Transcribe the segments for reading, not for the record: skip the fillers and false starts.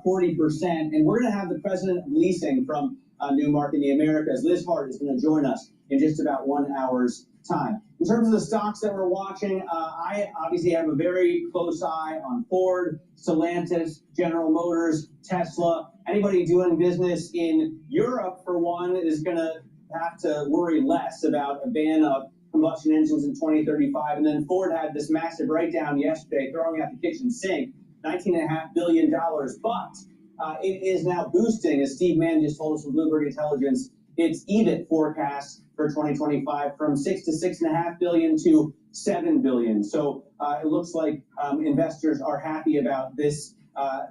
40%. And we're going to have the president of leasing from Newmark in the Americas, Liz Hart, is going to join us in just about 1 hour's time. In terms of the stocks that we're watching, I obviously have a very close eye on Ford, Stellantis, General Motors, Tesla. Anybody doing business in Europe, for one, is going to have to worry less about a ban of combustion engines in 2035. And then Ford had this massive write-down yesterday, throwing out the kitchen sink, $19.5 billion. But it is now boosting, as Steve Mann just told us from Bloomberg Intelligence, its EBIT forecast for 2025 from $6 to $6.5 billion to $7 billion. So it looks like investors are happy about this.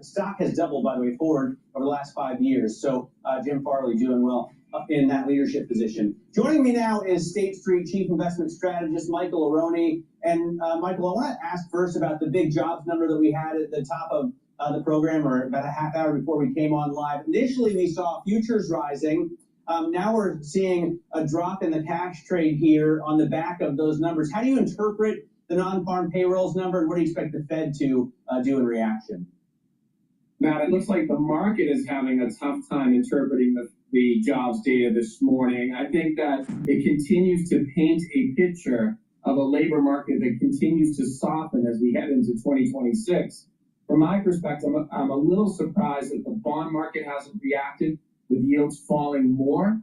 Stock has doubled, by the way, Ford, over the last 5 years. So Jim Farley doing well in that leadership position. Joining me now is State Street Chief Investment Strategist Michael Aroney. And Michael, I want to ask first about the big jobs number that we had at the top of the program, or about a half hour before we came on live. Initially, we saw futures rising. Now we're seeing a drop in the cash trade here on the back of those numbers. How do you interpret the non-farm payrolls number, and what do you expect the Fed to do in reaction? Matt, it looks like the market is having a tough time interpreting the jobs data this morning. I think that it continues to paint a picture of a labor market that continues to soften as we head into 2026. From my perspective, I'm a little surprised that the bond market hasn't reacted with yields falling more.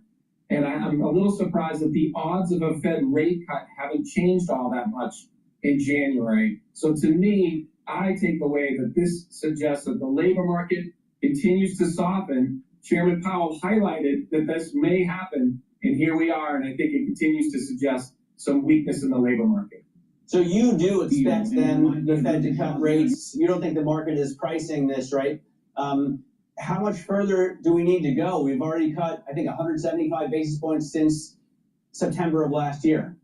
And I'm a little surprised that the odds of a Fed rate cut haven't changed all that much in January. So to me, I take away that this suggests that the labor market continues to soften. Chairman Powell highlighted that this may happen, and here we are, and I think it continues to suggest some weakness in the labor market. So you do expect then the Fed to cut rates. You don't think the market is pricing this, right? How much further do we need to go? We've already cut, I think, 175 basis points since September of last year.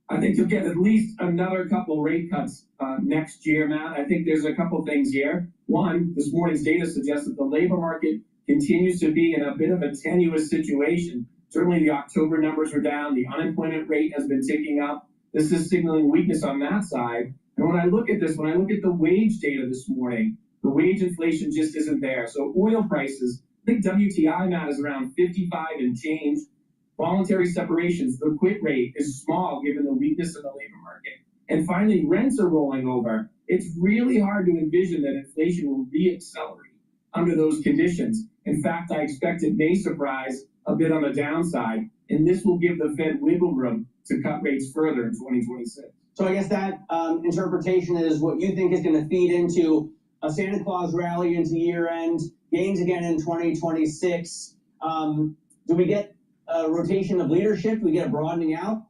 I think you'll get at least another couple rate cuts next year, Matt. I think there's a couple things here. One, this morning's data suggests that the labor market continues to be in a bit of a tenuous situation. Certainly the October numbers are down. The unemployment rate has been ticking up. This is signaling weakness on that side. And when I look at this, when I look at the wage data this morning, the wage inflation just isn't there. So oil prices, I think WTI, Matt, is around 55 and change. Voluntary separations, the quit rate is small given the weakness in the labor market. And finally, rents are rolling over. It's really hard to envision that inflation will re-accelerate under those conditions. In fact, I expect it may surprise a bit on the downside, and this will give the Fed wiggle room to cut rates further in 2026. So I guess that interpretation is what you think is going to feed into a Santa Claus rally into year end, gains again in 2026. Do we get a rotation of leadership? Do we get a broadening out?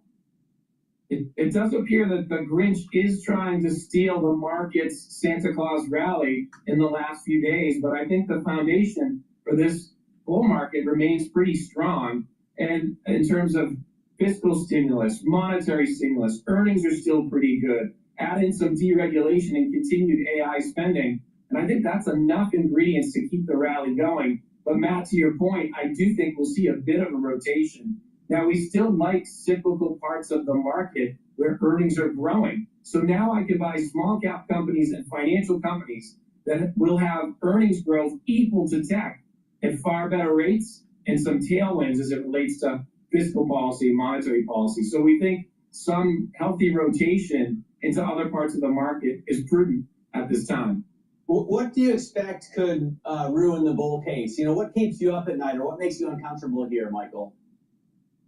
It does appear that the Grinch is trying to steal the market's Santa Claus rally in the last few days, but I think the foundation for this bull market remains pretty strong. And in terms of fiscal stimulus, monetary stimulus, earnings are still pretty good. Add in some deregulation and continued AI spending, and I think that's enough ingredients to keep the rally going. But Matt, to your point, I do think we'll see a bit of a rotation. Now, we still like cyclical parts of the market where earnings are growing. So now I can buy small cap companies and financial companies that will have earnings growth equal to tech at far better rates and some tailwinds as it relates to fiscal policy, monetary policy. So we think some healthy rotation into other parts of the market is prudent at this time. What do you expect could ruin the bull case? You know, what keeps you up at night, or what makes you uncomfortable here, Michael?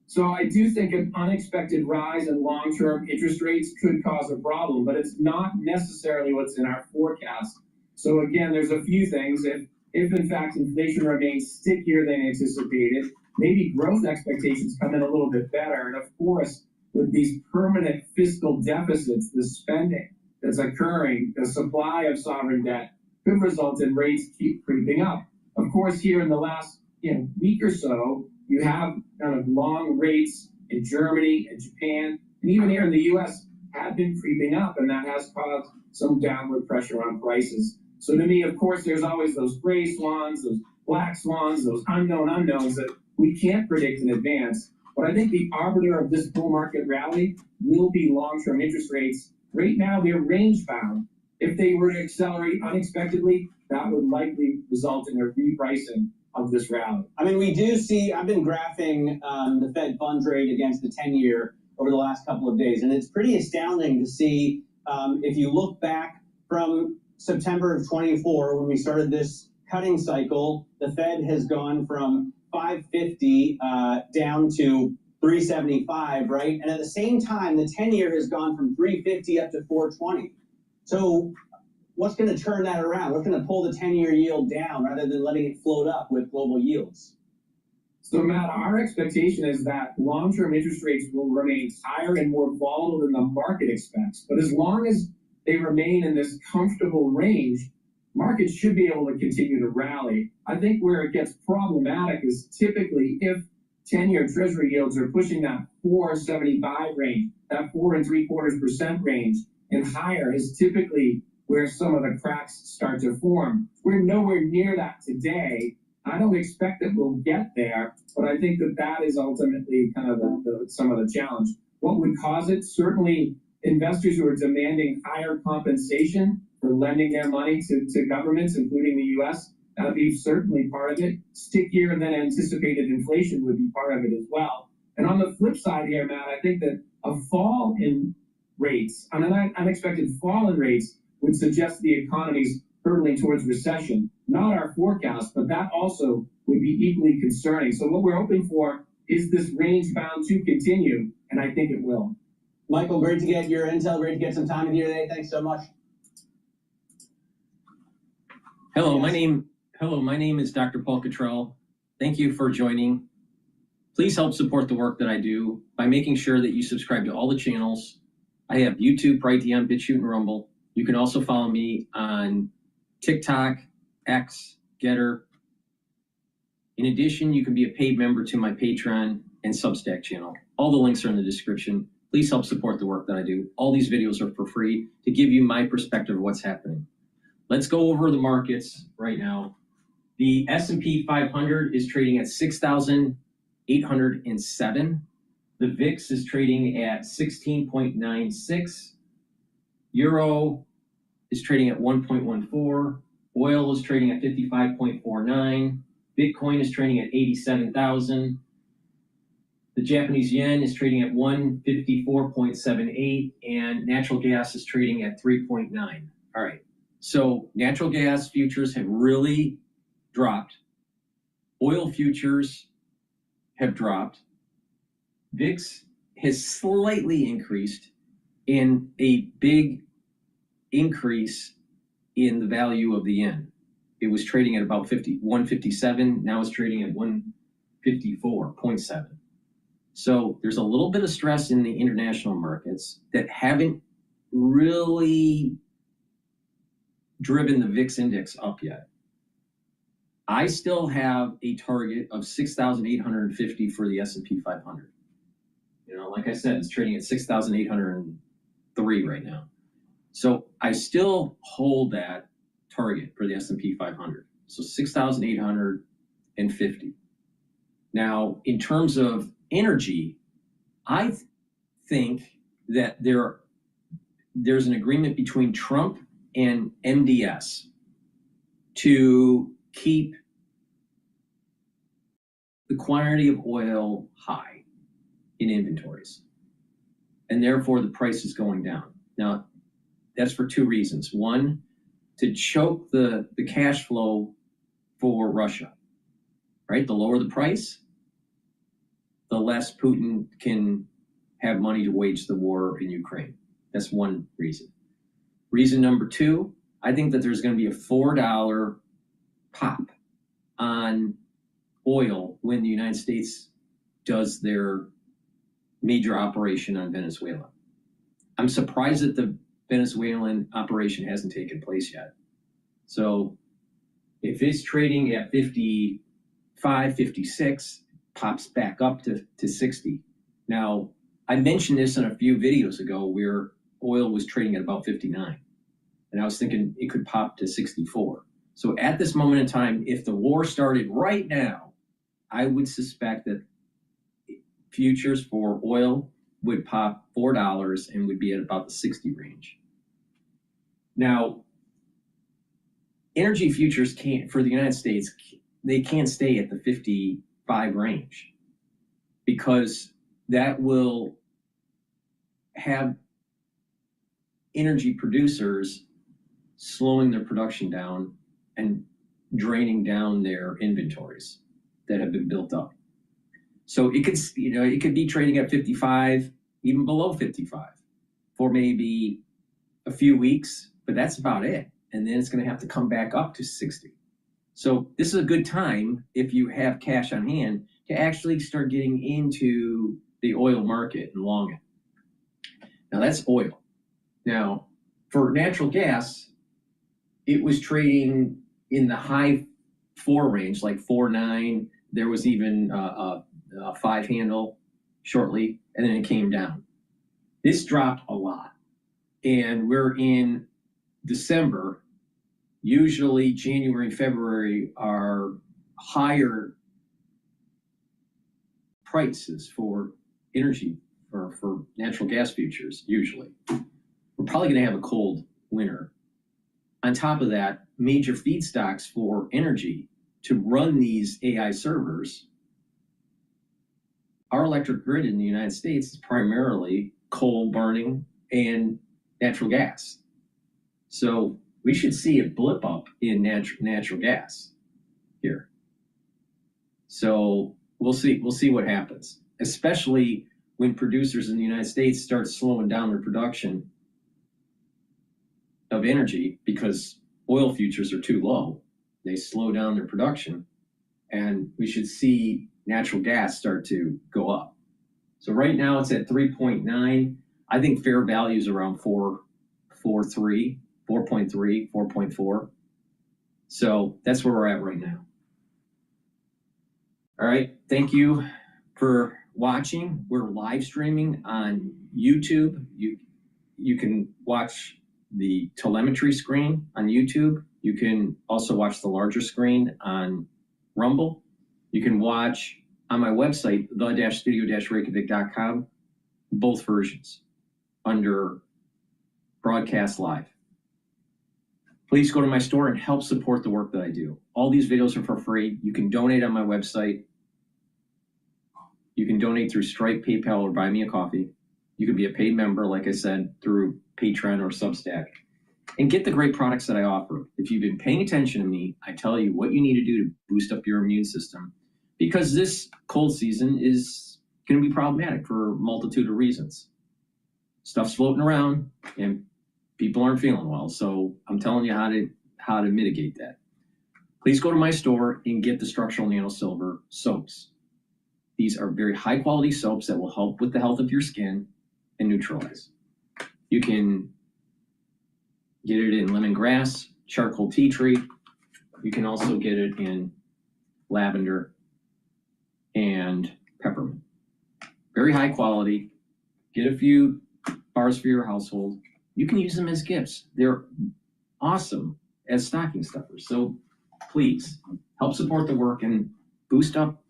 So I do think an unexpected rise in long-term interest rates could cause a problem, but it's not necessarily what's in our forecast. So again, there's a few things. If in fact inflation remains stickier than anticipated, maybe growth expectations come in a little bit better. And of course, with these permanent fiscal deficits, the spending that's occurring, the supply of sovereign debt could result in rates keep creeping up. Of course, here in the last week or so, you have kind of long rates in Germany and Japan, and even here in the U.S. have been creeping up, and that has caused some downward pressure on prices. So to me, of course, there's always those gray swans, those black swans, those unknown unknowns that we can't predict in advance. But I think the arbiter of this bull market rally will be long-term interest rates. Right now, they're range-bound. If they were to accelerate unexpectedly, that would likely result in a repricing of this rally. I mean, we do see, I've been graphing the Fed funds rate against the 10-year over the last couple of days, and it's pretty astounding to see, if you look back from September of 24, when we started this cutting cycle, the Fed has gone from 550 down to 375, right? And at the same time, the 10-year has gone from 350 up to 420. So what's going to turn that around? What's going to pull the 10-year yield down rather than letting it float up with global yields? So, Matt, our expectation is that long-term interest rates will remain higher and more volatile than the market expects. But as long as they remain in this comfortable range, markets should be able to continue to rally. I think where it gets problematic is typically if 10-year Treasury yields are pushing that 4.75 range, that 4.75% range, and higher is typically where some of the cracks start to form. We're nowhere near that today. I don't expect that we'll get there, but I think that that is ultimately kind of some of the challenge. What would cause it? Certainly investors who are demanding higher compensation for lending their money to governments, including the U.S., that would be certainly part of it. Stickier than anticipated inflation would be part of it as well. And on the flip side here, Matt, I think that a fall in rates, an unexpected fall in rates, would suggest the economy's hurtling towards recession. Not our forecast, but that also would be equally concerning. So what we're hoping for is this range bound to continue, and I think it will. Michael, great to get your intel. Great to get some time with you today. Thanks so much. Hello, my name is DrPaulCottrell. Thank you for joining. Please help support the work that I do by making sure that you subscribe to all the channels. I have YouTube, Brighteon, Bitchute, and Rumble. You can also follow me on TikTok, X, GETTR. In addition, you can be a paid member to my Patreon and Substack channel. All the links are in the description. Please help support the work that I do. All these videos are for free to give you my perspective of what's happening. Let's go over the markets right now. The S&P 500 is trading at 6,807. The VIX is trading at 16.96. Euro is trading at 1.14. Oil is trading at 55.49. Bitcoin is trading at 87,000. The Japanese yen is trading at 154.78, and natural gas is trading at 3.9. All right. So natural gas futures have really dropped. Oil futures have dropped. VIX has slightly increased, and a big increase in the value of the yen. It was trading at about 157. Now it's trading at 154.7. So there's a little bit of stress in the international markets that haven't really driven the VIX index up yet. I still have a target of 6,850 for the S&P 500. You know, like I said, it's trading at 6,803 right now. So I still hold that target for the S&P 500. So 6,850. Now, in terms of energy, I think that there's an agreement between Trump and MDS to keep the quantity of oil high in inventories, and therefore the price is going down. Now, that's for two reasons. One, to choke the cash flow for Russia, right? The lower the price, the less Putin can have money to wage the war in Ukraine. That's one reason. Reason number two, I think that there's going to be a $4 pop on oil when the United States does their major operation on Venezuela. I'm surprised that the Venezuelan operation hasn't taken place yet. So if it's trading at 55, 56, pops back up to 60. Now, I mentioned this in a few videos ago where oil was trading at about 59. And I was thinking it could pop to 64. So at this moment in time, if the war started right now, I would suspect that futures for oil would pop $4 and would be at about the 60 range. Now, energy futures can't, for the United States, they can't stay at the 55 range, because that will have energy producers slowing their production down and draining down their inventories that have been built up. So it could, it could be trading at 55, even below 55 for maybe a few weeks, but that's about it. And then it's going to have to come back up to 60. So this is a good time, if you have cash on hand, to actually start getting into the oil market and long it. Now that's oil. Now for natural gas, it was trading in the high 4 range, like 4.9. There was even a 5 handle shortly, and then it came down. This dropped a lot, and we're in December. Usually January and February are higher prices for energy, for natural gas futures, usually. We're probably going to have a cold winter. On top of that, major feedstocks for energy to run these AI servers, our electric grid in the United States is primarily coal burning and natural gas. So we should see a blip up in natural gas here. So we'll see what happens, especially when producers in the United States start slowing down their production of energy because oil futures are too low. They slow down their production, and we should see natural gas start to go up. So right now it's at 3.9. I think fair value is around 4.3, 4.4. So that's where we're at right now. All right, thank you for watching. We're live streaming on YouTube. You can watch the telemetry screen on YouTube. You can also watch the larger screen on Rumble. You can watch on my website, the-studio-reykjavik.com, both versions under broadcast live. Please go to my store and help support the work that I do. All these videos are for free. You can donate on my website. You can donate through Stripe, PayPal, or buy me a coffee. You can be a paid member, like I said, through Patreon or Substack, and get the great products that I offer. If you've been paying attention to me, I tell you what you need to do to boost up your immune system, because this cold season is going to be problematic for a multitude of reasons. Stuff's floating around and people aren't feeling well. So I'm telling you how to mitigate that. Please go to my store and get the structural nano silver soaps. These are very high quality soaps that will help with the health of your skin and neutralize. You can get it in lemongrass, charcoal tea tree. You can also get it in lavender and peppermint. Very high quality. Get a few bars for your household. You can use them as gifts. They're awesome as stocking stuffers. So please help support the work and boost up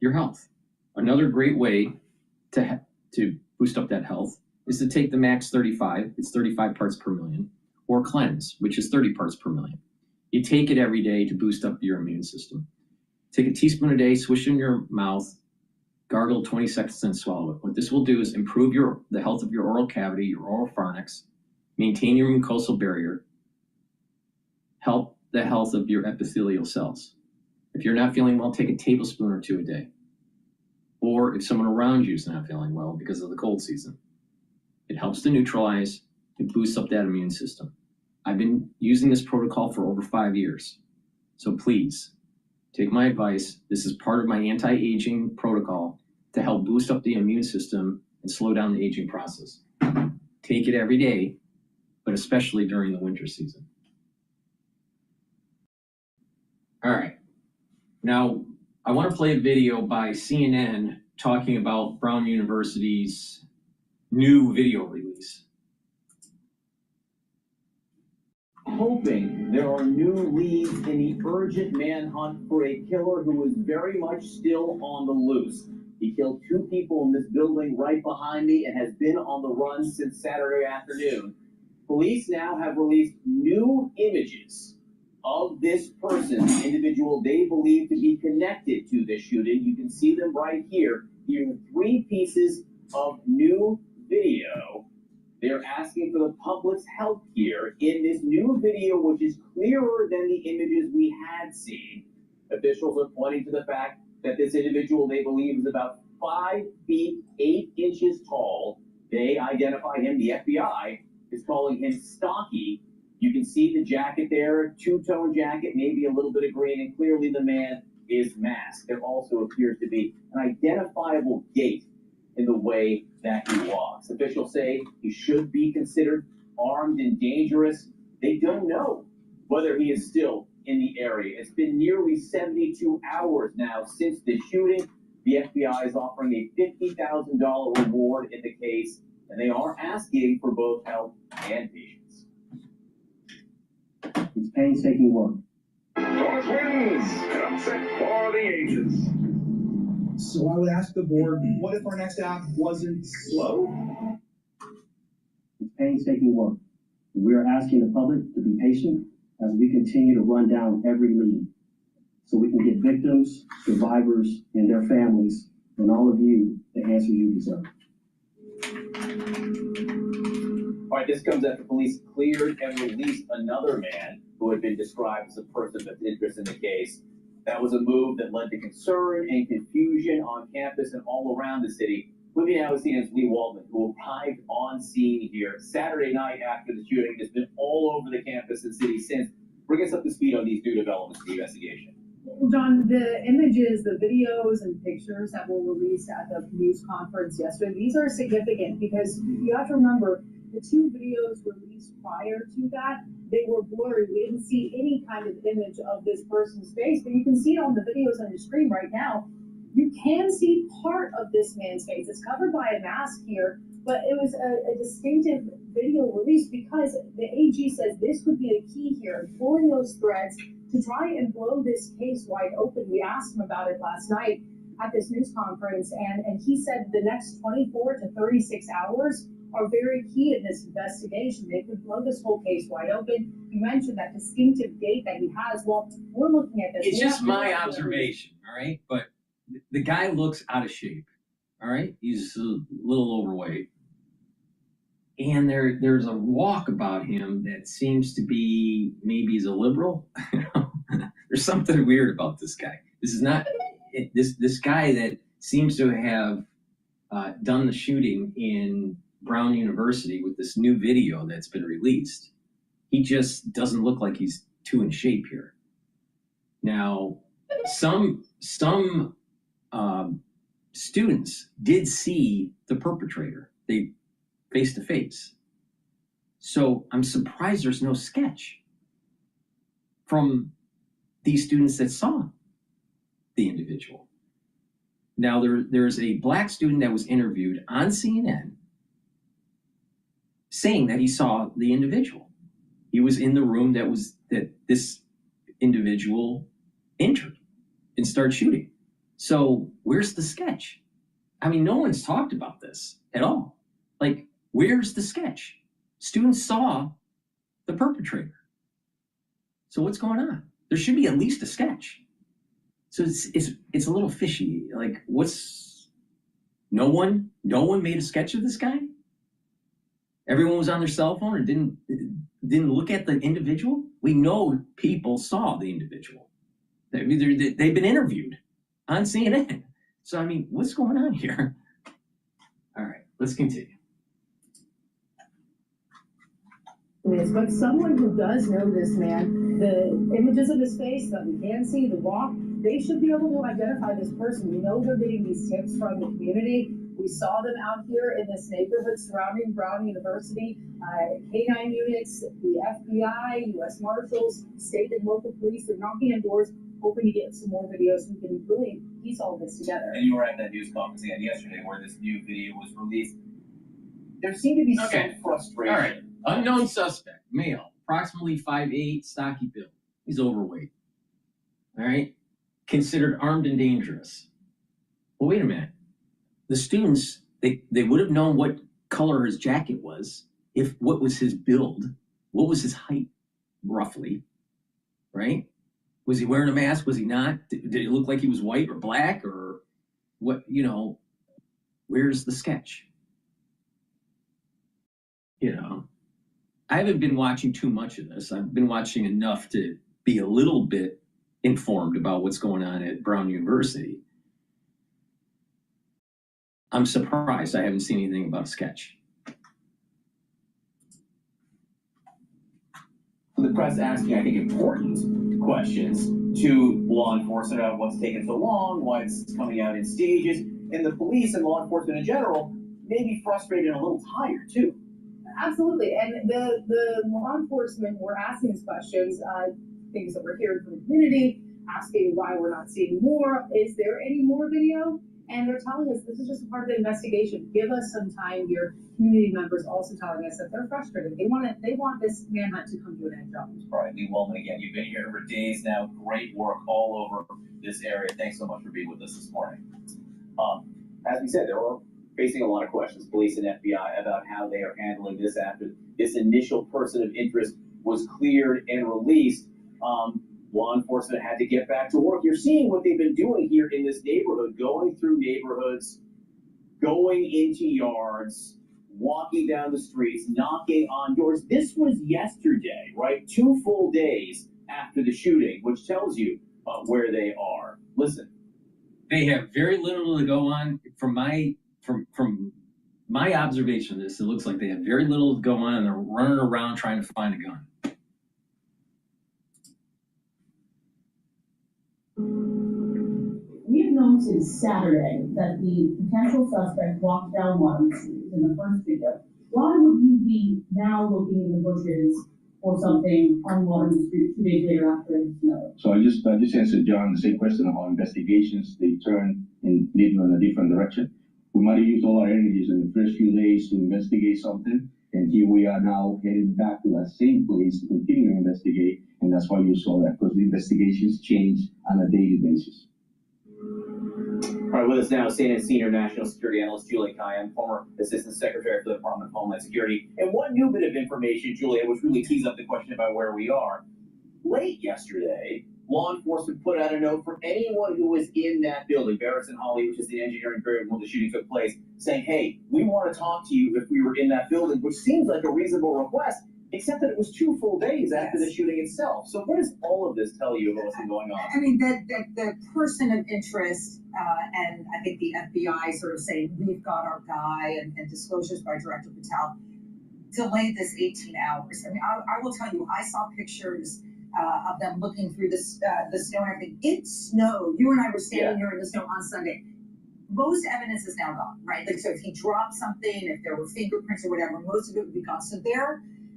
your health. Another great way to boost up that health is to take the Max 35. It's 35 parts per million, or Cleanse, which is 30 parts per million. You take it every day to boost up your immune system. Take a teaspoon a day, swish it in your mouth, gargle 20 seconds, and swallow it. What this will do is improve the health of your oral cavity, your oral pharynx, maintain your mucosal barrier, help the health of your epithelial cells. If you're not feeling well, take a tablespoon or 2 a day. Or if someone around you is not feeling well because of the cold season, it helps to neutralize and boost up that immune system. I've been using this protocol for over 5 years. So please, take my advice. This is part of my anti-aging protocol to help boost up the immune system and slow down the aging process. Take it every day, but especially during the winter season. All right. Now, I want to play a video by CNN talking about Brown University's new video release. Hoping there are new leads in the urgent manhunt for a killer who is very much still on the loose. He killed 2 people in this building right behind me and has been on the run since Saturday afternoon. Police now have released new images of this person, the individual they believe to be connected to this shooting. You can see them right here. Here are 3 pieces of new video. They're asking for the public's help here in this new video, which is clearer than the images we had seen. Officials are pointing to the fact that this individual they believe is about 5 feet 8 inches tall. They identify him, the FBI is calling him stocky. You can see the jacket there, two-tone jacket, maybe a little bit of green, and clearly the man is masked. There also appears to be an identifiable gait in the way that he walks. Officials say he should be considered armed and dangerous. They don't know whether he is still in the area. It's been nearly 72 hours now since the shooting. The FBI is offering a $50,000 reward in the case, and they are asking for both help and patience. It's painstaking work. North wins, an upset for the ages. So I would ask the board, what if our next app wasn't slow? It's painstaking work. We are asking the public to be patient as we continue to run down every lead so we can get victims, survivors, and their families, and all of you the answer you deserve. All right, this comes after police cleared and released another man who had been described as a person of interest in the case. That was a move that led to concern and confusion on campus and all around the city. With me now is CNN's Lee Waldman, who arrived on scene here Saturday night after the shooting. Has been all over the campus and city since. Bring us up to speed on these new developments in the investigation. Well, John, the images, the videos and pictures that were released at the news conference yesterday, these are significant because you have to remember the 2 videos released prior to that, they were blurry. We didn't see any kind of image of this person's face, but you can see it on the videos on your screen right now. You can see part of this man's face. It's covered by a mask here, but it was a distinctive video release because the AG says this would be the key here, pulling those threads to try and blow this case wide open. We asked him about it last night at this news conference, and he said the next 24 to 36 hours are very key in this investigation. They could blow this whole case wide open. You mentioned that distinctive gait that he has. Well, we're looking at this. It's just my observation, all right? But the guy looks out of shape, all right? He's a little overweight. And there's a walk about him that seems to be, maybe he's a liberal. There's something weird about this guy. This is not, this guy that seems to have done the shooting in Brown University with this new video that's been released. He just doesn't look like he's too in shape here. Now, some students did see the perpetrator. They face to face. So I'm surprised there's no sketch from these students that saw the individual. Now there's a black student that was interviewed on CNN saying that he saw the individual. He was in the room that this individual entered and started shooting. So where's the sketch? I mean, no one's talked about this at all. Like, where's the sketch? Students saw the perpetrator. So what's going on? There should be at least a sketch. So it's a little fishy. Like, no one made a sketch of this guy? Everyone was on their cell phone and didn't look at the individual? We know people saw the individual. They've been interviewed on CNN. So, I mean, what's going on here? All right, let's continue. But someone who does know this man, the images of his face that we can see, the walk, they should be able to identify this person. We know they're getting these tips from the community. We saw them out here in this neighborhood surrounding Brown University. K-9 units, the FBI, U.S. Marshals, state and local police, they're knocking on doors, hoping to get some more videos so we can really piece all this together. And you were at that news conference again yesterday where this new video was released. There seemed to be some frustration. All right. Unknown suspect, male, approximately 5'8", stocky build. He's overweight. All right. Considered armed and dangerous. Well, wait a minute. The students, they would have known what color his jacket was, what was his build, what was his height, roughly. right? Was he wearing a mask? Was he not? Did it look like he was white or black or what? You know, where's the sketch? You know, I haven't been watching too much of this. I've been watching enough to be a little bit informed about what's going on at Brown University. I'm surprised I haven't seen anything about a sketch. The press asking, I think, important questions to law enforcement about what's taking so long, why it's coming out in stages, and the police and law enforcement in general may be frustrated and a little tired too. Absolutely, and the law enforcement were asking these questions, things that we're hearing from the community, asking why we're not seeing more. Is there any more video? And they're telling us this is just a part of the investigation. Give us some time here. Community members also telling us that they're frustrated. They want this manhunt to come to an end. All right, Lee Wellman, again, you've been here for days now. Great work all over this area. Thanks so much for being with us this morning. As we said, they were facing a lot of questions, police and FBI, about how they are handling this after this initial person of interest was cleared and released. Law enforcement had to get back to work. You're seeing what they've been doing here in this neighborhood, going through neighborhoods, going into yards, walking down the streets, knocking on doors. This was yesterday, right? 2 full days after the shooting, which tells you where they are. Listen. They have very little to go on. From my observation of this, it looks like they have very little to go on, and they're running around trying to find a gun. We have known since Saturday that the potential suspect walked down one in the first video. Why would you be now looking in the bushes for something on Waterloo Street 2 days later after it snowed? So I just answered John the same question about investigations. They turn and lead in a different direction. We might have used all our energies in the first few days to investigate something, and here we are now headed back to that same place to continue to investigate, and that's why you saw that, because the investigations change on a daily basis. All right, with us now, CNN Senior National Security Analyst Julie Kayan, former Assistant Secretary for the Department of Homeland Security. And one new bit of information, Julia, which really tees up the question about where we are. Late yesterday, law enforcement put out a note for anyone who was in that building, Barrett and Holly, which is the engineering building where the shooting took place, saying, hey, we want to talk to you if we were in that building, which seems like a reasonable request, except that it was 2 full days after the shooting itself. So what does all of this tell you about what's been going on? I mean, the person of interest, and I think the FBI sort of saying, we've got our guy, and disclosures by Director Patel, delayed this 18 hours. I mean, I will tell you, I saw pictures of them looking through the snow and everything. It snowed. You and I were standing here in the snow on Sunday. Most evidence is now gone, right? Like, so if he dropped something, if there were fingerprints or whatever, most of it would be gone. So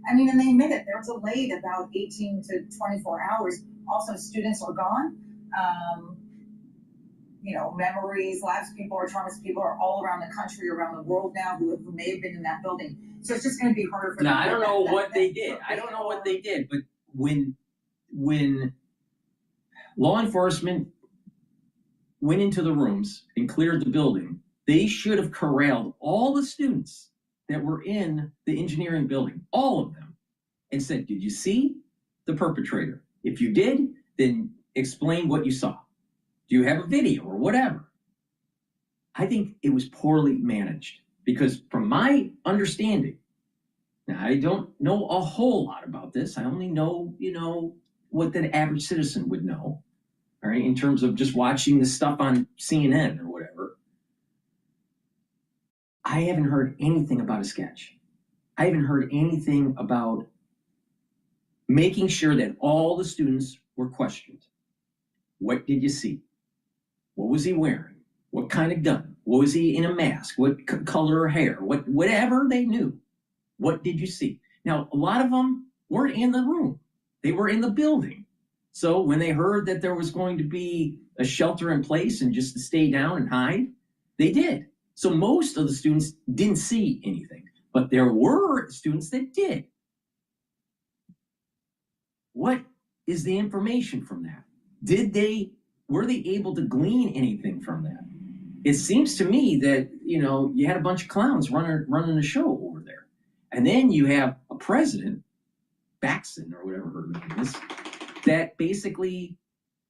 I mean, and they admit it, they're delayed about 18 to 24 hours. Also, students are gone. You know, memories, lives of people are traumas. People are all around the country, around the world now who may have been in that building. So it's just going to be harder for them. Now, I don't know what they did. I don't know what they did, but when law enforcement went into the rooms and cleared the building, they should have corralled all the students that were in the engineering building, all of them, and said, did you see the perpetrator? If you did, then explain what you saw. Do you have a video or whatever? I think it was poorly managed because from my understanding, now I don't know a whole lot about this. I only know, what the average citizen would know, all right, in terms of just watching the stuff on CNN or whatever. I haven't heard anything about a sketch. I haven't heard anything about making sure that all the students were questioned. What did you see? What was he wearing? What kind of gun? Was he in a mask? What color of hair? Whatever they knew. What did you see? Now, a lot of them weren't in the room. They were in the building. So when they heard that there was going to be a shelter in place and just to stay down and hide, they did. So most of the students didn't see anything, but there were students that did. What is the information from that? Were they able to glean anything from that? It seems to me that, you had a bunch of clowns running the show over there. And then you have a president, Baxton or whatever her name is, that basically,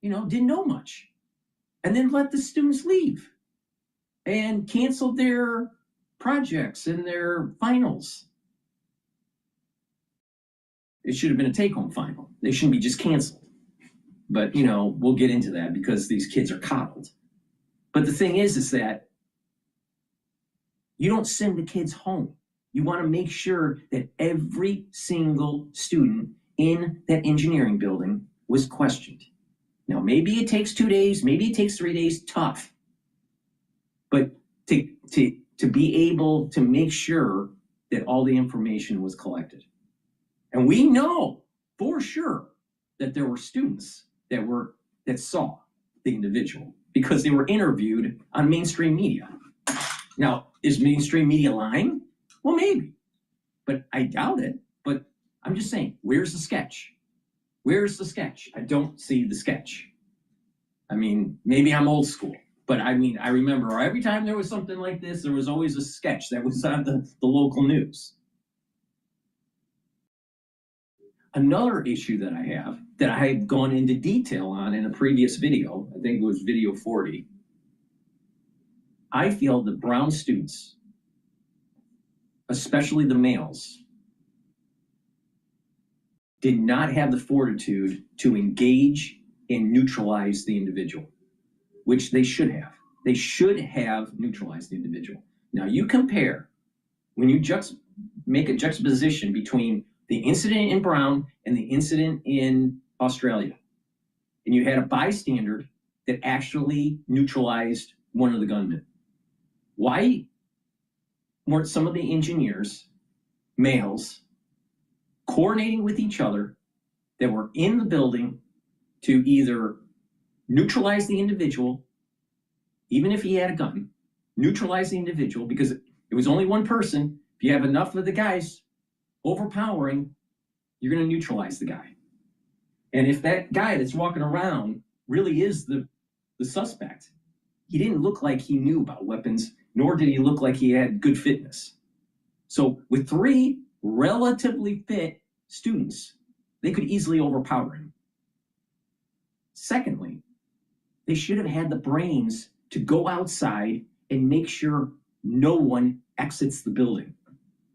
didn't know much, and then let the students leave and canceled their projects and their finals. It should have been a take-home final. They shouldn't be just canceled. But, we'll get into that because these kids are coddled. But the thing is that you don't send the kids home. You want to make sure that every single student in that engineering building was questioned. Now, maybe it takes 2 days, maybe it takes 3 days, tough. But to be able to make sure that all the information was collected. And we know for sure that there were students that saw the individual because they were interviewed on mainstream media. Now, is mainstream media lying? Well, maybe, but I doubt it. But I'm just saying, where's the sketch? Where's the sketch? I don't see the sketch. I mean, maybe I'm old school, but I remember every time there was something like this, there was always a sketch that was on the local news. Another issue that I have gone into detail on in a previous video, I think it was video 40, I feel that brown students, especially the males, did not have the fortitude to engage and neutralize the individual, which they should have. They should have neutralized the individual. Now you compare, when you make a juxtaposition between the incident in Brown and the incident in Australia, and you had a bystander that actually neutralized one of the gunmen. Why weren't some of the engineers, males, coordinating with each other that were in the building to either neutralize the individual, even if he had a gun, neutralize the individual, because it was only one person. If you have enough of the guys overpowering, you're going to neutralize the guy. And if that guy that's walking around really is the suspect, he didn't look like he knew about weapons, nor did he look like he had good fitness. So with 3 relatively fit students, they could easily overpower him. Secondly, they should have had the brains to go outside and make sure no one exits the building,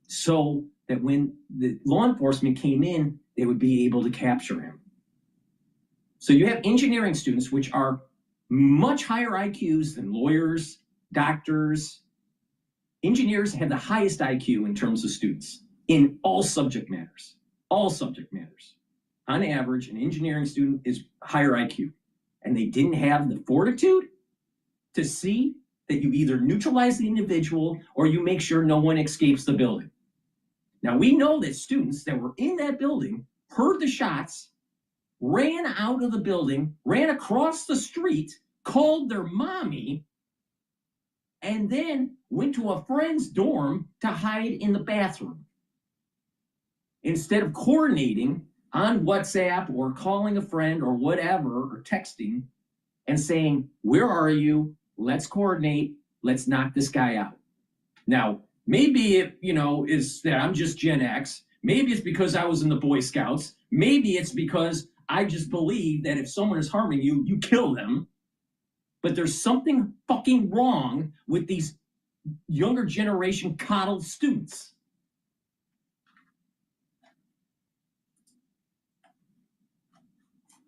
so that when the law enforcement came in, they would be able to capture him. So you have engineering students, which are much higher IQs than lawyers, doctors. Engineers have the highest IQ in terms of students in all subject matters. All subject matters. On average, an engineering student is higher IQ. And they didn't have the fortitude to see that you either neutralize the individual or you make sure no one escapes the building. Now, we know that students that were in that building heard the shots, ran out of the building, ran across the street, called their mommy, and then went to a friend's dorm to hide in the bathroom. Instead of coordinating on WhatsApp or calling a friend or whatever, or texting and saying, where are you? Let's coordinate. Let's knock this guy out. Now, maybe it, is that I'm just Gen X. Maybe it's because I was in the Boy Scouts. Maybe it's because I just believe that if someone is harming you, you kill them. But there's something fucking wrong with these younger generation coddled students.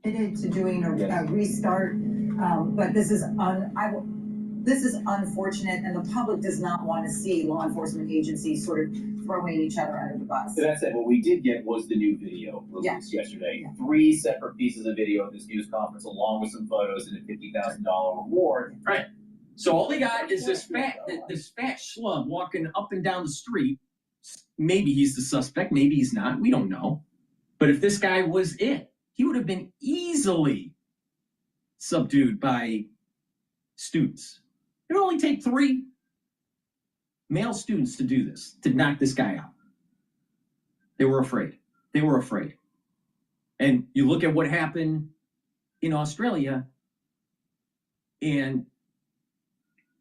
To doing a restart, but this is unfortunate, and the public does not want to see law enforcement agencies sort of throwing each other under the bus. So that said, what we did get was the new video released yesterday. Yeah. 3 separate pieces of video at this news conference, along with some photos and a $50,000 reward. Right. So all they got is this fat schlub walking up and down the street. Maybe he's the suspect, maybe he's not. We don't know. But if this guy was it, he would have been easily subdued by students. It would only take 3 male students to do this, to knock this guy out. They were afraid. They were afraid. And you look at what happened in Australia, and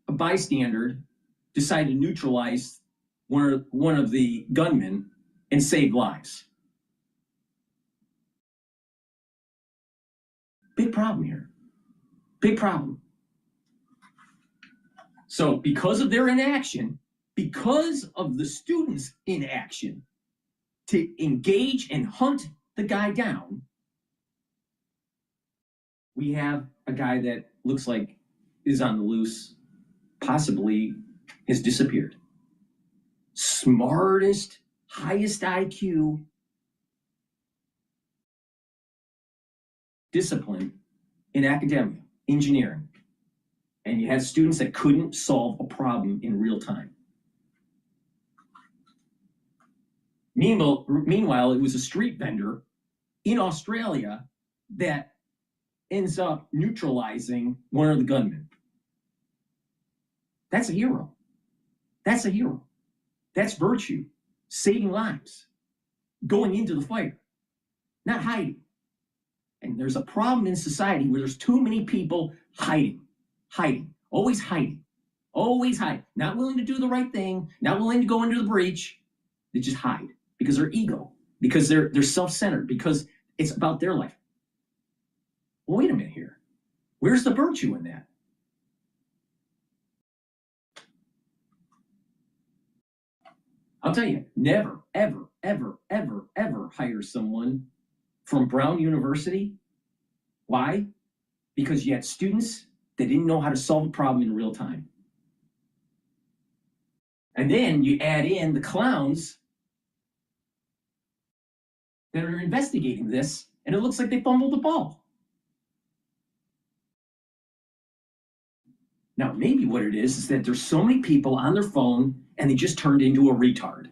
a bystander decided to neutralize one of the gunmen and save lives. Big problem here. Big problem. So because of their inaction, because of the students' inaction to engage and hunt the guy down, we have a guy that looks like is on the loose, possibly has disappeared. Smartest, highest IQ discipline in academia, engineering. And you had students that couldn't solve a problem in real time. Meanwhile, it was a street vendor in Australia that ends up neutralizing one of the gunmen. That's a hero. That's a hero. That's virtue. Saving lives. Going into the fire. Not hiding. And there's a problem in society where there's too many people hiding. Always hiding. Not willing to do the right thing, not willing to go into the breach. They just hide because they're ego, because they're self-centered, because it's about their life. Well, wait a minute here. Where's the virtue in that? I'll tell you, never, ever, ever, ever, ever hire someone from Brown University. Why? Because you had students that didn't know how to solve a problem in real time. And then you add in the clowns that are investigating this, and it looks like they fumbled the ball. Now, maybe what it is that there's so many people on their phone and they just turned into a retard.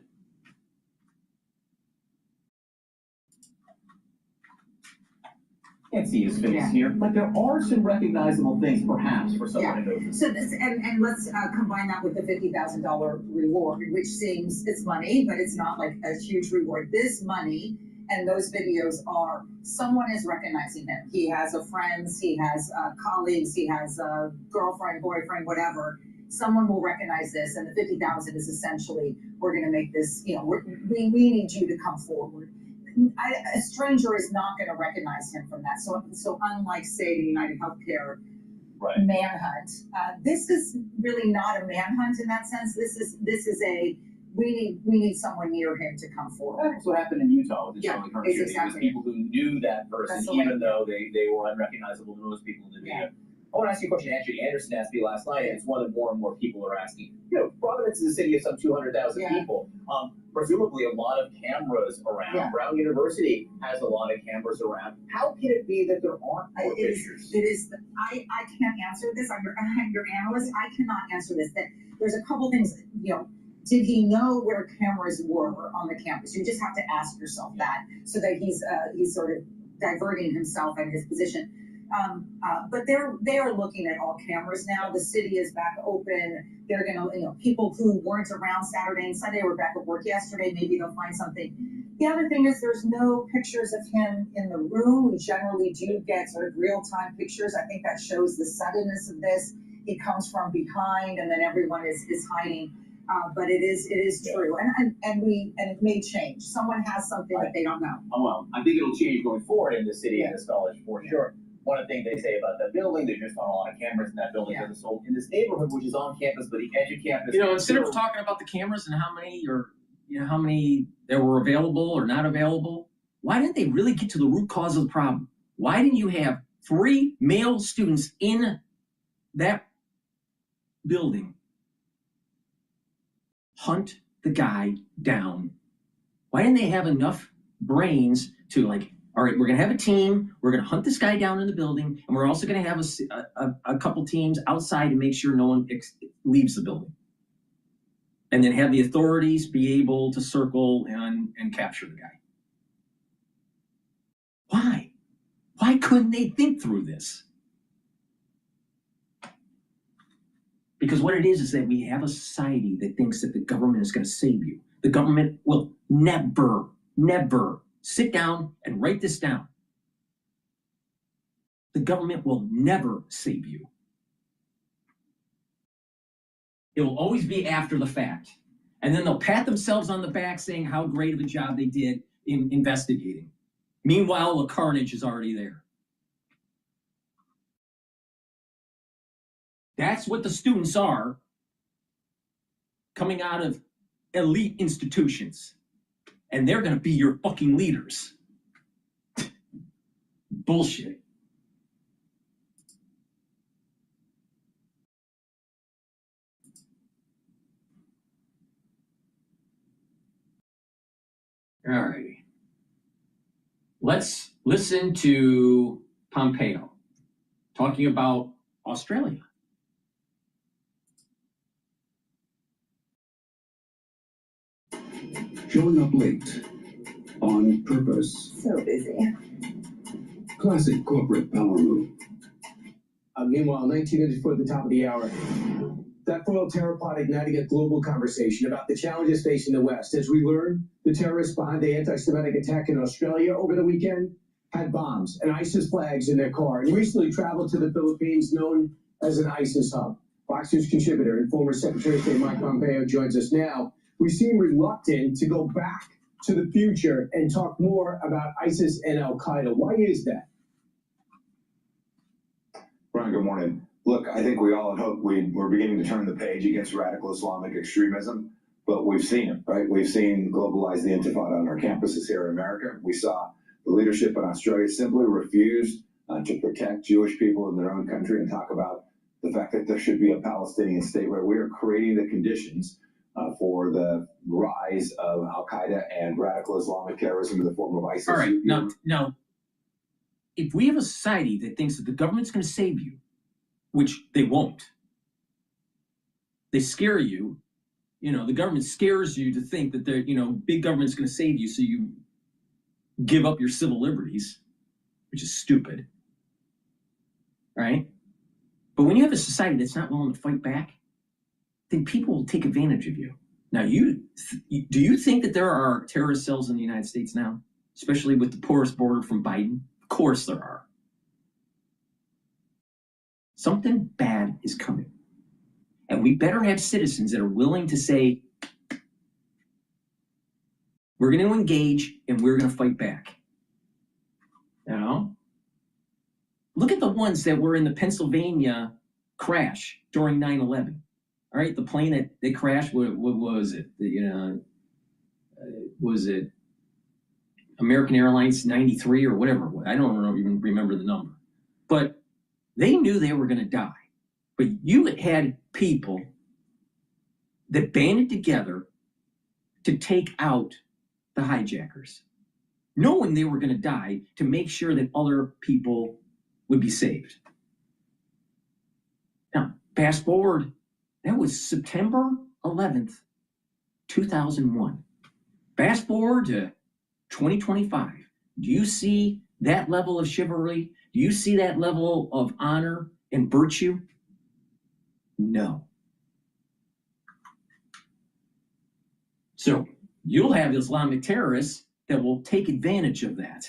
Can't see his face here, but there are some recognizable things, perhaps, for someone who knows. So this, and let's combine that with the $50,000 reward, which seems it's money, but it's not like a huge reward. This money and those videos are someone is recognizing him. He has a friends, he has colleagues, he has a girlfriend, boyfriend, whatever. Someone will recognize this, and the $50,000 is essentially we're going to make this. You know, we need you to come forward. A stranger is not going to recognize him from that. So unlike, say, the United Healthcare manhunt, this is really not a manhunt in that sense. This is a we need someone near him to come forward. That's what happened in Utah with the Charlie Kirk shooting. Exactly. It was people who knew that person, even though they were unrecognizable to most people in the video. I want to ask you a question Angie Anderson asked me last night, and it's one that more and more people are asking. You know, Providence is a city of some 200,000 people. Presumably a lot of cameras around. Brown University has a lot of cameras around. How can it be that there aren't more pictures? I can't answer this. I'm your analyst. I cannot answer this. There's a couple things, you know. Did he know where cameras were on the campus? You just have to ask yourself that, so that he's sort of diverting himself and his position. But they are looking at all cameras now. The city is back open. They're gonna, people who weren't around Saturday and Sunday were back at work yesterday. Maybe they'll find something. The other thing is there's no pictures of him in the room. We generally do get sort of real-time pictures. I think that shows the suddenness of this. He comes from behind, and then everyone is hiding. But it is true, and it may change. Someone has something that they don't know. Oh, well, I think it'll change going forward in the city and this college for sure. One of the things they say about that building, there's just not a lot of cameras in that building because it's sold in this neighborhood, which is on campus, but the edge of campus. Instead of talking about the cameras and how many there were available or not available, why didn't they really get to the root cause of the problem? Why didn't you have 3 male students in that building hunt the guy down? Why didn't they have enough brains to all right, we're going to have a team, we're going to hunt this guy down in the building, and we're also going to have a couple teams outside to make sure no one leaves the building. And then have the authorities be able to circle and capture the guy. Why? Why couldn't they think through this? Because what it is that we have a society that thinks that the government is going to save you. The government will never, never sit down and write this down. The government will never save you. It will always be after the fact. And then they'll pat themselves on the back saying how great of a job they did in investigating. Meanwhile, the carnage is already there. That's what the students are coming out of elite institutions. And they're going to be your fucking leaders. Bullshit. All righty. Let's listen to Pompeo talking about Australia. Showing up late. On purpose. So busy. Classic corporate power move. Meanwhile, 19 minutes before the top of the hour, that foiled terror plot igniting a global conversation about the challenges facing the West. As we learn, the terrorists behind the anti-Semitic attack in Australia over the weekend had bombs and ISIS flags in their car and recently traveled to the Philippines, known as an ISIS hub. Fox News contributor and former Secretary of State Mike Pompeo joins us now. We seem reluctant to go back to the future and talk more about ISIS and Al-Qaeda. Why is that? Brian, good morning. Look, I think we all had hoped we're beginning to turn the page against radical Islamic extremism, but we've seen it, right? We've seen globalize the Intifada on our campuses here in America. We saw the leadership in Australia simply refused to protect Jewish people in their own country and talk about the fact that there should be a Palestinian state where we are creating the conditions for the rise of Al-Qaeda and radical Islamic terrorism in the form of ISIS. All right, now, if we have a society that thinks that the government's going to save you, which they won't, they scare you, the government scares you to think that they're, big government's going to save you, so you give up your civil liberties, which is stupid, right? But when you have a society that's not willing to fight back, then people will take advantage of you. Now, do you think that there are terrorist cells in the United States now, especially with the porous border from Biden? Of course there are. Something bad is coming. And we better have citizens that are willing to say, we're going to engage and we're going to fight back. Look at the ones that were in the Pennsylvania crash during 9/11. All right, the plane that they crashed, what was it? Was it American Airlines 93 or whatever it was? I don't even remember the number. But they knew they were going to die. But you had people that banded together to take out the hijackers, knowing they were going to die, to make sure that other people would be saved. Now, fast forward, that was September 11th, 2001. Fast forward to 2025. Do you see that level of chivalry? Do you see that level of honor and virtue? No. So you'll have Islamic terrorists that will take advantage of that.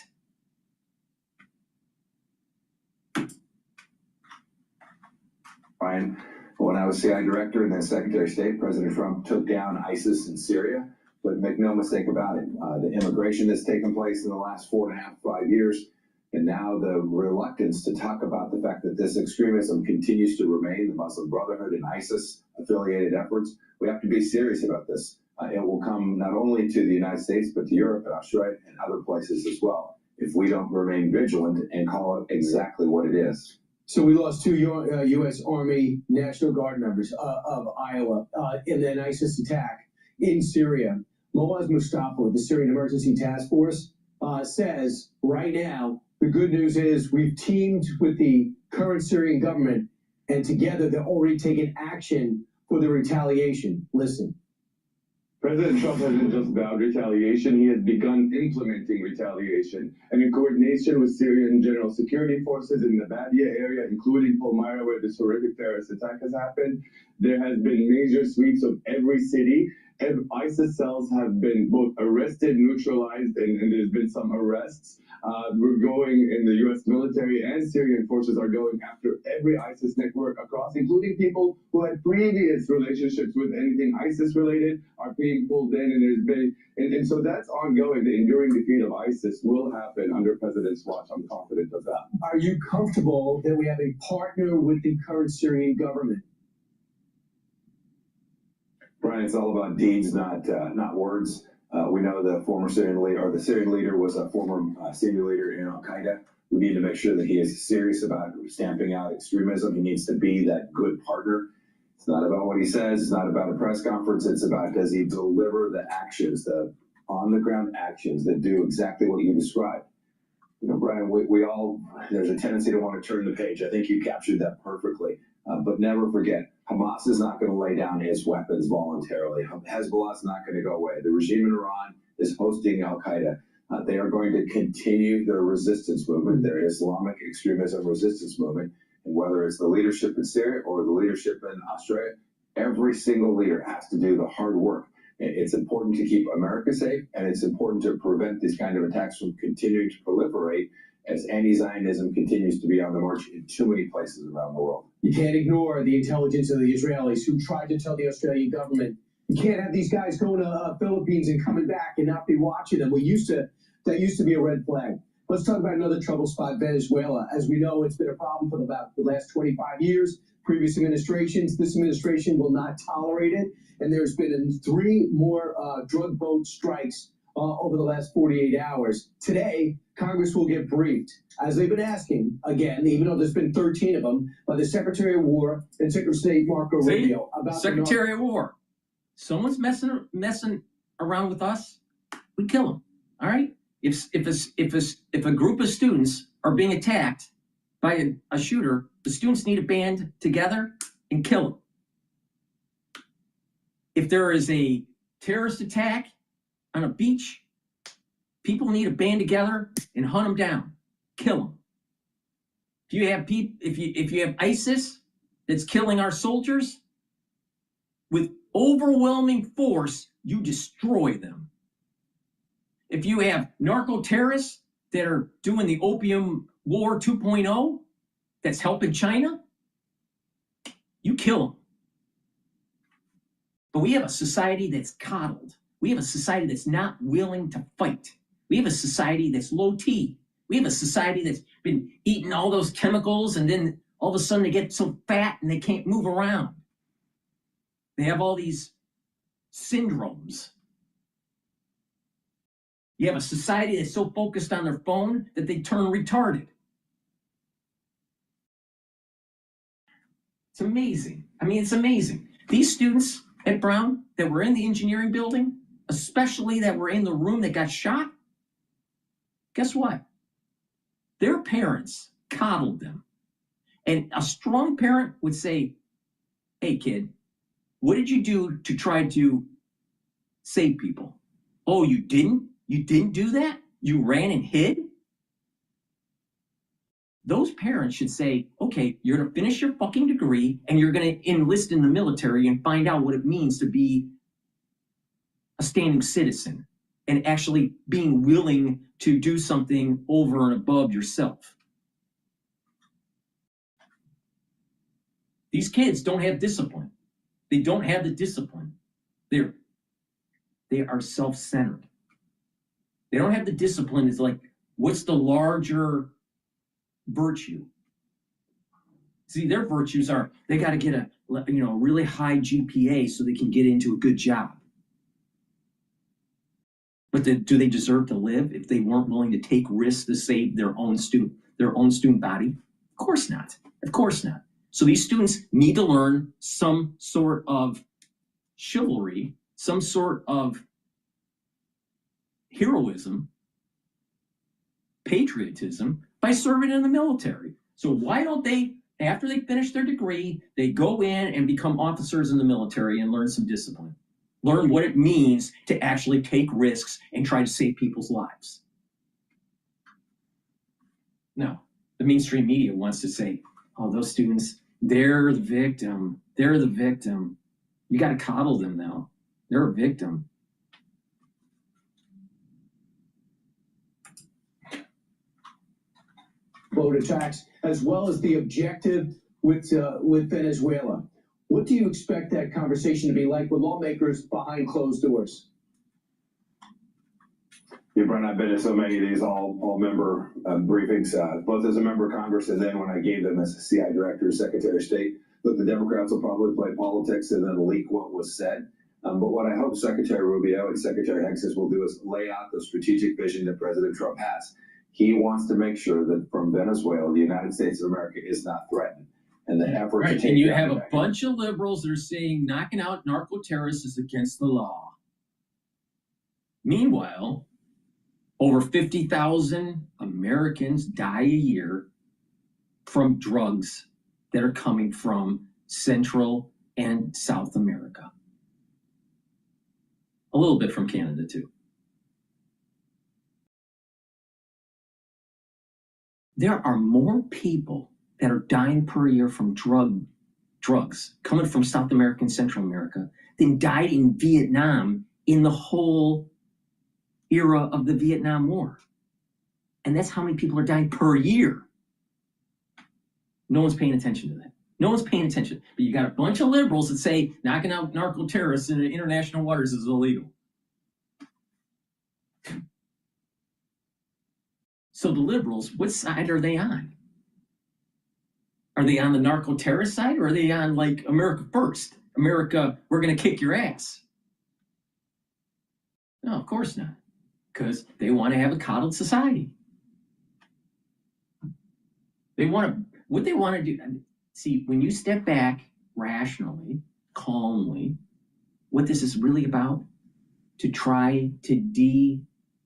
Brian, when I was CIA director and then Secretary of State, President Trump took down ISIS in Syria. But make no mistake about it, the immigration that's taken place in the last 4.5, 5 years, and now the reluctance to talk about the fact that this extremism continues to remain, the Muslim Brotherhood and ISIS-affiliated efforts. We have to be serious about this. It will come not only to the United States, but to Europe and Australia and other places as well, if we don't remain vigilant and call it exactly what it is. So we lost two U.S. Army National Guard members of Iowa in an ISIS attack in Syria. Moaz Mustafa with the Syrian Emergency Task Force says right now, the good news is we've teamed with the current Syrian government, and together they're already taking action for the retaliation. Listen. President Trump hasn't just vowed retaliation, he has begun implementing retaliation. And in coordination with Syrian General Security Forces in the Badia area, including Palmyra, where this horrific terrorist attack has happened, there has been major sweeps of every city. ISIS cells have been both arrested, neutralized, and there's been some arrests. We're going, and the U.S. military and Syrian forces are going after every ISIS network across, including people who had previous relationships with anything ISIS related are being pulled in, and there's been, and so that's ongoing. The enduring defeat of ISIS will happen under President's watch. I'm confident of that. Are you comfortable that we have a partner with the current Syrian government? Brian, it's all about deeds, not words. We know the former Syrian leader, or the Syrian leader, was a former senior leader in Al Qaeda. We need to make sure that he is serious about stamping out extremism. He needs to be that good partner. It's not about what he says. It's not about a press conference. It's about, does he deliver the actions, the on-the-ground actions that do exactly what you described? You know, Brian, we all, there's a tendency to want to turn the page. I think you captured that perfectly. But never forget, Hamas is not going to lay down its weapons voluntarily. Hezbollah is not going to go away. The regime in Iran is hosting Al Qaeda. They are going to continue their resistance movement, their Islamic extremism resistance movement. And whether it's the leadership in Syria or the leadership in Australia, every single leader has to do the hard work. It's important to keep America safe, and it's important to prevent these kind of attacks from continuing to proliferate as anti-Zionism continues to be on the march in too many places around the world. You can't ignore the intelligence of the Israelis who tried to tell the Australian government, you can't have these guys going to Philippines and coming back and not be watching them. That used to be a red flag. Let's talk about another trouble spot, Venezuela. As we know, it's been a problem for about the last 25 years. Previous administrations, this administration will not tolerate it. And there's been 3 more drug boat strikes over the last 48 hours. Today, Congress will get briefed, as they've been asking, again, even though there's been 13 of them, by the Secretary of War and Secretary of State Marco Rubio. About Secretary of War. Someone's messing around with us, we kill them. All right? If a group of students are being attacked by a shooter, the students need to band together and kill them. If there is a terrorist attack on a beach, people need to band together and hunt them down, kill them. If you have ISIS that's killing our soldiers, with overwhelming force, you destroy them. If you have narco-terrorists that are doing the opium war 2.0, that's helping China, you kill them. But we have a society that's coddled. We have a society that's not willing to fight. We have a society that's low T. We have a society that's been eating all those chemicals, and then all of a sudden they get so fat and they can't move around. They have all these syndromes. You have a society that's so focused on their phone that they turn retarded. It's amazing. I mean, it's amazing. These students at Brown that were in the engineering building, especially that were in the room that got shot, guess what? Their parents coddled them. And a strong parent would say, hey, kid, what did you do to try to save people? Oh, you didn't? You didn't do that? You ran and hid? Those parents should say, okay, you're going to finish your fucking degree and you're going to enlist in the military and find out what it means to be a standing citizen and actually being willing to do something over and above yourself. These kids don't have discipline. They don't have the discipline. They are self-centered. They don't have the discipline. It's like, what's the larger virtue? See, their virtues are, they got to get a really high GPA so they can get into a good job. But do they deserve to live if they weren't willing to take risks to save their own student body? Of course not. Of course not. So these students need to learn some sort of chivalry, some sort of heroism, patriotism by serving in the military. So why don't they, after they finish their degree, they go in and become officers in the military and learn some discipline? Learn what it means to actually take risks and try to save people's lives. No, the mainstream media wants to say, oh, those students, they're the victim. They're the victim. You got to coddle them now. They're a victim. boat attacks, as well as the objective with Venezuela. What do you expect that conversation to be like with lawmakers behind closed doors? Yeah, Brent, I've been to so many of these all member briefings, both as a member of Congress and then when I gave them as a CI director, Secretary of State. Look, the Democrats will probably play politics and then leak what was said. But what I hope Secretary Rubio and Secretary Hexas will do is lay out the strategic vision that President Trump has. He wants to make sure that from Venezuela, the United States of America is not threatened. And the effort to take and you have a bunch of liberals that are saying knocking out narco-terrorists is against the law. Meanwhile, over 50,000 Americans die a year from drugs that are coming from Central and South America. A little bit from Canada, too. There are more people that are dying per year from drugs coming from South America and Central America than died in Vietnam in the whole era of the Vietnam War. And that's how many people are dying per year. No one's paying attention to that. No one's paying attention. But you got a bunch of liberals that say knocking out narco-terrorists in international waters is illegal. So the liberals, what side are they on? Are they on the narco-terrorist side, or are they on, like, America first? America, we're going to kick your ass. No, of course not. Because they want to have a coddled society. What they want to do, see, when you step back rationally, calmly, what this is really about, to try to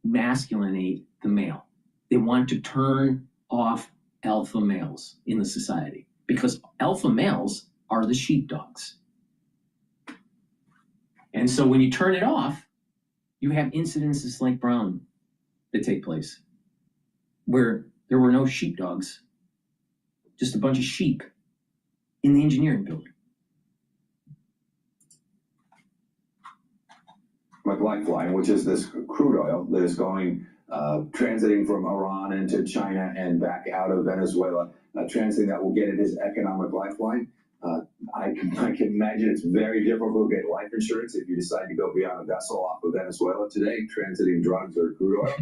demasculinate the male. They want to turn off alpha males in the society, because alpha males are the sheepdogs. And so when you turn it off, you have incidences like Brown that take place, where there were no sheepdogs, just a bunch of sheep in the engineering building. Lifeline, which is this crude oil that is going transiting from Iran into China and back out of Venezuela, transiting that will get it his economic lifeline. I can imagine it's very difficult to get life insurance if you decide to go be on a vessel off of Venezuela today, transiting drugs or crude oil.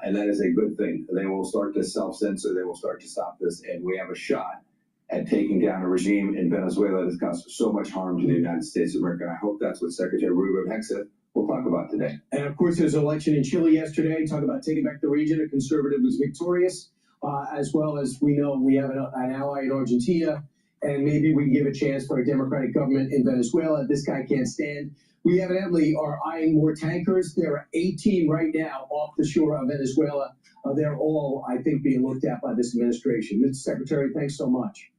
And that is a good thing. They will start to self-censor. They will start to stop this. And we have a shot at taking down a regime in Venezuela that has caused so much harm to the United States of America. And I hope that's what Secretary Rubio and Hexas will talk about today. And of course, there's an election in Chile yesterday. Talk about taking back the region. A conservative was victorious, as well as we know we have an ally in Argentina. And maybe we can give a chance for a democratic government in Venezuela. This guy can't stand. We evidently are eyeing more tankers. There are 18 right now off the shore of Venezuela. They're all, I think, being looked at by this administration. Mr. Secretary, thanks so much.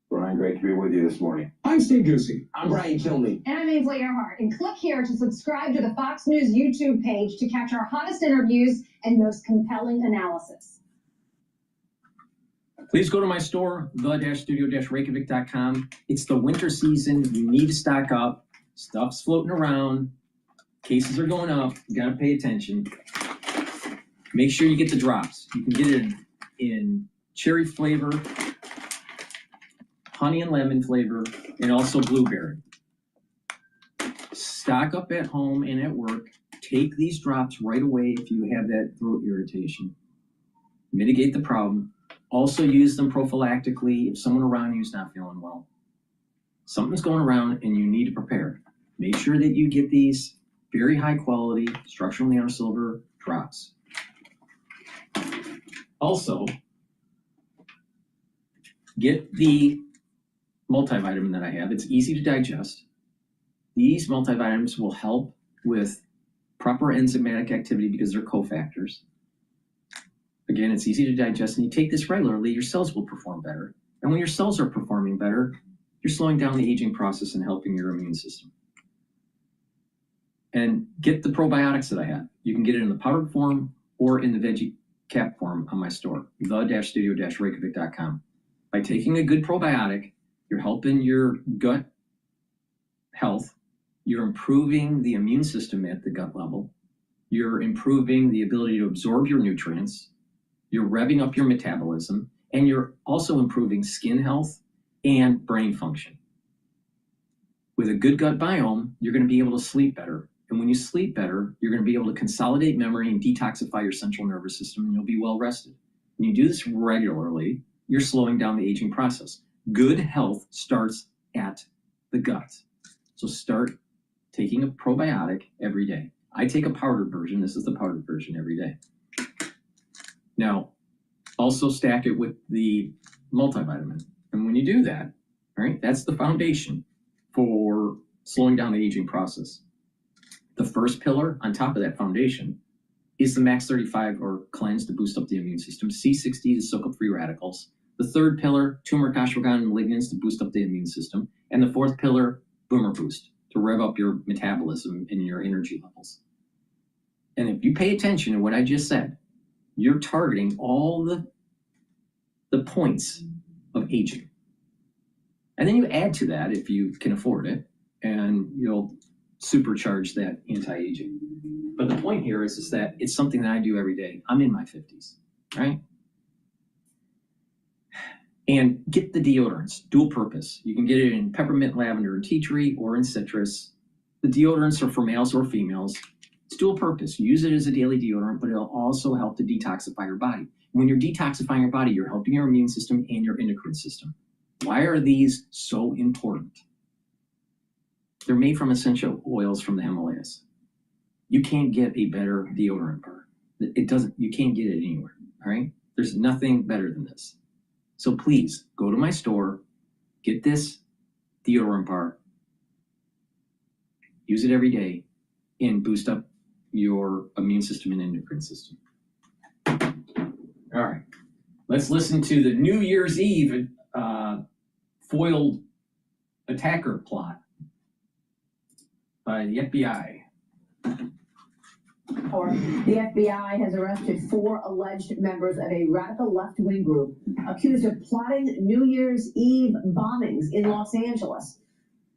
Brian, great to be with you this morning. I'm Steve Ducey. I'm Brian Kilmeade. And I'm Ainsley Earhart. And click here to subscribe to the Fox News YouTube page to catch our hottest interviews and most compelling analysis. Please go to my store, the-studio-reykjavik.com. It's the winter season. You need to stock up. Stuff's floating around. Cases are going up. You got to pay attention. Make sure you get the drops. You can get it in cherry flavor, honey and lemon flavor, and also blueberry. Stock up at home and at work. Take these drops right away if you have that throat irritation. Mitigate the problem. Also use them prophylactically if someone around you is not feeling well. Something's going around and you need to prepare. Make sure that you get these very high quality structural nanosilver drops. Also, get the multivitamin that I have. It's easy to digest. These multivitamins will help with proper enzymatic activity because they're cofactors. Again, it's easy to digest, and you take this regularly, your cells will perform better. And when your cells are performing better, you're slowing down the aging process and helping your immune system. And get the probiotics that I have. You can get it in the powdered form or in the veggie cap form on my store, the-studio-reykjavik.com. By taking a good probiotic, you're helping your gut health, you're improving the immune system at the gut level, you're improving the ability to absorb your nutrients, you're revving up your metabolism, and you're also improving skin health and brain function. With a good gut biome, you're going to be able to sleep better. And when you sleep better, you're going to be able to consolidate memory and detoxify your central nervous system, and you'll be well rested. When you do this regularly, you're slowing down the aging process. Good health starts at the gut. So start taking a probiotic every day. I take a powdered version. This is the powdered version every day. Now, also stack it with the multivitamin. And when you do that, all right, that's the foundation for slowing down the aging process. The first pillar on top of that foundation is the Max 35 or cleanse to boost up the immune system, C60 to soak up free radicals. The third pillar, turmeric, ashwagandha, and lignans to boost up the immune system. And the fourth pillar, Boomer Boost, to rev up your metabolism and your energy levels. And if you pay attention to what I just said, you're targeting all the points of aging. And then you add to that, if you can afford it, and you'll supercharge that anti-aging. But the point here is that it's something that I do every day. I'm in my 50s, right? And get the deodorants, dual purpose. You can get it in peppermint, lavender, and tea tree, or in citrus. The deodorants are for males or females. It's dual purpose. Use it as a daily deodorant, but it'll also help to detoxify your body. When you're detoxifying your body, you're helping your immune system and your endocrine system. Why are these so important? They're made from essential oils from the Himalayas. You can't get a better deodorant bar. You can't get it anywhere, all right? There's nothing better than this. So please go to my store, get this deodorant bar, use it every day, and boost up your immune system and endocrine system. All right, let's listen to the New Year's Eve foiled attacker plot by the FBI. The FBI has arrested 4 alleged members of a radical left-wing group accused of plotting New Year's Eve bombings in Los Angeles.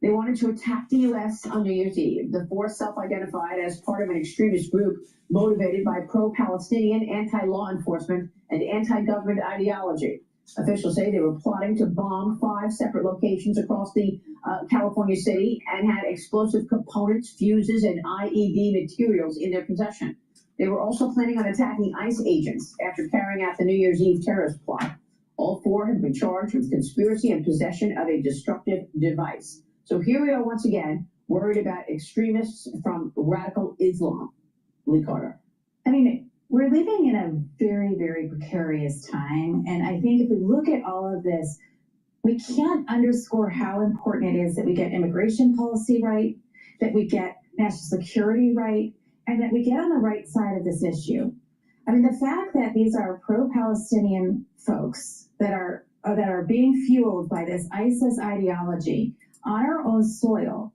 They wanted to attack the U.S. on New Year's Eve. The 4 self-identified as part of an extremist group motivated by pro-Palestinian, anti-law enforcement, and anti-government ideology. Officials say they were plotting to bomb 5 separate locations across the California city and had explosive components, fuses, and IED materials in their possession. They were also planning on attacking ICE agents after carrying out the New Year's Eve terrorist plot. All 4 have been charged with conspiracy and possession of a destructive device. So here we are once again, worried about extremists from radical Islam. Lee Carter. I mean, we're living in a very, very precarious time. And I think if we look at all of this, we can't underscore how important it is that we get immigration policy right, that we get national security right, and that we get on the right side of this issue. I mean, the fact that these are pro-Palestinian folks that are being fueled by this ISIS ideology on our own soil,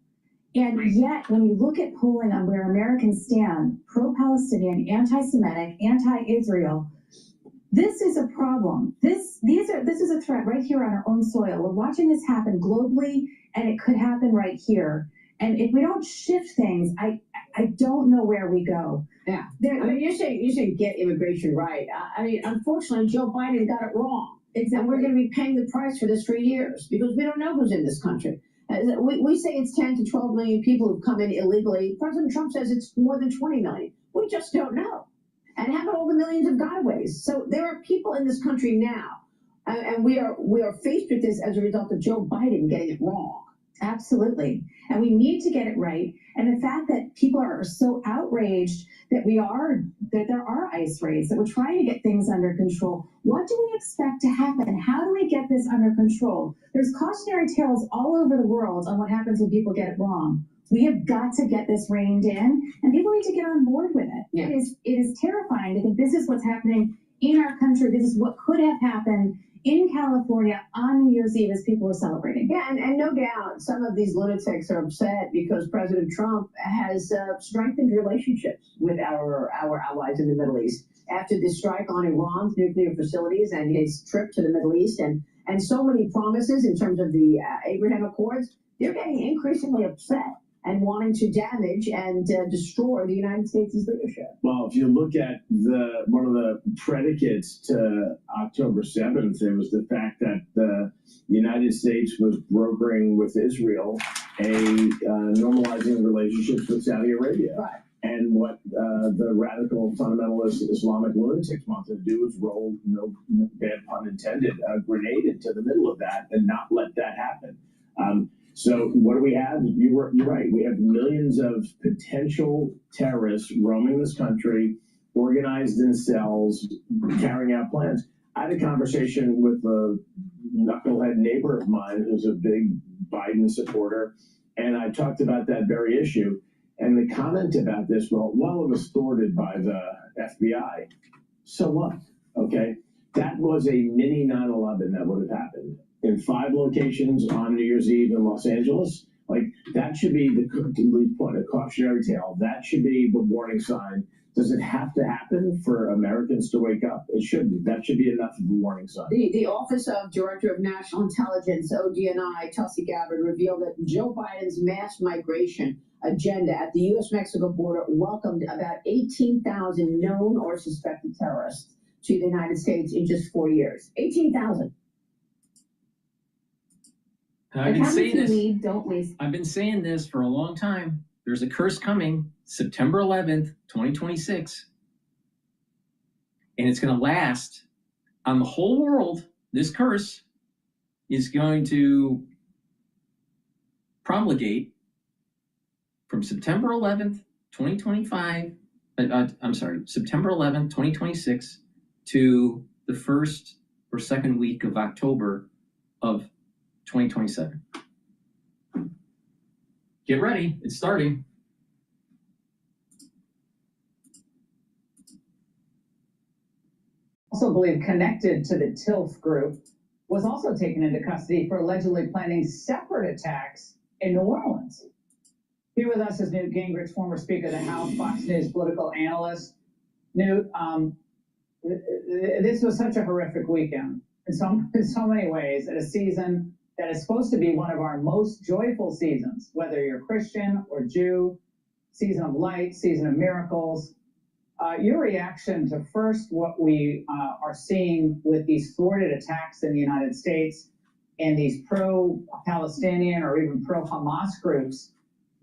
and yet when you look at polling on where Americans stand, pro-Palestinian, anti-Semitic, anti-Israel, this is a problem. This is a threat right here on our own soil. We're watching this happen globally, and it could happen right here. And if we don't shift things, I don't know where we go. Yeah. I mean, you say get immigration right. I mean, unfortunately, Joe Biden got it wrong. Exactly. And we're going to be paying the price for this for years because we don't know who's in this country. We say it's 10 to 12 million people who've come in illegally. President Trump says it's more than 20 million. We just don't know. And how about all the millions of gotaways? So there are people in this country now, and we are faced with this as a result of Joe Biden getting it wrong. Absolutely. And we need to get it right. And the fact that people are so outraged that there are ICE raids, that we're trying to get things under control. What do we expect to happen? How do we get this under control? There's cautionary tales all over the world on what happens when people get it wrong. We have got to get this reined in, and people need to get on board with it. Yeah. It is terrifying to think this is what's happening in our country. This is what could have happened in California on New Year's Eve as people were celebrating. Yeah, and no doubt some of these lunatics are upset because President Trump has strengthened relationships with our allies in the Middle East. After the strike on Iran's nuclear facilities and his trip to the Middle East and so many promises in terms of the Abraham Accords, they're getting increasingly upset. and wanting to damage and destroy the United States' leadership. Well, if you look at one of the predicates to October 7th, it was the fact that the United States was brokering with Israel normalizing relationships with Saudi Arabia. Right. And what the radical fundamentalist Islamic lunatics want to do is roll, no bad pun intended, a grenade into the middle of that and not let that happen. So what do we have? You're right. We have millions of potential terrorists roaming this country, organized in cells, carrying out plans. I had a conversation with a knucklehead neighbor of mine who's a big Biden supporter, and I talked about that very issue. And the comment about this, well, it was thwarted by the FBI. So what? Okay. That was a mini 9/11 that would have happened in 5 locations on New Year's Eve in Los Angeles. Like, that should be the point, a cautionary tale. That should be the warning sign. Does it have to happen for Americans to wake up? It shouldn't. That should be enough of a warning sign. The Office of Director of National Intelligence, ODNI, Tulsi Gabbard, revealed that Joe Biden's mass migration agenda at the U.S.-Mexico border welcomed about 18,000 known or suspected terrorists to the United States in just 4 years. 18,000. I've been saying this. Lead, don't waste. I've been saying this for a long time. There's a curse coming, September 11th, 2026. And it's going to last on the whole world. This curse is going to promulgate from September 11th, 2025. September 11th, 2026 to the first or second week of October of 2027. Get ready, it's starting. Also believed connected to the TILF group, was also taken into custody for allegedly planning separate attacks in New Orleans. Here with us is Newt Gingrich, former Speaker of the House, Fox News political analyst. Newt, this was such a horrific weekend in so many ways, at a season that is supposed to be one of our most joyful seasons, whether you're Christian or Jew, season of light, season of miracles. Your reaction to first what we are seeing with these thwarted attacks in the United States and these pro-Palestinian or even pro-Hamas groups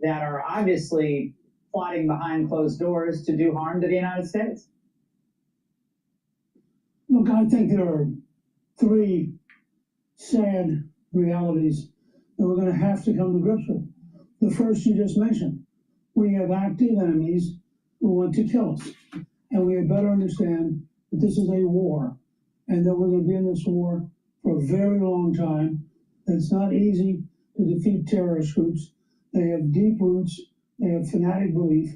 that are obviously plotting behind closed doors to do harm to the United States? Look, I think there are 3 sad realities that we're going to have to come to grips with. The first you just mentioned. We have active enemies who want to kill us. And we had better understand that this is a war and that we're going to be in this war for a very long time. It's not easy to defeat terrorist groups. They have deep roots. They have fanatic belief.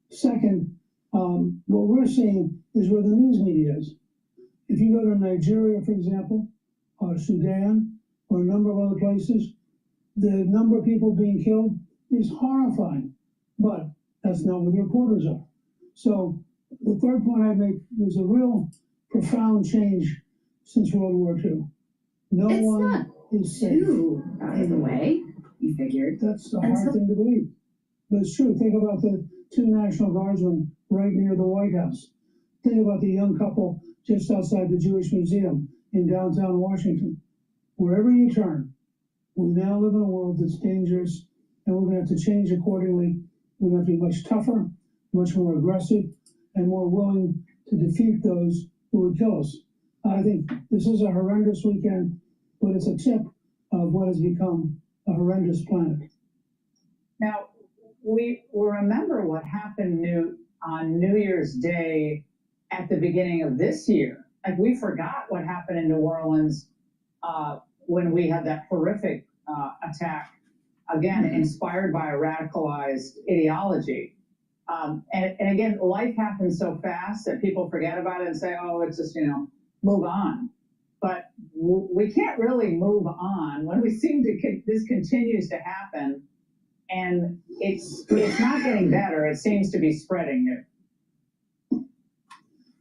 Second, what we're seeing is where the news media is. If you go to Nigeria, for example, or Sudan, or a number of other places, the number of people being killed is horrifying. But that's not what the reporters are. So the third point I make, there's a real profound change since World War II. No one is safe. Out of the way, you figured. That's a hard thing to believe. But it's true. Think about the 2 National Guardsmen right near the White House. Think about the young couple just outside the Jewish Museum in downtown Washington. Wherever you turn, we now live in a world that's dangerous, and we're going to have to change accordingly. We're going to have to be much tougher, much more aggressive, and more willing to defeat those who would kill us. I think this is a horrendous weekend, but it's a tip of what has become a horrendous planet. Now, we remember what happened, Newt, on New Year's Day at the beginning of this year. Like, we forgot what happened in New Orleans when we had that horrific attack, again, inspired by a radicalized ideology. And again, life happens so fast that people forget about it and say, oh, it's just, move on. But we can't really move on when we seem to, this continues to happen, and it's not getting better. It seems to be spreading.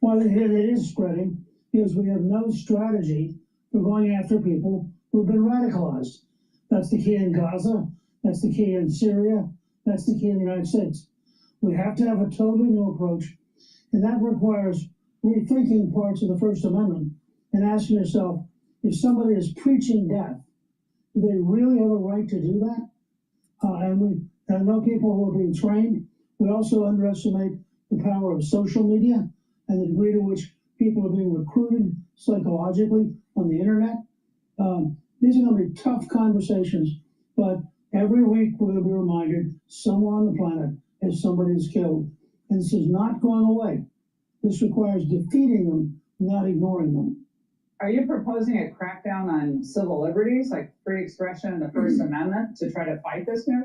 Well, it is spreading because we have no strategy for going after people who've been radicalized. That's the key in Gaza. That's the key in Syria. That's the key in the United States. We have to have a totally new approach, and that requires rethinking parts of the First Amendment and asking yourself, if somebody is preaching death, do they really have a right to do that? And I know people who are being trained. We also underestimate the power of social media and the degree to which people are being recruited psychologically on the internet. These are going to be tough conversations, but every week we're going to be reminded somewhere on the planet if somebody is killed. And this is not going away. This requires defeating them, not ignoring them. Are you proposing a crackdown on civil liberties, like free expression and the First Amendment, to try to fight this now?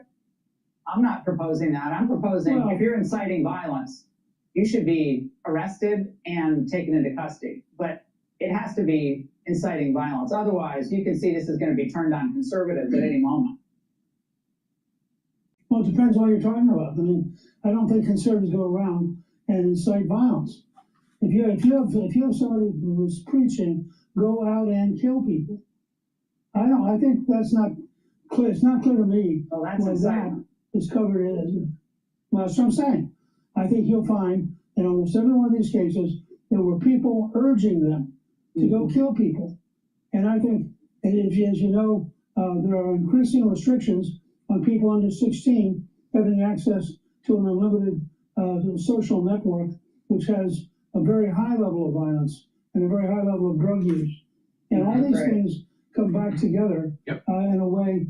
I'm not proposing that. I'm proposing if you're inciting violence, you should be arrested and taken into custody. But it has to be inciting violence. Otherwise, you can see this is going to be turned on conservatives at any moment. Well, it depends what you're talking about. I mean, I don't think conservatives go around and incite violence. If you have somebody who is preaching, go out and kill people. I think that's not clear. It's not clear to me. Well, that's that is covered as. Well, that's what I'm saying. I think you'll find in almost every one of these cases there were people urging them to go kill people, and I think, as you know, there are increasing restrictions on people under 16 having access to an unlimited social network, which has a very high level of violence and a very high level of drug use. And all these things come back together in a way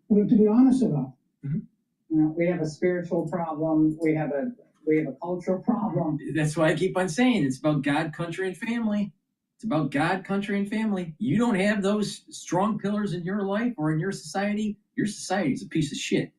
we have to be honest about. You know, we have a spiritual problem. We have a cultural problem. That's why I keep on saying it's about God, country, and family. It's about God, country, and family. You don't have those strong pillars in your life or in your society is a piece of shit.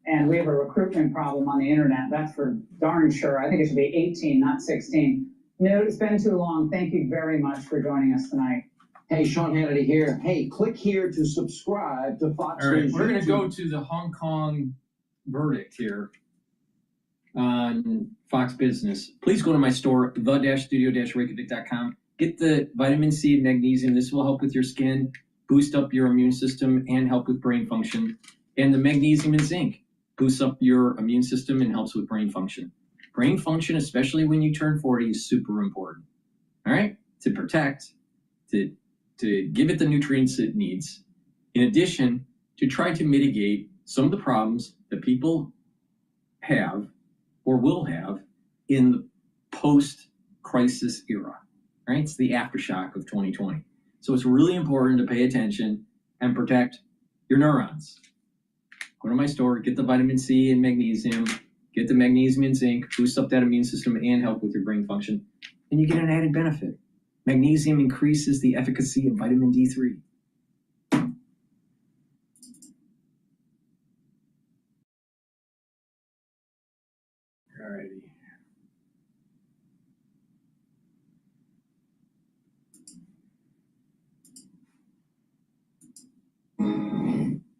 And we have a recruitment problem on the internet. That's for darn sure. I think it should be 18, not 16. No, it's been too long. Thank you very much for joining us tonight. Hey, Sean Hannity here. Hey, click here to subscribe to Fox All right, News. we're going to YouTube. go to the Hong Kong verdict here on Fox Business. Please go to my store, the-studio-reykjavik.com. Get the vitamin C and magnesium. This will help with your skin, boost up your immune system, and help with brain function. And the magnesium and zinc boosts up your immune system and helps with brain function. Brain function, especially when you turn 40, is super important. All right? To protect, to give it the nutrients it needs. In addition, to try to mitigate some of the problems that people have or will have in the post-crisis era. Right? It's the aftershock of 2020. So it's really important to pay attention and protect your neurons. Go to my store, get the vitamin C and magnesium, get the magnesium and zinc, boost up that immune system and help with your brain function. And you get an added benefit. Magnesium increases the efficacy of vitamin D3. Alrighty.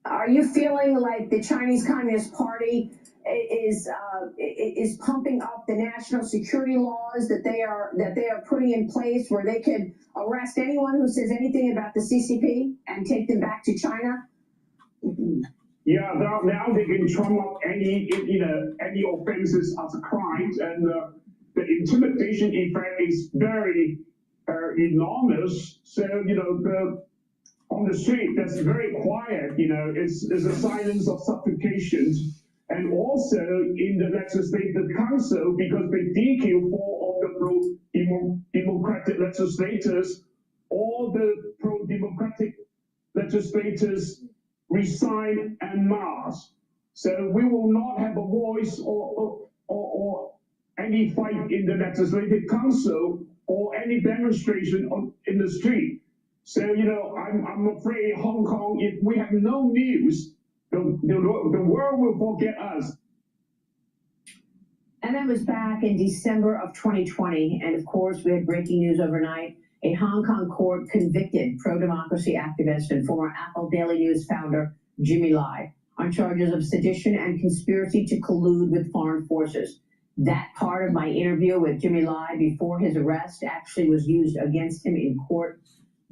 Are you feeling like the Chinese Communist Party is pumping up the national security laws that they are putting in place, where they could arrest anyone who says anything about the CCP and take them back to China? Yeah, now they can trump up any offenses as crimes, and the intimidation effect is very enormous. So on the street, that's very quiet. It's a silence of supplications. And also in the legislative council, because they DQ 4 of the pro-democratic legislators, all the pro-democratic legislators resign en masse. So we will not have a voice or any fight in the legislative council or any demonstration in the street. So, I'm afraid Hong Kong, if we have no news, the world will forget us. And that was back in December of 2020. And of course, we had breaking news overnight. A Hong Kong court convicted pro-democracy activist and former Apple Daily News founder Jimmy Lai on charges of sedition and conspiracy to collude with foreign forces. That part of my interview with Jimmy Lai before his arrest actually was used against him in court.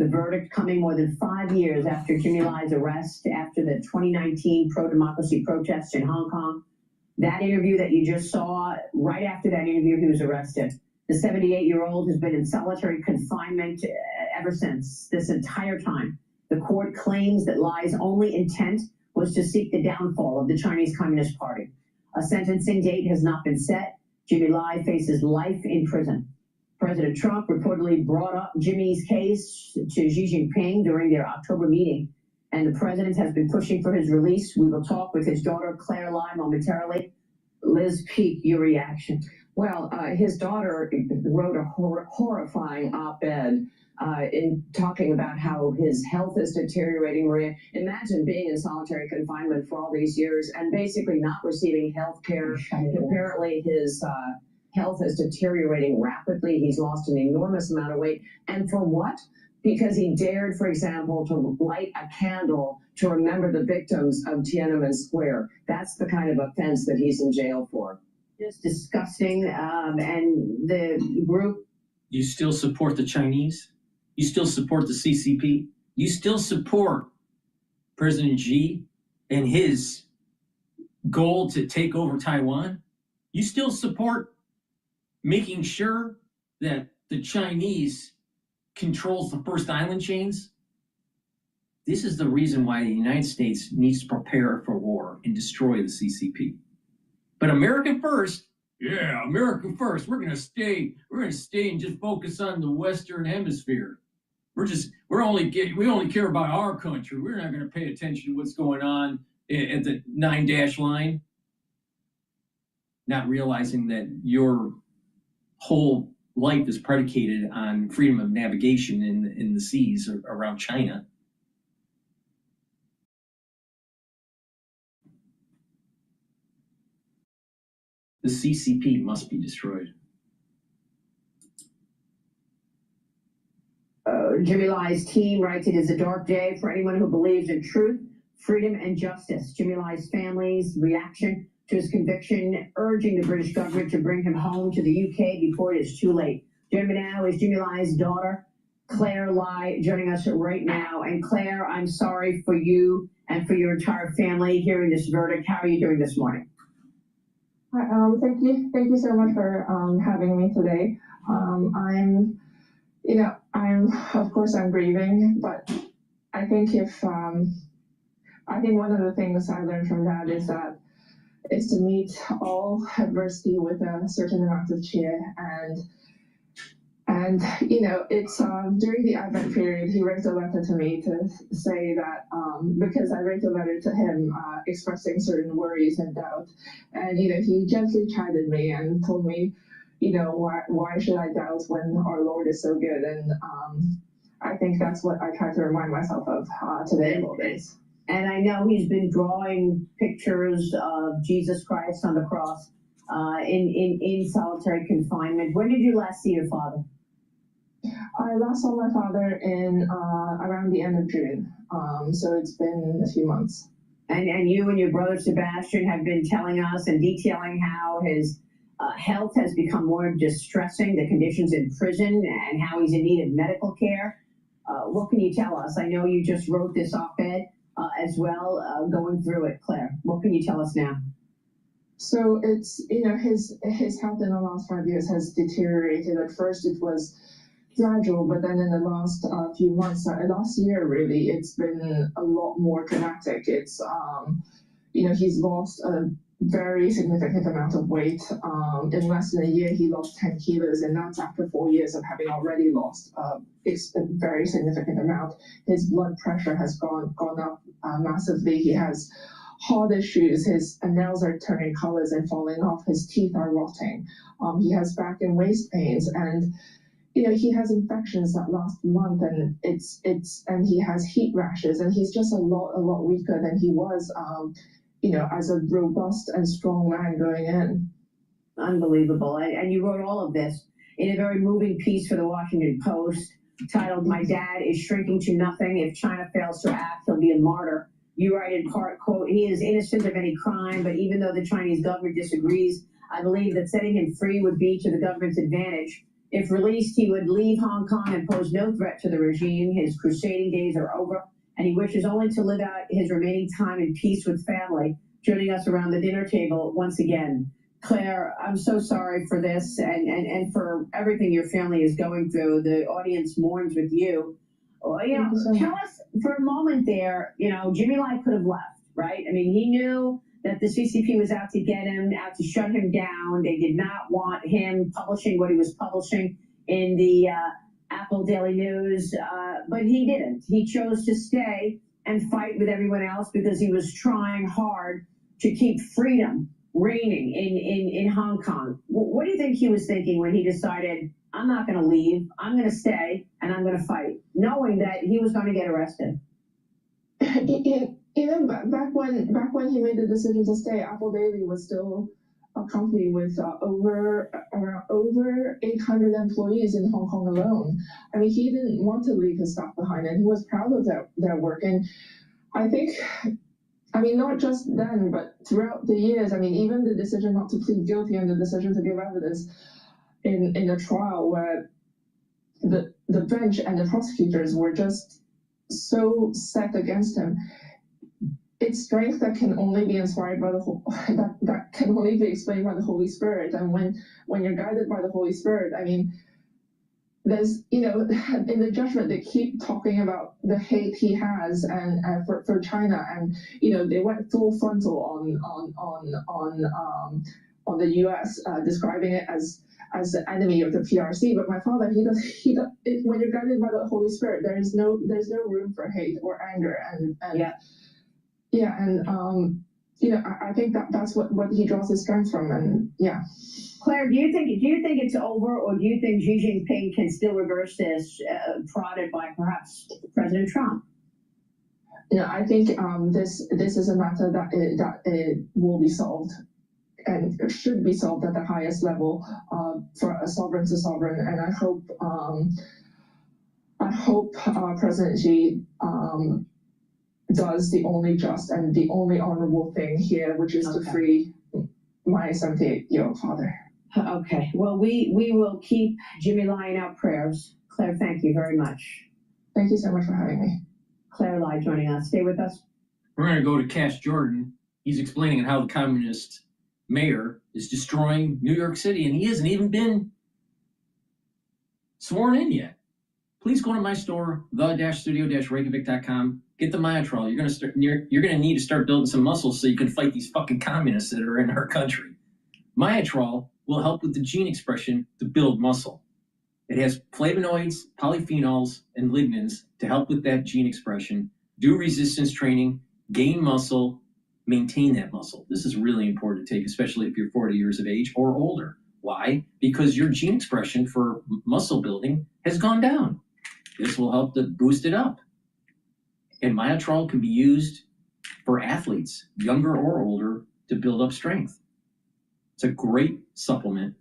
The verdict coming more than 5 years after Jimmy Lai's arrest after the 2019 pro-democracy protests in Hong Kong. That interview that you just saw, right after that interview, he was arrested. The 78-year-old has been in solitary confinement ever since, this entire time. The court claims that Lai's only intent was to seek the downfall of the Chinese Communist Party. A sentencing date has not been set. Jimmy Lai faces life in prison. President Trump reportedly brought up Jimmy's case to Xi Jinping during their October meeting, and the president has been pushing for his release. We will talk with his daughter, Claire Lai, momentarily. Liz Peek, your reaction. Well, his daughter wrote a horrifying op-ed in talking about how his health is deteriorating. Maria, imagine being in solitary confinement for all these years and basically not receiving health care. Apparently his health is deteriorating rapidly. He's lost an enormous amount of weight. And for what? Because he dared, for example, to light a candle to remember the victims of Tiananmen Square. That's the kind of offense that he's in jail for. Just disgusting. And the group. You still support the Chinese? You still support the CCP? You still support President Xi and his goal to take over Taiwan? You still support making sure that the Chinese controls the first island chains? This is the reason why the United States needs to prepare for war and destroy the CCP. But America first, yeah, America first. We're gonna stay and just focus on the Western Hemisphere. We only care about our country. We're not gonna pay attention to what's going on at the 9-dash line. Not realizing that your whole life is predicated on freedom of navigation in the seas around China. The CCP must be destroyed. Jimmy Lai's team writes, it is a dark day for anyone who believes in truth, freedom, and justice. Jimmy Lai's family's reaction to his conviction, urging the British government to bring him home to the UK before it is too late. Joining me now is Jimmy Lai's daughter, Claire Lai, joining us right now. And Claire, I'm sorry for you and for your entire family hearing this verdict. How are you doing this morning? Thank you so much for having me today. Of course I'm grieving, but I think I think one of the things I learned from that is to meet all adversity with a certain amount of cheer, and it's during the Advent period he wrote a letter to me to say that because I wrote a letter to him expressing certain worries and doubt, and he gently chided me and told me, why should I doubt when our Lord is so good? And I think that's what I try to remind myself of today in all days. And I know he's been drawing pictures of Jesus Christ on the cross in solitary confinement. When did you last see your father? I last saw my father in around the end of June, so it's been a few months. And you and your brother Sebastian have been telling us and detailing how his health has become more distressing, the conditions in prison, and how he's in need of medical care. What can you tell us? I know you just wrote this op-ed as well, going through it, Claire. What can you tell us now? So it's, his health in the last 5 years has deteriorated. At first it was gradual, but then in the last few months, last year really, it's been a lot more dramatic. It's, he's lost a very significant amount of weight. In less than a year, he lost 10 kilos, and that's after 4 years of having already lost a very significant amount. His blood pressure has gone up massively. He has heart issues. His nails are turning colors and falling off. His teeth are rotting. He has back and waist pains, and he has infections that last a month, and and he has heat rashes, and he's just a lot weaker than he was, as a robust and strong man going in. Unbelievable. And you wrote all of this in a very moving piece for the Washington Post titled, "My Dad is Shrinking to Nothing. If China fails to act, he'll be a martyr." You write in part, quote, "He is innocent of any crime, but even though the Chinese government disagrees, I believe that setting him free would be to the government's advantage. If released, he would leave Hong Kong and pose no threat to the regime. His crusading days are over, and he wishes only to live out his remaining time in peace with family. Joining us around the dinner table once again, Claire, I'm so sorry for this and for everything your family is going through. The audience mourns with you. Well, tell us for a moment there, Jimmy Lai could have left, right? I mean, he knew that the CCP was out to get him, out to shut him down. They did not want him publishing what he was publishing in the Apple Daily News, but he didn't. He chose to stay and fight with everyone else because he was trying hard to keep freedom reigning in Hong Kong. What do you think he was thinking when he decided, I'm not going to leave, I'm going to stay, and I'm going to fight, knowing that he was going to get arrested? Back when he made the decision to stay, Apple Daily was still a company with over 800 employees in Hong Kong alone. I mean, he didn't want to leave his staff behind, and he was proud of their work. And I think, not just then, but throughout the years, even the decision not to plead guilty and the decision to give evidence in a trial where the bench and the prosecutors were just so set against him. It's strength that can only be inspired by that can only be explained by the Holy Spirit. And when you're guided by the Holy Spirit, there's, in the judgment, they keep talking about the hate he has and for China, and they went full frontal on the U.S., describing it as the enemy of the PRC. But my father, when you're guided by the Holy Spirit, there's no room for hate or anger, I think that's what he draws his strength from, and yeah. Claire, do you think it's over, or do you think Xi Jinping can still reverse this, prodded by perhaps President Trump? I think this is a matter that will be solved and should be solved at the highest level for a sovereign to sovereign, and I hope President Xi does the only just and the only honorable thing here, which is to free my 78-year-old father. Okay. Well, we will keep Jimmy Lai in our prayers. Claire, thank you very much. Thank you so much for having me. Claire Lai joining us. Stay with us. We're going to go to Cash Jordan. He's explaining how the communist mayor is destroying New York City, and he hasn't even been sworn in yet. Please go to my store, the-studio-reykjavik.com. Get the Myotrol. You're gonna need to start building some muscles so you can fight these fucking communists that are in our country. Myotrol will help with the gene expression to build muscle. It has flavonoids, polyphenols, and lignans to help with that gene expression, do resistance training, gain muscle, maintain that muscle. This is really important to take, especially if you're 40 years of age or older. Why? Because your gene expression for muscle building has gone down. This will help to boost it up. And Myotrol can be used for athletes, younger or older, to build up strength. It's a great supplement.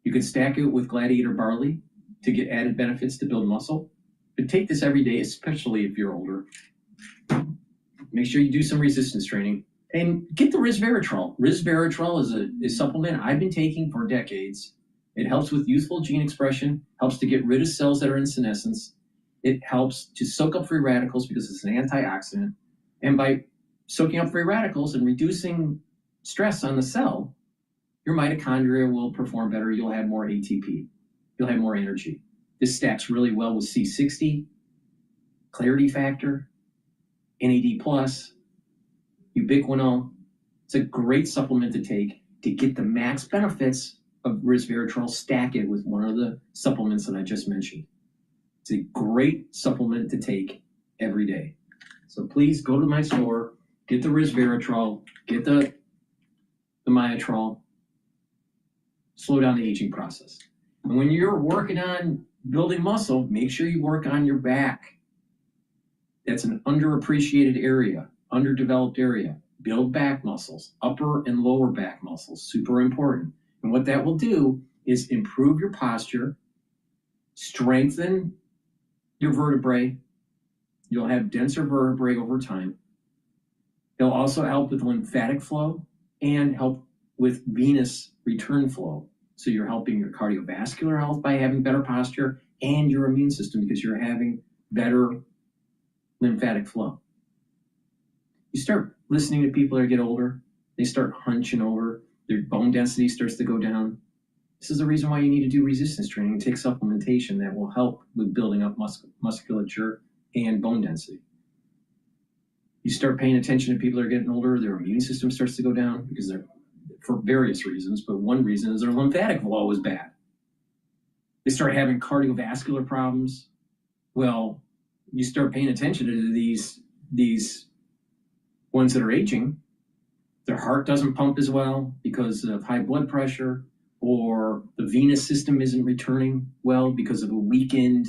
You can stack it with Gladiator barley to get added benefits to build muscle. But take this every day, especially if you're older. Make sure you do some resistance training. And get the Resveratrol. Resveratrol is a supplement I've been taking for decades. It helps with youthful gene expression, helps to get rid of cells that are in senescence. It helps to soak up free radicals because it's an antioxidant. And by soaking up free radicals and reducing stress on the cell, your mitochondria will perform better. You'll have more ATP. You'll have more energy. This stacks really well with C60, Clarity Factor, NAD+, ubiquinol. It's a great supplement to take to get the max benefits of Resveratrol. Stack it with one of the supplements that I just mentioned. It's a great supplement to take every day. So please go to my store, get the Resveratrol, get the Myotrol, slow down the aging process. And when you're working on building muscle, make sure you work on your back. That's an underappreciated area, underdeveloped area. Build back muscles, upper and lower back muscles, super important. And what that will do is improve your posture, strengthen your vertebrae. You'll have denser vertebrae over time. They'll also help with lymphatic flow and help with venous return flow. So you're helping your cardiovascular health by having better posture and your immune system because you're having better lymphatic flow. You start listening to people that get older, they start hunching over, their bone density starts to go down. This is the reason why you need to do resistance training and take supplementation that will help with building up musculature and bone density. You start paying attention to people that are getting older, their immune system starts to go down because they're, for various reasons, but one reason is their lymphatic flow is bad. They start having cardiovascular problems. Well, you start paying attention to these ones that are aging, their heart doesn't pump as well because of high blood pressure, or the venous system isn't returning well because of a weakened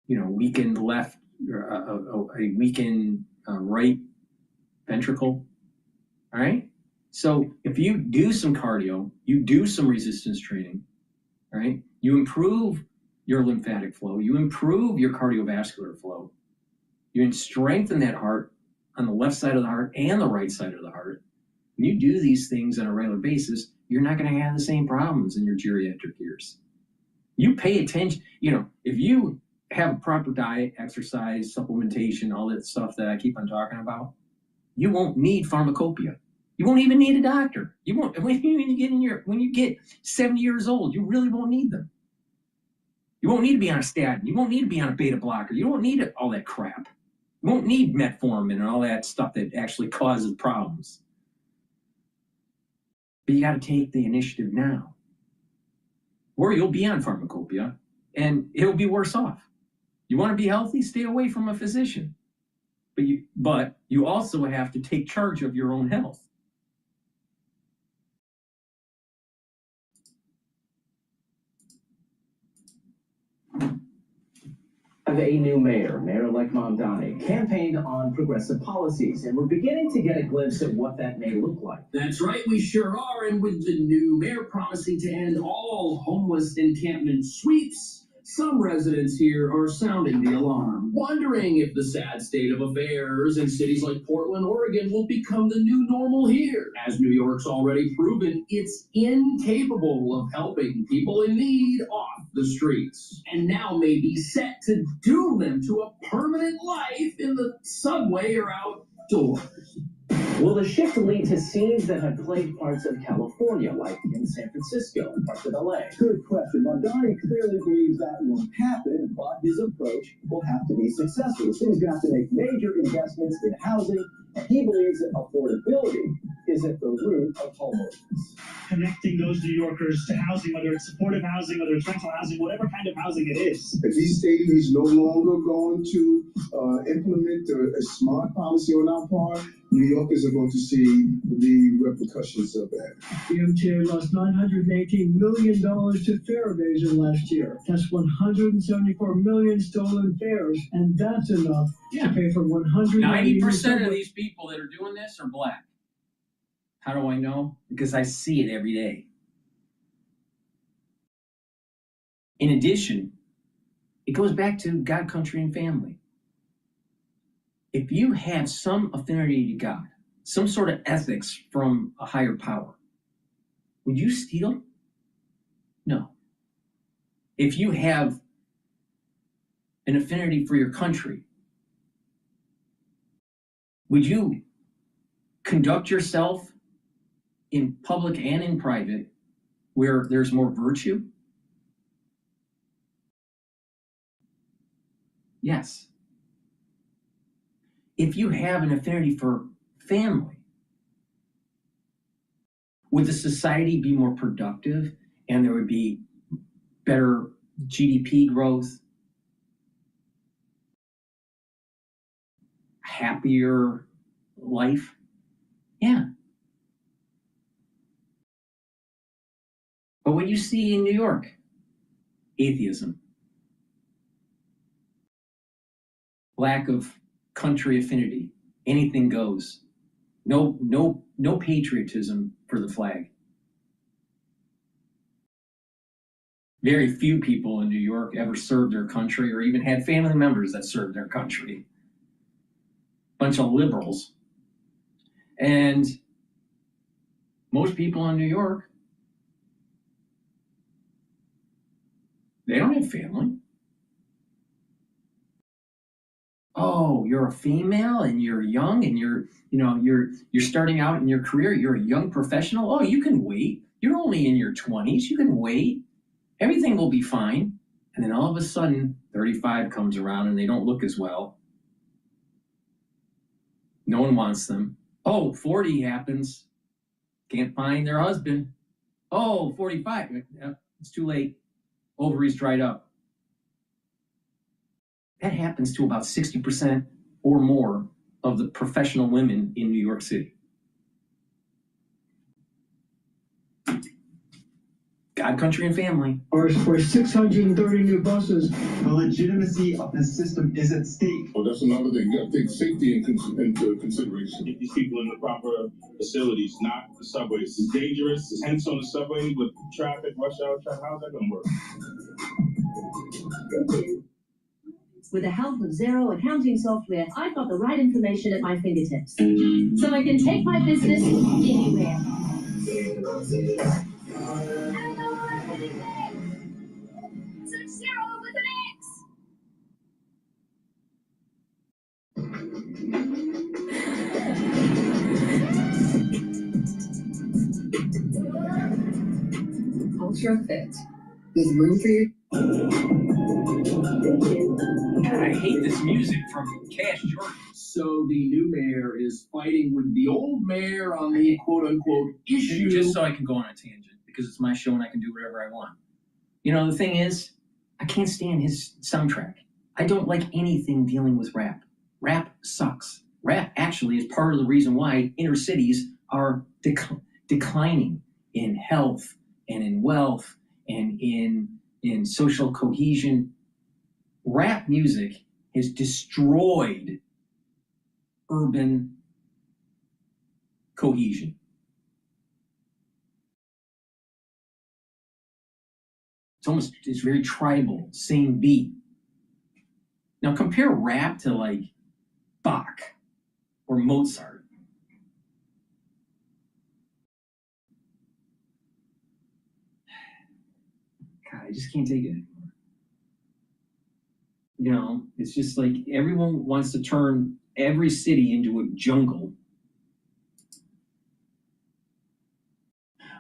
left, or a weakened right ventricle. All right. So if you do some cardio, you do some resistance training, right? You improve your lymphatic flow, you improve your cardiovascular flow, you strengthen that heart on the left side of the heart and the right side of the heart. When you do these things on a regular basis, you're not going to have the same problems in your geriatric years. You pay attention, if you have a proper diet, exercise, supplementation, all that stuff that I keep on talking about, you won't need pharmacopoeia. You won't even need a doctor. You won't, when you get 70 years old, you really won't need them. You won't need to be on a statin. You won't need to be on a beta blocker. You don't need all that crap. You won't need metformin and all that stuff that actually causes problems. But you got to take the initiative now, or you'll be on pharmacopoeia and it'll be worse off. You want to be healthy? Stay away from a physician. But you also have to take charge of your own health. Have a new mayor-elect Bondi, campaigned on progressive policies, and we're beginning to get a glimpse at what that may look like. That's right, we sure are, and with the new mayor promising to end all homeless encampment sweeps, some residents here are sounding the alarm, wondering if the sad state of affairs in cities like Portland, Oregon will become the new normal here. As New York's already proven, it's incapable of helping people in need off the streets, and now may be set to doom them to a permanent life in the subway or outdoors. Will the shift lead to scenes that have plagued parts of California, like in San Francisco and parts of LA? Good question. Bondi clearly believes that won't happen, but his approach will have to be successful. The city's going to have to make major investments in housing, and he believes that affordability is at the root of homelessness. Connecting those New Yorkers to housing, whether it's supportive housing, whether it's rental housing, whatever kind of housing it is. If he's stating he's no longer going to implement a smart policy on our part, New Yorkers are going to see the repercussions of that. The MTA lost $918 million to fare evasion last year. That's 174 million stolen fares, and that's enough to pay for 90% of these people that are doing this are black. How do I know? Because I see it every day. In addition, it goes back to God, country, and family. If you have some affinity to God, some sort of ethics from a higher power, would you steal? No. If you have an affinity for your country, would you conduct yourself in public and in private where there's more virtue? Yes. If you have an affinity for family, would the society be more productive and there would be better GDP growth, happier life? Yeah. But what you see in New York, atheism, lack of country affinity, anything goes. No patriotism for the flag. Very few people in New York ever served their country or even had family members that served their country. Bunch of liberals. And most people in New York They don't have family. Oh, you're a female and you're young and you're starting out in your career. You're a young professional. Oh, you can wait. You're only in your 20s. You can wait. Everything will be fine. And then all of a sudden, 35 comes around and they don't look as well. No one wants them. Oh, 40 happens. Can't find their husband. Oh, 45. It's too late. Ovaries dried up. That happens to about 60% or more of the professional women in New York City. God, country, and family. Or 630 new buses. The legitimacy of the system is at stake. Well, that's another thing. You got to take safety into consideration. Get these people in the proper facilities, not the subways. It's dangerous. It's hence on the subway with traffic, rush hour traffic. How's that going to work? With the help of Xero accounting software, I've got the right information at my fingertips. So I can take my business anywhere. Xero with an X. Ultra fit. With room for your... God, I hate this music from Cash Jordan. So the new mayor is fighting with the old mayor on the quote-unquote issue. Just so I can go on a tangent, because it's my show and I can do whatever I want. You know, the thing is, I can't stand his soundtrack. I don't like anything dealing with rap. Rap sucks. Rap actually is part of the reason why inner cities are declining in health and in wealth and in social cohesion. Rap music has destroyed urban cohesion. It's very tribal, same beat. Now compare rap to like Bach or Mozart. God, I just can't take it anymore. You know, it's just like everyone wants to turn every city into a jungle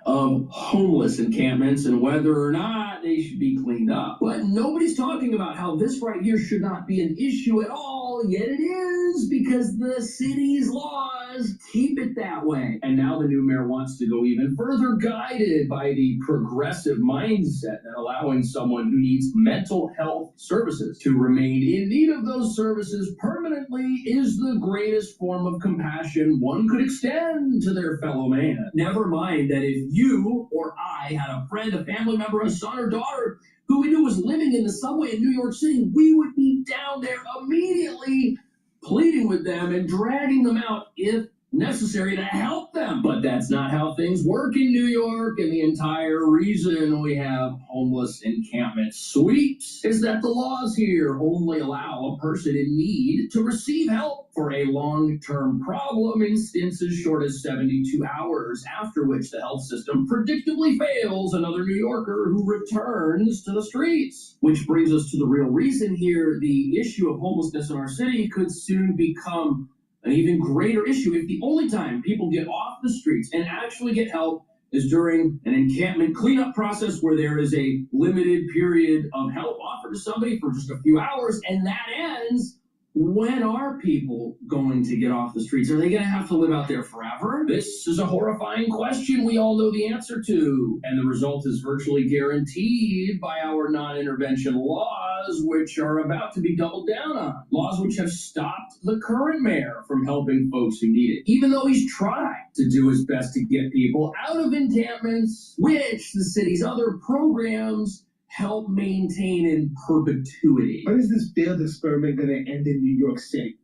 of homeless encampments and whether or not they should be cleaned up. But nobody's talking about how this right here should not be an issue at all, yet it is, because the city's laws keep it that way. And now the new mayor wants to go even further, guided by the progressive mindset that allowing someone who needs mental health services to remain in need of those services permanently is the greatest form of compassion one could extend to their fellow man. Never mind that if you or I had a friend, a family member, a son or daughter who we knew was living in the subway in New York City, we would be down there immediately pleading with them and dragging them out if necessary to help them. But that's not how things work in New York, and the entire reason we have homeless encampment sweeps is that the laws here only allow a person in need to receive help for a long-term problem in stints as short as 72 hours, after which the health system predictably fails another New Yorker who returns to the streets. Which brings us to the real reason here. The issue of homelessness in our city could soon become an even greater issue if the only time people get off the streets and actually get help is during an encampment cleanup process where there is a limited period of help offered to somebody for just a few hours, and that ends. When are people going to get off the streets? Are they going to have to live out there forever? This is a horrifying question we all know the answer to. And the result is virtually guaranteed by our non-intervention laws, which are about to be doubled down on. Laws which have stopped the current mayor from helping folks who need it, even though he's tried to do his best to get people out of encampments, which the city's other programs help maintain in perpetuity. When is this failed experiment going to end in New York City?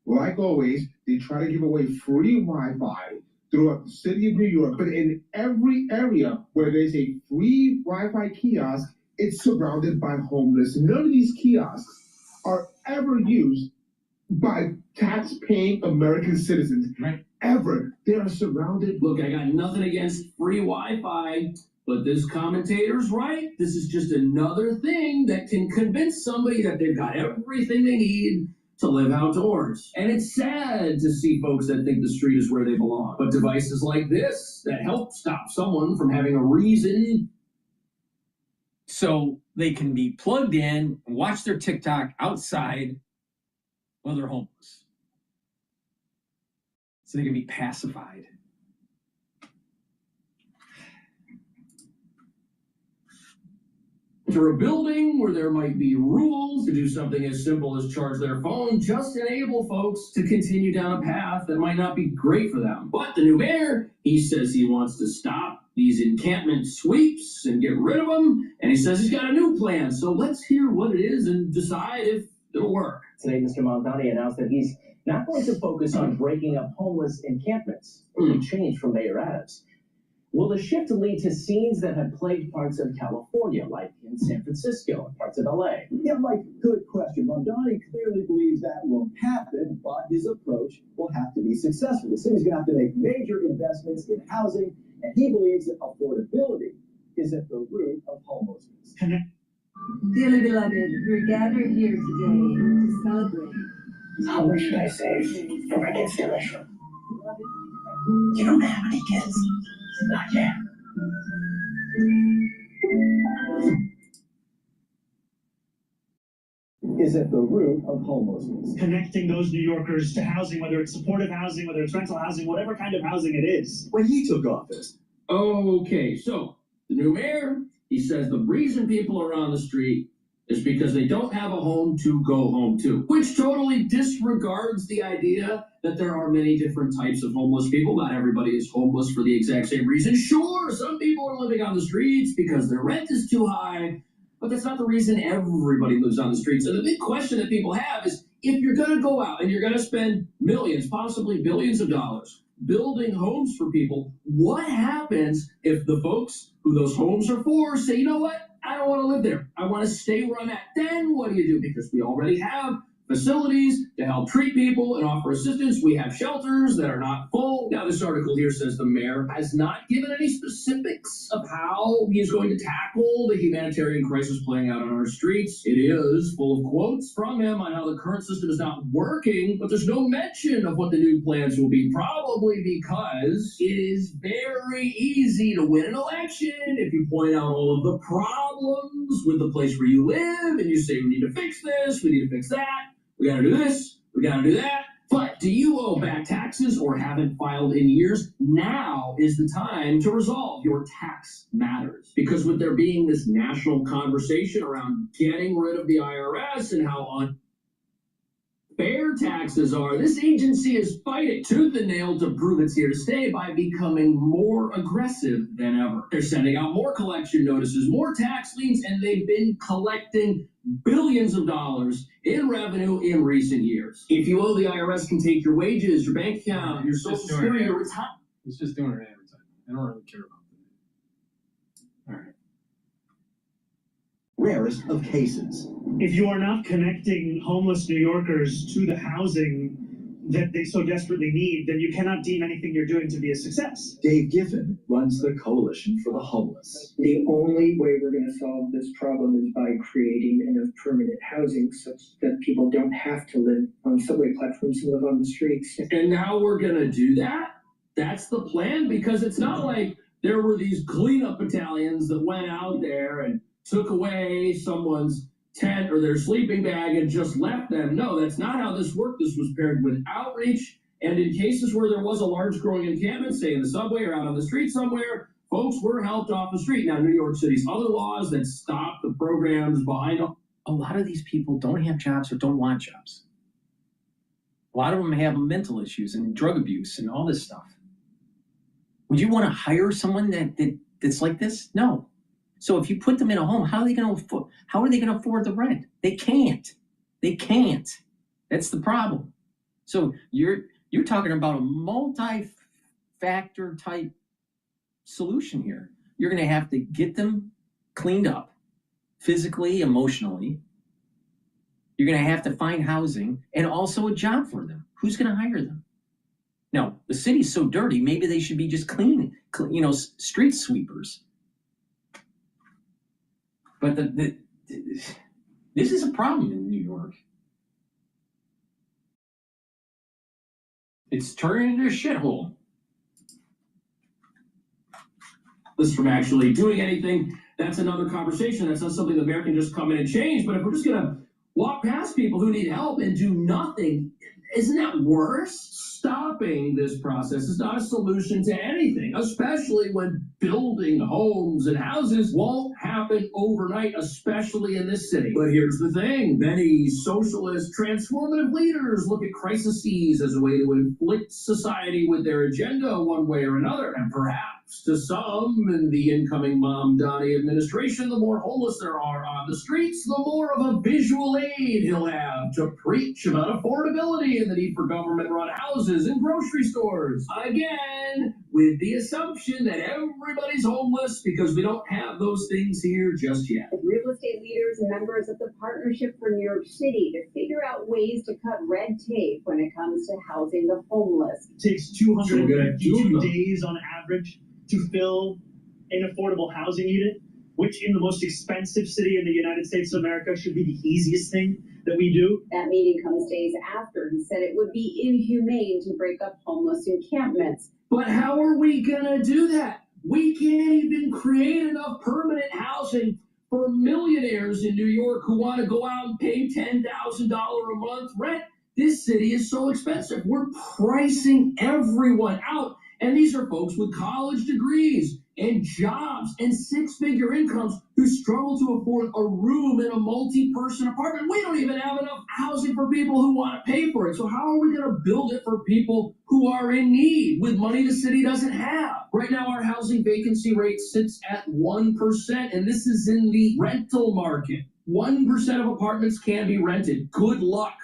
Like always, they try to give away free Wi-Fi throughout the city of New York, but in every area where there's a free Wi-Fi kiosk, it's surrounded by homeless. None of these kiosks are ever used by tax-paying American citizens. Right. Ever. They are surrounded. Look, I got nothing against free Wi-Fi, But this commentator's right. This is just another thing that can convince somebody that they've got everything they need to live outdoors. And it's sad to see folks that think the street is where they belong. But devices like this that help stop someone from having a reason. So they can be plugged in and watch their TikTok outside while they're homeless. So they can be pacified. For a building where there might be rules to do something as simple as charge their phone, just enable folks to continue down a path that might not be great for them. But the new mayor, he says he wants to stop these encampment sweeps and get rid of them, and he says he's got a new plan. So let's hear what it is and decide if it'll work. Today, Mr. Bondi announced that he's not going to focus on breaking up homeless encampments. A big change from Mayor Adams. Will the shift lead to scenes that have plagued parts of California, like in San Francisco and parts of LA? Yeah, Mike, good question. Bondi clearly believes that won't happen, but his approach will have to be successful. The city's going to have to make major investments in housing, and he believes that affordability is at the root of homelessness. Dearly beloved, we're gathered here today to celebrate. How much should I save for my kids' tuition? You don't have any kids. Not yet. Is at the root of homelessness. Connecting those New Yorkers to housing, whether it's supportive housing, whether it's rental housing, whatever kind of housing it is. When he took office. Okay, so the new mayor, he says the reason people are on the street is because they don't have a home to go home to, which totally disregards the idea that there are many different types of homeless people. Not everybody is homeless for the exact same reason. Sure, some people are living on the streets because their rent is too high, but that's not the reason everybody lives on the streets. And the big question that people have is, if you're gonna go out and you're gonna spend millions, possibly billions of dollars, building homes for people, what happens if the folks who those homes are for say, you know what? I don't want to live there. I want to stay where I'm at. Then what do you do? Because we already have facilities to help treat people and offer assistance. We have shelters that are not full. Now, this article here says the mayor has not given any specifics of how he is going to tackle the humanitarian crisis playing out on our streets. It is full of quotes from him on how the current system is not working, but there's no mention of what the new plans will be, probably because it is very easy to win an election if you point out all of the problems with the place where you live and you say, we need to fix this, we need to fix that. We gotta do this, we gotta do that. But do you owe back taxes or haven't filed in years? Now is the time to resolve your tax matters. Because with there being this national conversation around getting rid of the IRS and how unfair taxes are, this agency is fighting tooth and nail to prove it's here to stay by becoming more aggressive than ever. They're sending out more collection notices, more tax liens, and they've been collecting billions of dollars in revenue in recent years. If you owe the IRS, can take your wages, your bank account, your social security, your retirement. He's just doing it every time. I don't really care about that. All right. Rarest of cases. If you are not connecting homeless New Yorkers to the housing that they so desperately need, then you cannot deem anything you're doing to be a success. Dave Giffen runs the Coalition for the Homeless. The only way we're going to solve this problem is by creating enough permanent housing such that people don't have to live on subway platforms and live on the streets. And now we're going to do that? That's the plan? Because it's not like there were these cleanup battalions that went out there and took away someone's tent or their sleeping bag and just left them. No, that's not how this worked. This was paired with outreach, and in cases where there was a large growing encampment, say in the subway or out on the street somewhere, folks were helped off the street. Now, New York City's other laws that stop the programs behind a lot of these people don't have jobs or don't want jobs. A lot of them have mental issues and drug abuse and all this stuff. Would you want to hire someone that's like this? No. So if you put them in a home, how are they going to afford the rent? They can't. They can't. That's the problem. So you're talking about a multi-factor type solution here. You're going to have to get them cleaned up physically, emotionally. You're going to have to find housing and also a job for them. Who's going to hire them? Now, the city's so dirty, maybe they should be just clean, street sweepers. But this is a problem in New York. It's turning into a shithole. This from actually doing anything, that's another conversation. That's not something the mayor can just come in and change. But if we're just gonna walk past people who need help and do nothing, isn't that worse? Stopping this process is not a solution to anything, especially when building homes and houses won't happen overnight, especially in this city. But here's the thing, many socialist transformative leaders look at crises as a way to inflict society with their agenda one way or another. And perhaps to some in the incoming Mom Donnie administration, the more homeless there are on the streets, the more of a visual aid he'll have to preach about affordability and the need for government-run houses and grocery stores. Again, with the assumption that everybody's homeless because we don't have those things here just yet. Real estate leaders and members of the Partnership for New York City to figure out ways to cut red tape when it comes to housing the homeless. It takes 252 days on average to fill an affordable housing unit, which in the most expensive city in the United States of America should be the easiest thing that we do. That meeting comes days after he said it would be inhumane to break up homeless encampments. But how are we gonna do that? We can't even create enough permanent housing for millionaires in New York who want to go out and pay $10,000 a month rent. This city is so expensive. We're pricing everyone out. And these are folks with college degrees and jobs and six-figure incomes who struggle to afford a room in a multi-person apartment. We don't even have enough housing for people who want to pay for it. So how are we going to build it for people who are in need with money the city doesn't have? Right now, our housing vacancy rate sits at 1%, and this is in the rental market. 1% of apartments can be rented. Good luck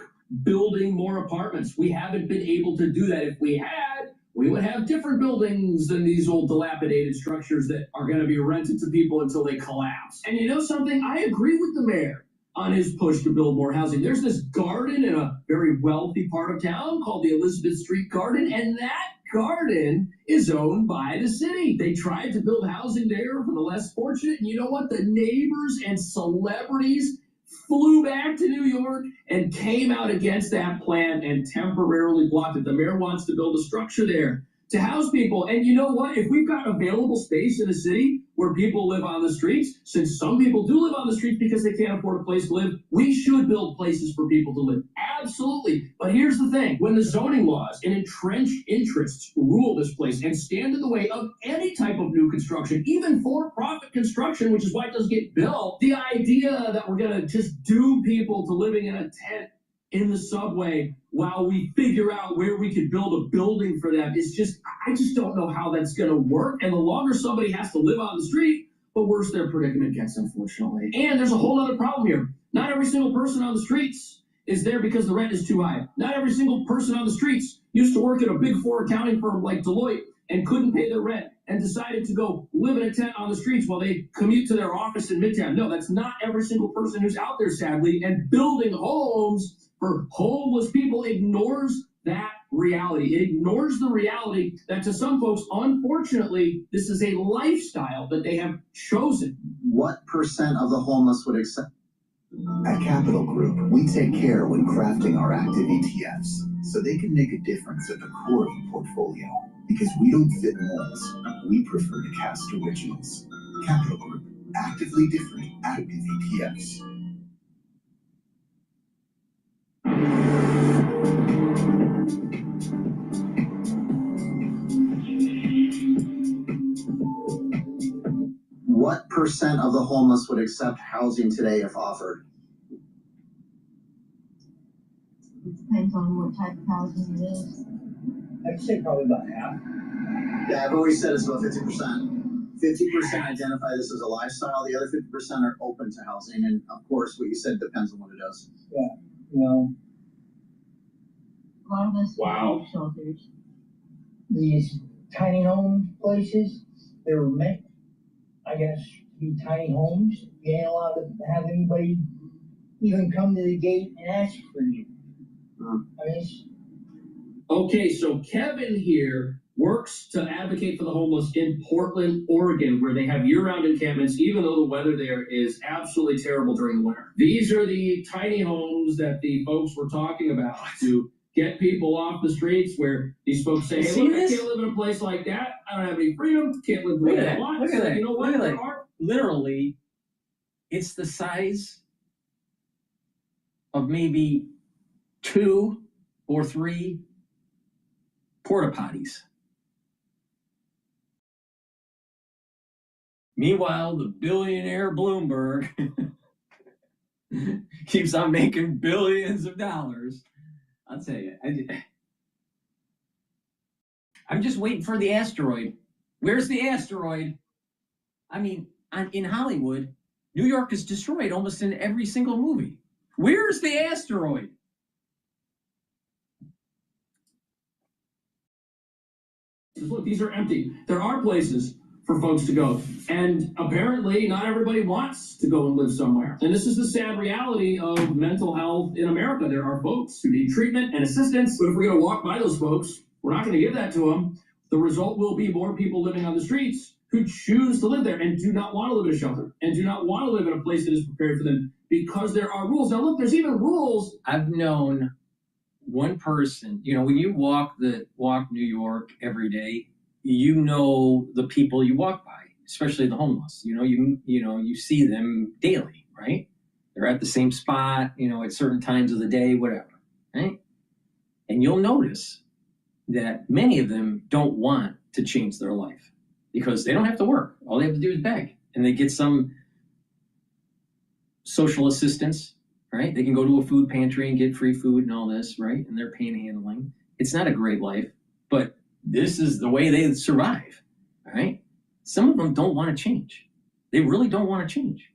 building more apartments. We haven't been able to do that. If we had, we would have different buildings than these old dilapidated structures that are going to be rented to people until they collapse. And you know something? I agree with the mayor on his push to build more housing. There's this garden in a very wealthy part of town called the Elizabeth Street Garden, and that garden is owned by the city. They tried to build housing there for the less fortunate, and you know what? The neighbors and celebrities flew back to New York and came out against that plan and temporarily blocked it. The mayor wants to build a structure there to house people. And you know what? If we've got available space in a city where people live on the streets, since some people do live on the streets because they can't afford a place to live, we should build places for people to live. Absolutely. But here's the thing. When the zoning laws and entrenched interests rule this place and stand in the way of any type of new construction, even for-profit construction, which is why it doesn't get built, the idea that we're going to just doom people to living in a tent in the subway while we figure out where we could build a building for them is just, I just don't know how that's going to work. And the longer somebody has to live on the street, the worse their predicament gets, unfortunately. And there's a whole other problem here. Not every single person on the streets is there because the rent is too high. Not every single person on the streets used to work at a big four accounting firm like Deloitte and couldn't pay their rent and decided to go live in a tent on the streets while they commute to their office in Midtown. No, that's not every single person who's out there, sadly. And building homes for homeless people ignores that reality. It ignores the reality that to some folks, unfortunately, this is a lifestyle that they have chosen. What percent of the homeless would accept? At Capital Group, we take care when crafting our active ETFs so they can make a difference at the core of the portfolio. Because we don't fit molds, we prefer to cast originals. Capital Group, actively different active ETFs. What percent of the homeless would accept housing today if offered? Depends on what type of housing it is. I'd say probably about half. Yeah, I've always said it's about 50%. 50% identify this as a lifestyle. The other 50% are open to housing. And of course, what you said depends on what it is. Yeah, well, A lot of us Wow. have shelters. These tiny home places, they were meant, I guess, to be tiny homes. You ain't allowed to have anybody even come to the gate and ask for you. I mean, Okay, so Kevin here works to advocate for the homeless in Portland, Oregon, where they have year-round encampments, even though the weather there is absolutely terrible during the winter. These are the tiny homes that the folks were talking about to get people off the streets, where these folks say, hey, look, I can't live in a place like that. I don't have any freedom. Can't live the way I want. Look at that. You know what? Look at that. Literally, it's the size of maybe 2 or 3 porta potties. Meanwhile, the billionaire Bloomberg keeps on making billions of dollars. I'll tell you, I'm just waiting for the asteroid. Where's the asteroid? I mean, in Hollywood, New York is destroyed almost in every single movie. Where's the asteroid? Look, these are empty. There are places for folks to go. And apparently not everybody wants to go and live somewhere. And this is the sad reality of mental health in America. There are folks who need treatment and assistance, but if we're going to walk by those folks, we're not going to give that to them. The result will be more people living on the streets who choose to live there and do not want to live in a shelter and do not want to live in a place that is prepared for them because there are rules. Now look, there's even rules. I've known one person, when you walk New York every day, you know the people you walk by, especially the homeless. You see them daily, right? They're at the same spot, at certain times of the day, whatever, right? And you'll notice that many of them don't want to change their life because they don't have to work. All they have to do is beg, and they get some social assistance, right? They can go to a food pantry and get free food and all this, right? And they're panhandling. It's not a great life, but this is the way they survive, all right? Some of them don't want to change. They really don't want to change.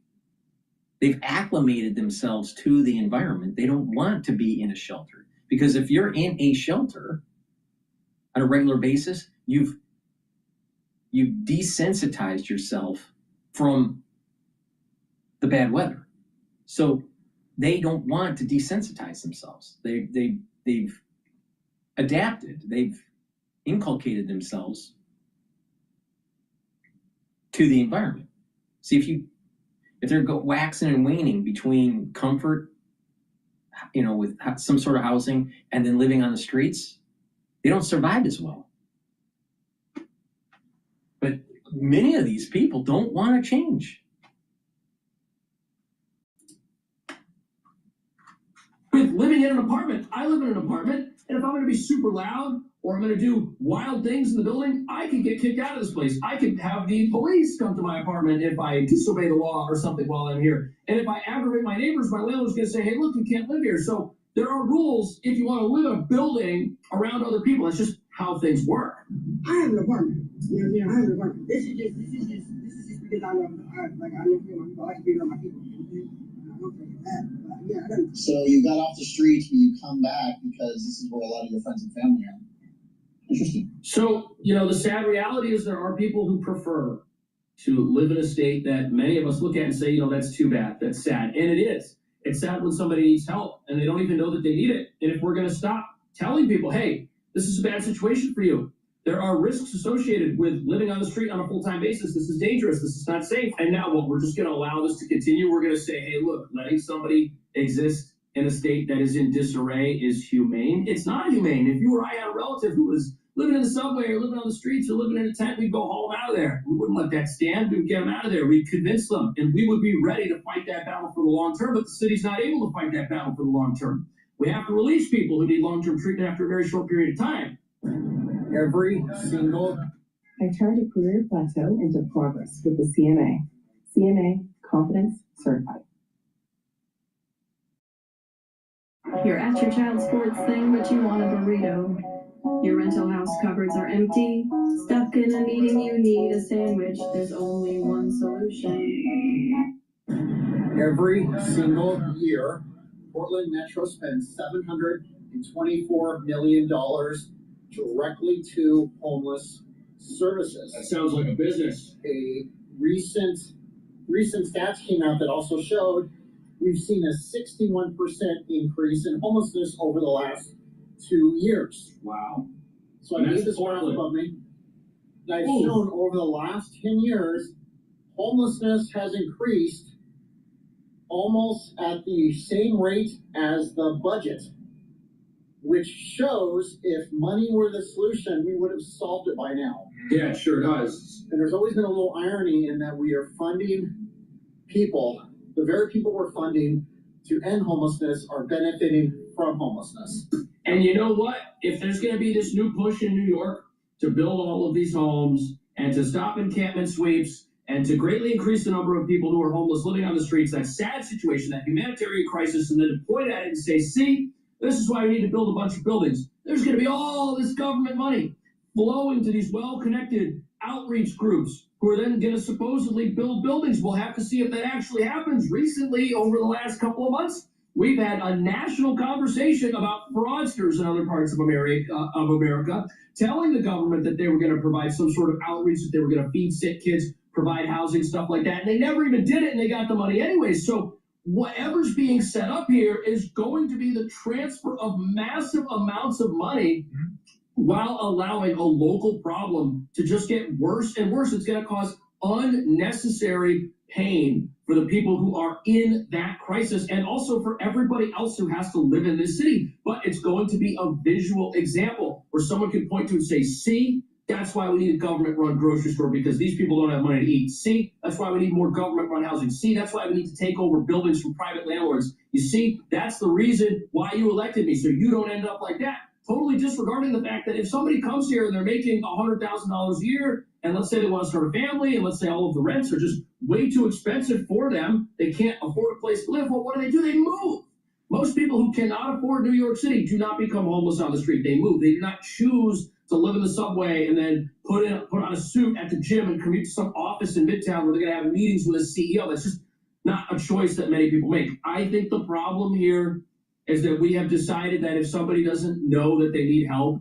They've acclimated themselves to the environment. They don't want to be in a shelter because if you're in a shelter on a regular basis, you've desensitized yourself from the bad weather. So they don't want to desensitize themselves. They've adapted. They've inculcated themselves to the environment. See, if they're waxing and waning between comfort, with some sort of housing and then living on the streets, they don't survive as well. But many of these people don't want to change. With living in an apartment, I live in an apartment, and if I'm going to be super loud or I'm going to do wild things in the building, I can get kicked out of this place. I could have the police come to my apartment if I disobey the law or something while I'm here. And if I aggravate my neighbors, my landlord's going to say, hey, look, you can't live here. So there are rules if you want to live in a building around other people. It's just how things work. I have an apartment. I have an apartment. This is just because I love my people. I like to be around my people. So you got off the streets, but you come back because this is where a lot of your friends and family are. Interesting. So, the sad reality is there are people who prefer to live in a state that many of us look at and say, that's too bad, that's sad. And it is. It's sad when somebody needs help and they don't even know that they need it. And if we're going to stop telling people, hey, this is a bad situation for you. There are risks associated with living on the street on a full-time basis. This is dangerous. This is not safe. And now what? We're just going to allow this to continue. We're going to say, hey, look, letting somebody exist in a state that is in disarray is humane. It's not humane. If you or I had a relative who was living in the subway or living on the streets or living in a tent, we'd go haul them out of there. We wouldn't let that stand. We'd get them out of there. We'd convince them. And we would be ready to fight that battle for the long term. But the city's not able to fight that battle for the long term. We have to release people who need long-term treatment after a very short period of time. Every single. I charge a career plateau into progress with the CMA. CMA Confidence Certified. You're at your child's sports thing, but you want a burrito. Your rental house cupboards are empty. Stuck in a meeting, you need a sandwich. There's only one solution. Every single year, Portland Metro spends $724 million directly to homeless services. That sounds like a business. A recent stats came out that also showed we've seen a 61% increase in homelessness over the last 2 years. Wow. So I need this graph above me. I've shown over the last 10 years, homelessness has increased almost at the same rate as the budget, which shows if money were the solution, we would have solved it by now. Yeah, it sure does. And there's always been a little irony in that we are funding people, the very people we're funding to end homelessness are benefiting from homelessness. And you know what? If there's going to be this new push in New York to build all of these homes and to stop encampment sweeps and to greatly increase the number of people who are homeless living on the streets, that sad situation, that humanitarian crisis, and then to point at it and say, see, this is why we need to build a bunch of buildings. There's going to be all this government money flowing to these well-connected outreach groups who are then going to supposedly build buildings. We'll have to see if that actually happens. Recently, over the last couple of months, we've had a national conversation about fraudsters in other parts of America telling the government that they were going to provide some sort of outreach, that they were going to feed sick kids, provide housing, stuff like that. And they never even did it, and they got the money anyway. So whatever's being set up here is going to be the transfer of massive amounts of money while allowing a local problem to just get worse and worse. It's going to cause unnecessary pain for the people who are in that crisis and also for everybody else who has to live in this city. But it's going to be a visual example where someone can point to and say, see, that's why we need a government-run grocery store, because these people don't have money to eat. See, that's why we need more government-run housing. See, that's why we need to take over buildings from private landlords. You see, that's the reason why you elected me, so you don't end up like that. Totally disregarding the fact that if somebody comes here and they're making $100,000 a year, and let's say they want to start a family, and let's say all of the rents are just way too expensive for them, they can't afford a place to live, well, what do? They move. Most people who cannot afford New York City do not become homeless on the street. They move. They do not choose to live in the subway and then put on a suit at the gym and commute to some office in Midtown where they're going to have meetings with a CEO. That's just not a choice that many people make. I think the problem here is that we have decided that if somebody doesn't know that they need help,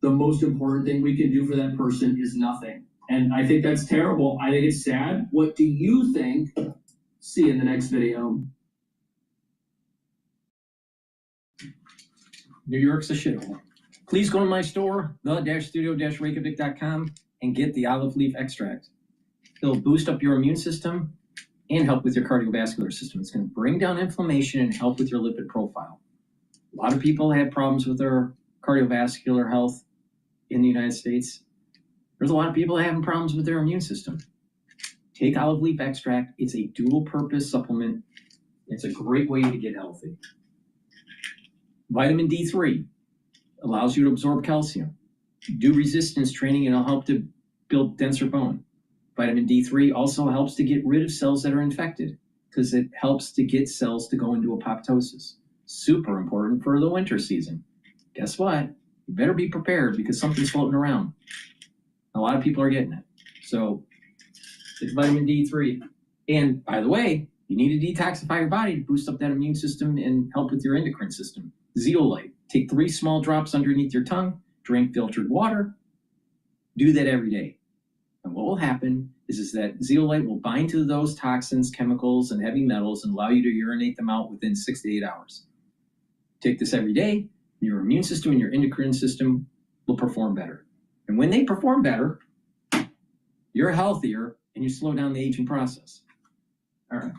the most important thing we can do for that person is nothing. And I think that's terrible. I think it's sad. What do you think? See you in the next video. New York's a shithole. Please go to my store, the-studio-reykjavik.com, and get the olive leaf extract. It'll boost up your immune system and help with your cardiovascular system. It's going to bring down inflammation and help with your lipid profile. A lot of people have problems with their cardiovascular health in the United States. There's a lot of people having problems with their immune system. Take olive leaf extract. It's a dual-purpose supplement. It's a great way to get healthy. Vitamin D3 allows you to absorb calcium. Do resistance training and it'll help to build denser bone. Vitamin D3 also helps to get rid of cells that are infected because it helps to get cells to go into apoptosis. Super important for the winter season. Guess what? You better be prepared because something's floating around. A lot of people are getting it. So it's vitamin D3. And by the way, you need to detoxify your body to boost up that immune system and help with your endocrine system. Zeolite. Take 3 small drops underneath your tongue, drink filtered water. Do that every day. And what will happen is that zeolite will bind to those toxins, chemicals, and heavy metals and allow you to urinate them out within 6 to 8 hours. Take this every day, and your immune system and your endocrine system will perform better. And when they perform better, you're healthier and you slow down the aging process. All right.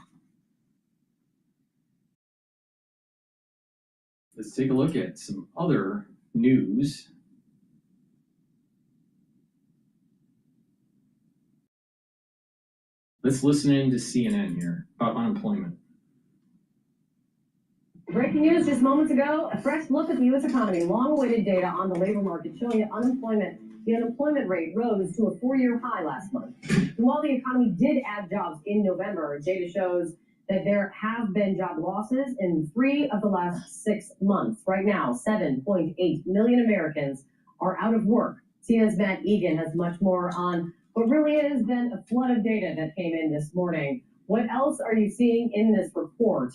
Let's take a look at some other news. Let's listen in to CNN here about unemployment. Breaking news just moments ago, a fresh look at the U.S. economy. Long-awaited data on the labor market showing that the unemployment rate rose to a 4-year high last month. And while the economy did add jobs in November, data shows that there have been job losses in 3 of the last 6 months. Right now, 7.8 million Americans are out of work. CNN's Matt Egan has much more on what really has been a flood of data that came in this morning. What else are you seeing in this report,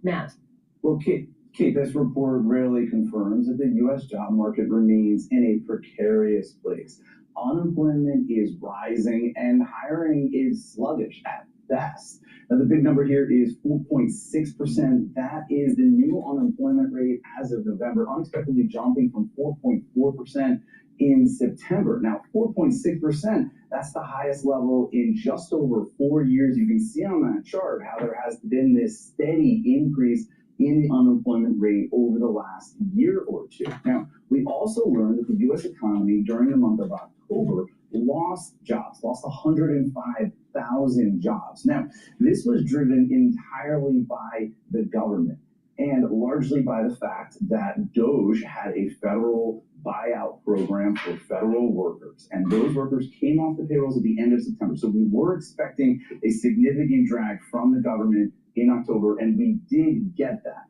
Matt? Well, Kate, this report really confirms that the U.S. job market remains in a precarious place. Unemployment is rising and hiring is sluggish at best. Now, the big number here is 4.6%. That is the new unemployment rate as of November, unexpectedly jumping from 4.4% in September. Now, 4.6%, that's the highest level in just over 4 years. You can see on that chart how there has been this steady increase in the unemployment rate over the last year or two. Now, we also learned that the U.S. economy during the month of October lost jobs, lost 105,000 jobs. Now, this was driven entirely by the government and largely by the fact that DOGE had a federal buyout program for federal workers, and those workers came off the payrolls at the end of September. So we were expecting a significant drag from the government in October, and we did get that.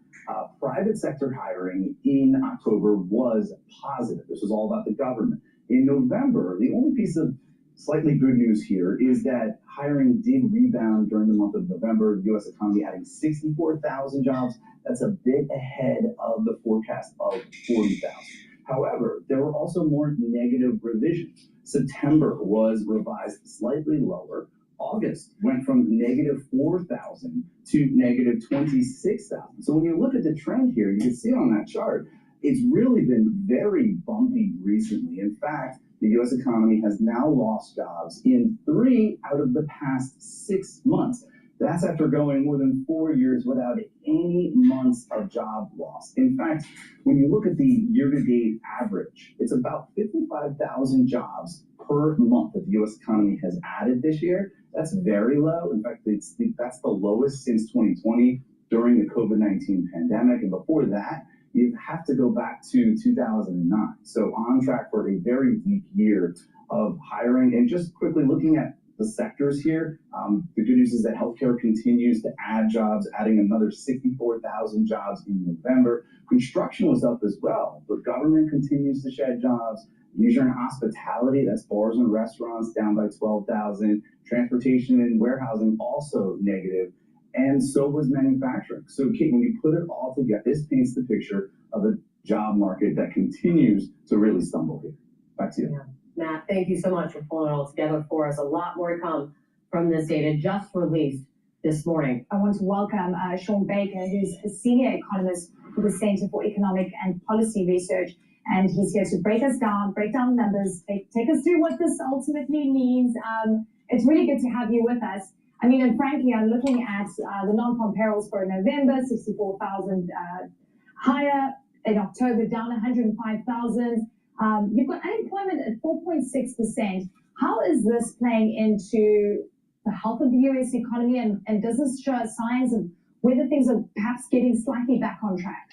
Private sector hiring in October was positive. This was all about the government. In November, the only piece of slightly good news here is that hiring did rebound during the month of November. The U.S. economy adding 64,000 jobs. That's a bit ahead of the forecast of 40,000. However, there were also more negative revisions. September was revised slightly lower. August went from negative 4,000 to negative 26,000. So when you look at the trend here, you can see on that chart, it's really been very bumpy recently. In fact, the U.S. economy has now lost jobs in 3 out of the past 6 months. That's after going more than 4 years without any months of job loss. In fact, when you look at the year-to-date average, it's about 55,000 jobs per month that the U.S. economy has added this year. That's very low. In fact, that's the lowest since 2020 during the COVID-19 pandemic. And before that, you have to go back to 2009. So on track for a very weak year of hiring. And just quickly looking at the sectors here, the good news is that healthcare continues to add jobs, adding another 64,000 jobs in November. Construction was up as well, but government continues to shed jobs. Leisure and hospitality, that's bars and restaurants, down by 12,000. Transportation and warehousing also negative. And so was manufacturing. So Kate, when you put it all together, this paints the picture of a job market that continues to really stumble here. Back to you. Yeah. Matt, thank you so much for pulling it all together for us. A lot more to come from this data just released this morning. I want to welcome Sean Baker, who's a senior economist for the Center for Economic and Policy Research. And he's here to break down the numbers, take us through what this ultimately means. It's really good to have you with us. I mean, and frankly, I'm looking at the non-farm payrolls for November, 64,000 higher. In October, down 105,000. You've got unemployment at 4.6%. How is this playing into the health of the U.S. economy, and does this show signs of whether things are perhaps getting slightly back on track?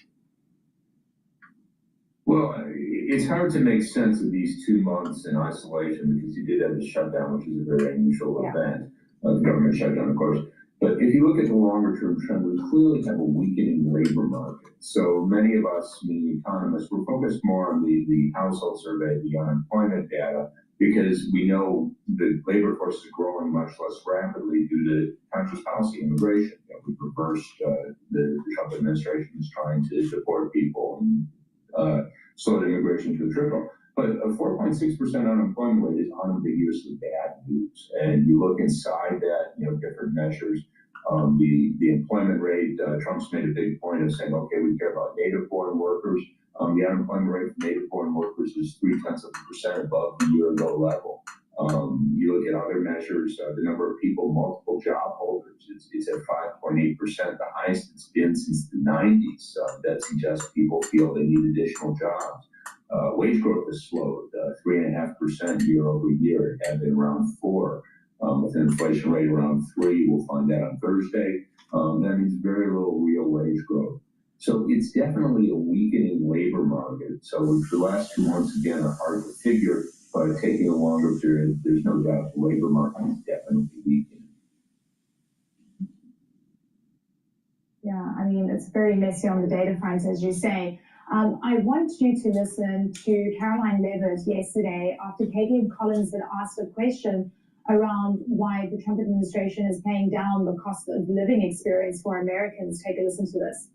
Well, it's hard to make sense of these 2 months in isolation because you did have the shutdown, which is a very unusual event. The government shutdown, of course. But if you look at the longer term trend, we clearly have a weakening labor market. So many of us, meaning economists, we're focused more on the household survey, the unemployment data, because we know the labor force is growing much less rapidly due to conscious policy immigration. We've reversed, the Trump administration is trying to deport people and slow the immigration to a trickle. But a 4.6% unemployment rate is unambiguously bad news. And you look inside that, different measures. The employment rate, Trump's made a big point of saying, okay, we care about native born workers. The unemployment rate for native born workers is 0.3% above the year ago level. You look at other measures, the number of people, multiple job holders, it's at 5.8%, the highest it's been since the 90s. That suggests people feel they need additional jobs. Wage growth has slowed, 3.5% year over year. It had been around 4%, with an inflation rate around 3%. We'll find that on Thursday. That means very little real wage growth. So it's definitely a weakening labor market. So the last 2 months, again, are hard to figure, but taking a longer period, there's no doubt the labor market is definitely weakening. Yeah, I mean, it's very messy on the data front, as you say. I want you to listen to Caroline Levitt yesterday after Katie and Collins had asked a question around why the Trump administration is paying down the cost of living experience for Americans. Take a listen to this.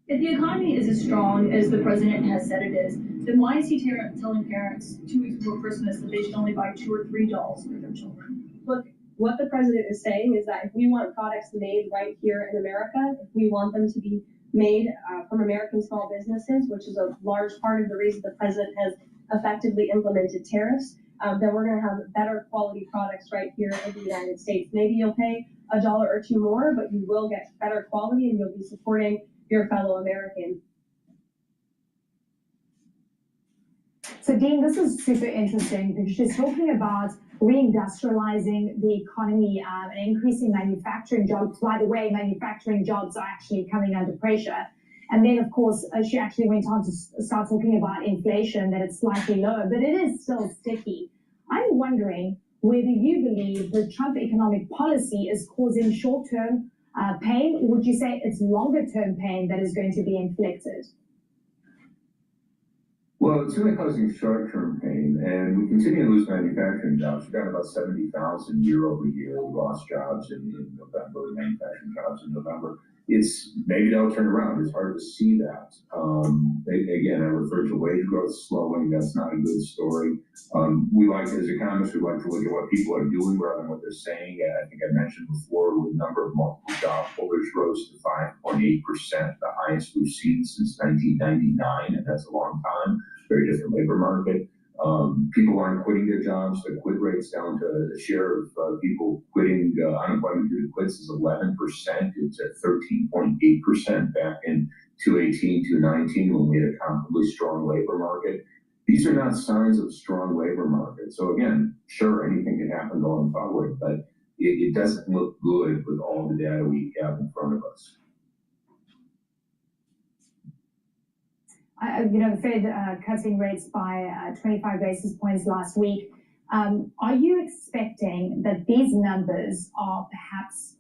If the economy is as strong as the president has said it is, then why is he telling parents 2 weeks before Christmas that they should only buy 2 or 3 dolls for their children? Look, what the president is saying is that if we want products made right here in America, if we want them to be made from American small businesses, which is a large part of the reason the president has effectively implemented tariffs, then we're going to have better quality products right here in the United States. Maybe you'll pay $1 or $2 more, but you will get better quality and you'll be supporting your fellow Americans. So Dean, this is super interesting because she's talking about reindustrializing the economy and increasing manufacturing jobs. By the way, manufacturing jobs are actually coming under pressure. And then, of course, she actually went on to start talking about inflation, that it's slightly lower, but it is still sticky. I'm wondering whether you believe the Trump economic policy is causing short-term pain, or would you say it's longer-term pain that is going to be inflicted? Well, it's really causing short-term pain, and we continue to lose manufacturing jobs. We've got about 70,000 year over year. We lost jobs in November, manufacturing jobs in November. Maybe they'll turn around. It's hard to see that. Again, I referred to wage growth slowing. That's not a good story. As economists, we like to look at what people are doing rather than what they're saying. I think I mentioned before, the number of multiple job holders rose to 5.8%, the highest we've seen since 1999, and that's a long time. Very different labor market. People aren't quitting their jobs. The quit rate's down to the share of people quitting unemployment due to quits is 11%. It's at 13.8% back in 2018, 2019 when we had a comparably strong labor market. These are not signs of a strong labor market. So again, sure, anything can happen going forward, but it doesn't look good with all the data we have in front of us. The Fed cutting rates by 25 basis points last week. Are you expecting that these numbers are perhaps,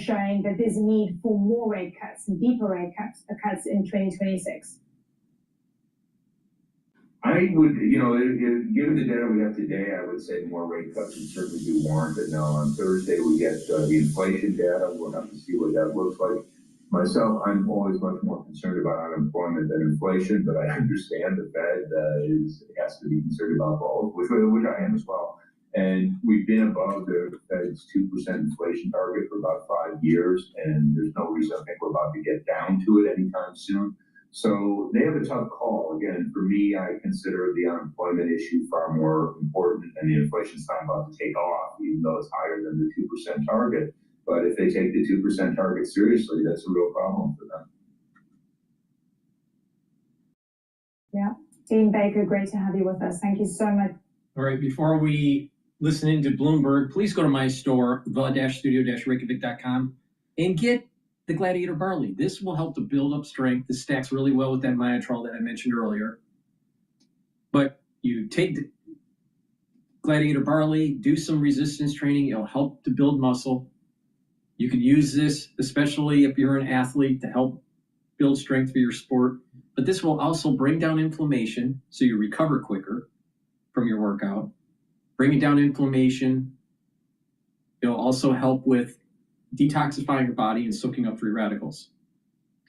showing that there's a need for more rate cuts and deeper rate cuts in 2026? I would, given the data we have today, I would say more rate cuts would certainly be warranted. Now, on Thursday, we get the inflation data. We'll have to see what that looks like. Myself, I'm always much more concerned about unemployment than inflation, but I understand the Fed has to be concerned about both, which I am as well. And we've been above the Fed's 2% inflation target for about 5 years, and there's no reason I think we're about to get down to it anytime soon. So they have a tough call. Again, for me, I consider the unemployment issue far more important, and the inflation's not about to take off, even though it's higher than the 2% target. But if they take the 2% target seriously, that's a real problem for them. Yeah. Dean Baker, great to have you with us. Thank you so much. All right, before we listen into Bloomberg, please go to my store, the-studio-reykjavik.com, and get the Gladiator Barley. This will help to build up strength. This stacks really well with that Myotrol that I mentioned earlier. But you take the Gladiator Barley, do some resistance training. It'll help to build muscle. You can use this, especially if you're an athlete, to help build strength for your sport. But this will also bring down inflammation, so you recover quicker from your workout. Bringing down inflammation. It'll also help with detoxifying your body and soaking up free radicals.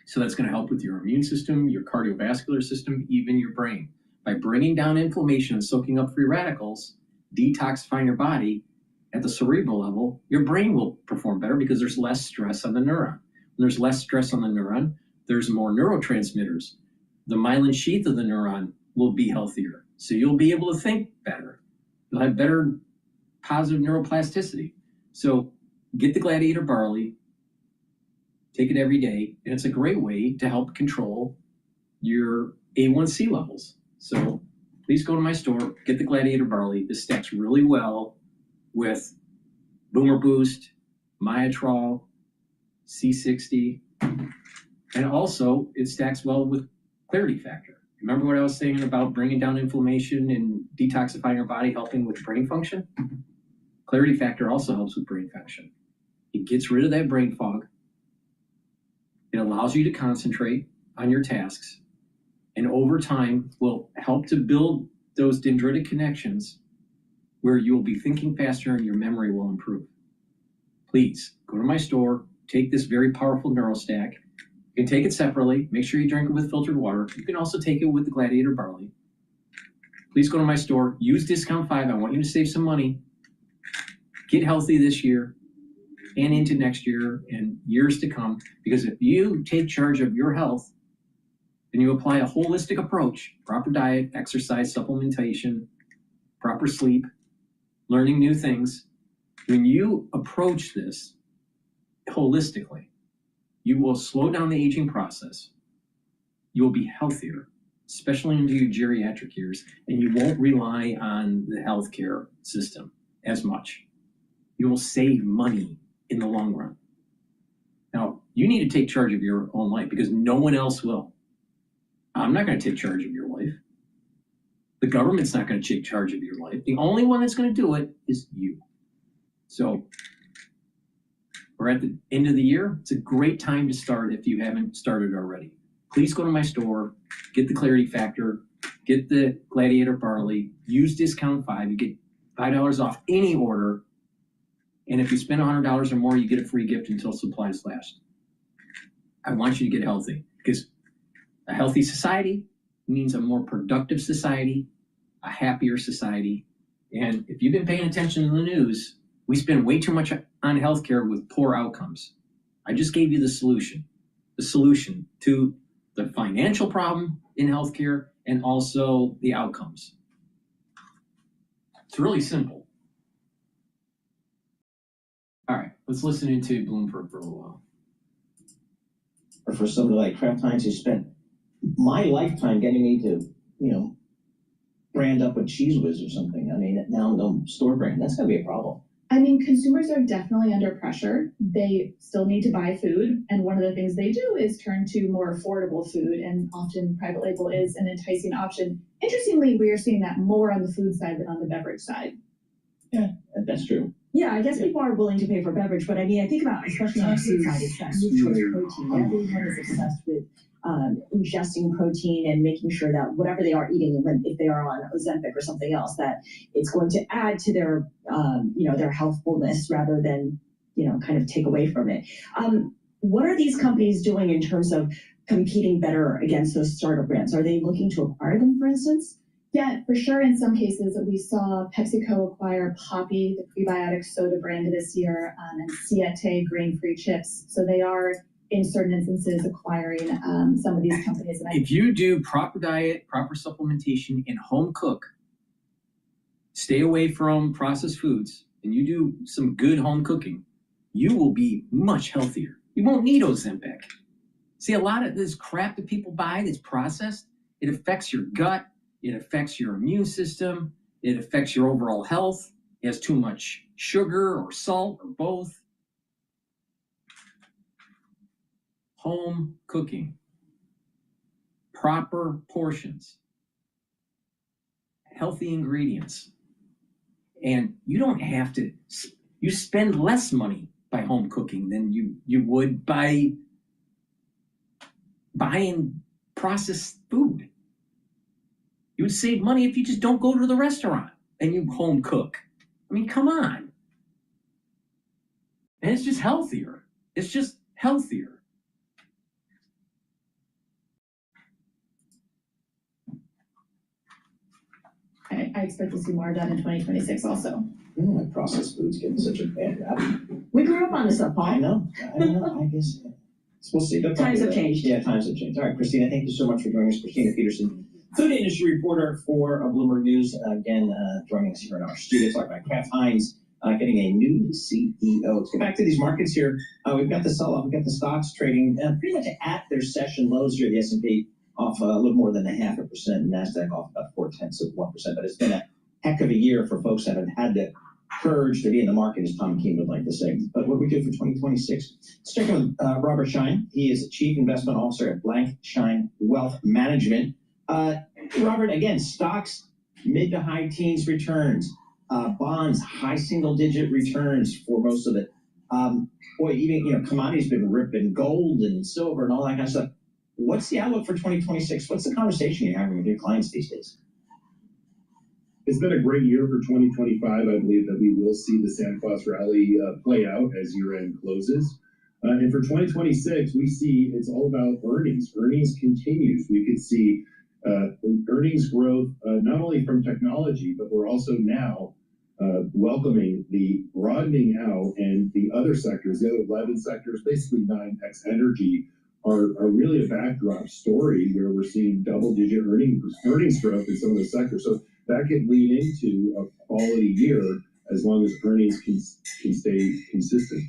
So that's going to help with your immune system, your cardiovascular system, even your brain. By bringing down inflammation and soaking up free radicals, detoxifying your body, at the cerebral level, your brain will perform better because there's less stress on the neuron. When there's less stress on the neuron, there's more neurotransmitters. The myelin sheath of the neuron will be healthier. So you'll be able to think better. You'll have better positive neuroplasticity. So get the Gladiator Barley, take it every day, and it's a great way to help control your A1C levels. So please go to my store, get the Gladiator Barley. This stacks really well with Boomer Boost, Myotrol, C60, and also it stacks well with Clarity Factor. Remember what I was saying about bringing down inflammation and detoxifying our body, helping with brain function? Clarity Factor also helps with brain function. It gets rid of that brain fog. It allows you to concentrate on your tasks, and over time will help to build those dendritic connections where you'll be thinking faster and your memory will improve. Please go to my store, take this very powerful NeuroStack. You can take it separately. Make sure you drink it with filtered water. You can also take it with the Gladiator Barley. Please go to my store, use discount 5. I want you to save some money. Get healthy this year and into next year and years to come, because if you take charge of your health and you apply a holistic approach, proper diet, exercise, supplementation, proper sleep, learning new things, when you approach this holistically, you will slow down the aging process. You will be healthier, especially into your geriatric years, and you won't rely on the healthcare system as much. You will save money in the long run. Now, you need to take charge of your own life because no one else will. I'm not going to take charge of your life. The government's not going to take charge of your life. The only one that's going to do it is you. So we're at the end of the year. It's a great time to start if you haven't started already. Please go to my store, get the Clarity Factor, get the Gladiator Barley, use discount 5. You get $5 off any order. And if you spend $100 or more, you get a free gift until supplies last. I want you to get healthy because a healthy society means a more productive society, a happier society. And if you've been paying attention to the news, we spend way too much on healthcare with poor outcomes. I just gave you the solution to the financial problem in healthcare and also the outcomes. It's really simple. All right, let's listen into Bloomberg for a little while. Or for somebody like Kraft Heinz who spent my lifetime getting me to, brand up with Cheese Whiz or something. I mean, now no store brand. That's going to be a problem. I mean, consumers are definitely under pressure. They still need to buy food. And one of the things they do is turn to more affordable food. And often private label is an enticing option. Interestingly, we are seeing that more on the food side than on the beverage side. Yeah, that's true. Yeah, I guess people are willing to pay for beverage, but I mean, I think about, especially on the food side, it's that nutritious protein. Everyone is obsessed with ingesting protein and making sure that whatever they are eating, if they are on Ozempic or something else, that it's going to add to their, their healthfulness rather than, kind of take away from it. What are these companies doing in terms of competing better against those startup brands? Are they looking to acquire them, for instance? Yeah, for sure. In some cases, we saw PepsiCo acquire Poppy, the prebiotic soda brand this year, and Siete grain-free chips. So they are, in certain instances, acquiring some of these companies. And if you do proper diet, proper supplementation, and home cook, stay away from processed foods, and you do some good home cooking, you will be much healthier. You won't need Ozempic. See, a lot of this crap that people buy that's processed, it affects your gut. It affects your immune system. It affects your overall health. It has too much sugar or salt or both. Home cooking. Proper portions. Healthy ingredients. And you don't have to, you spend less money by home cooking than you would by buying processed food. You would save money if you just don't go to the restaurant and you home cook. I mean, come on. And it's just healthier. It's just healthier. I expect to see more of that in 2026 also. Like processed foods getting such a bad rap. We grew up on this stuff, Paul. I know. I guess. We'll see. Times have changed. Yeah, times have changed. All right, Christina, thank you so much for joining us. Christina Peterson, food industry reporter for Bloomberg News, again, joining us here in our studio, talking about Kraft Heinz getting a new CEO. Let's get back to these markets here. We've got the sell-off. We've got the stocks trading pretty much at their session lows here. The S&P off a little more than 0.5%, and NASDAQ off about 0.4%. But it's been a heck of a year for folks that have had the courage to be in the market, as Tom King would like to say. But what do we do for 2026? Let's check in with Robert Schein. He is Chief Investment Officer at Blank Schein Wealth Management. Robert, again, stocks, mid to high teens returns, bonds, high single-digit returns for most of it. Even, commodities been ripping, gold and silver and all that kind of stuff. What's the outlook for 2026? What's the conversation you're having with your clients these days? It's been a great year for 2025. I believe that we will see the Santa Claus rally play out as year-end closes. And for 2026, we see it's all about earnings. Earnings continues. We could see earnings growth not only from technology, but we're also now welcoming the broadening out, and the other sectors, the other 11 sectors, basically 9x energy, are really a backdrop story where we're seeing double-digit earnings growth in some of those sectors. So that could lead into a quality year as long as earnings can stay consistent.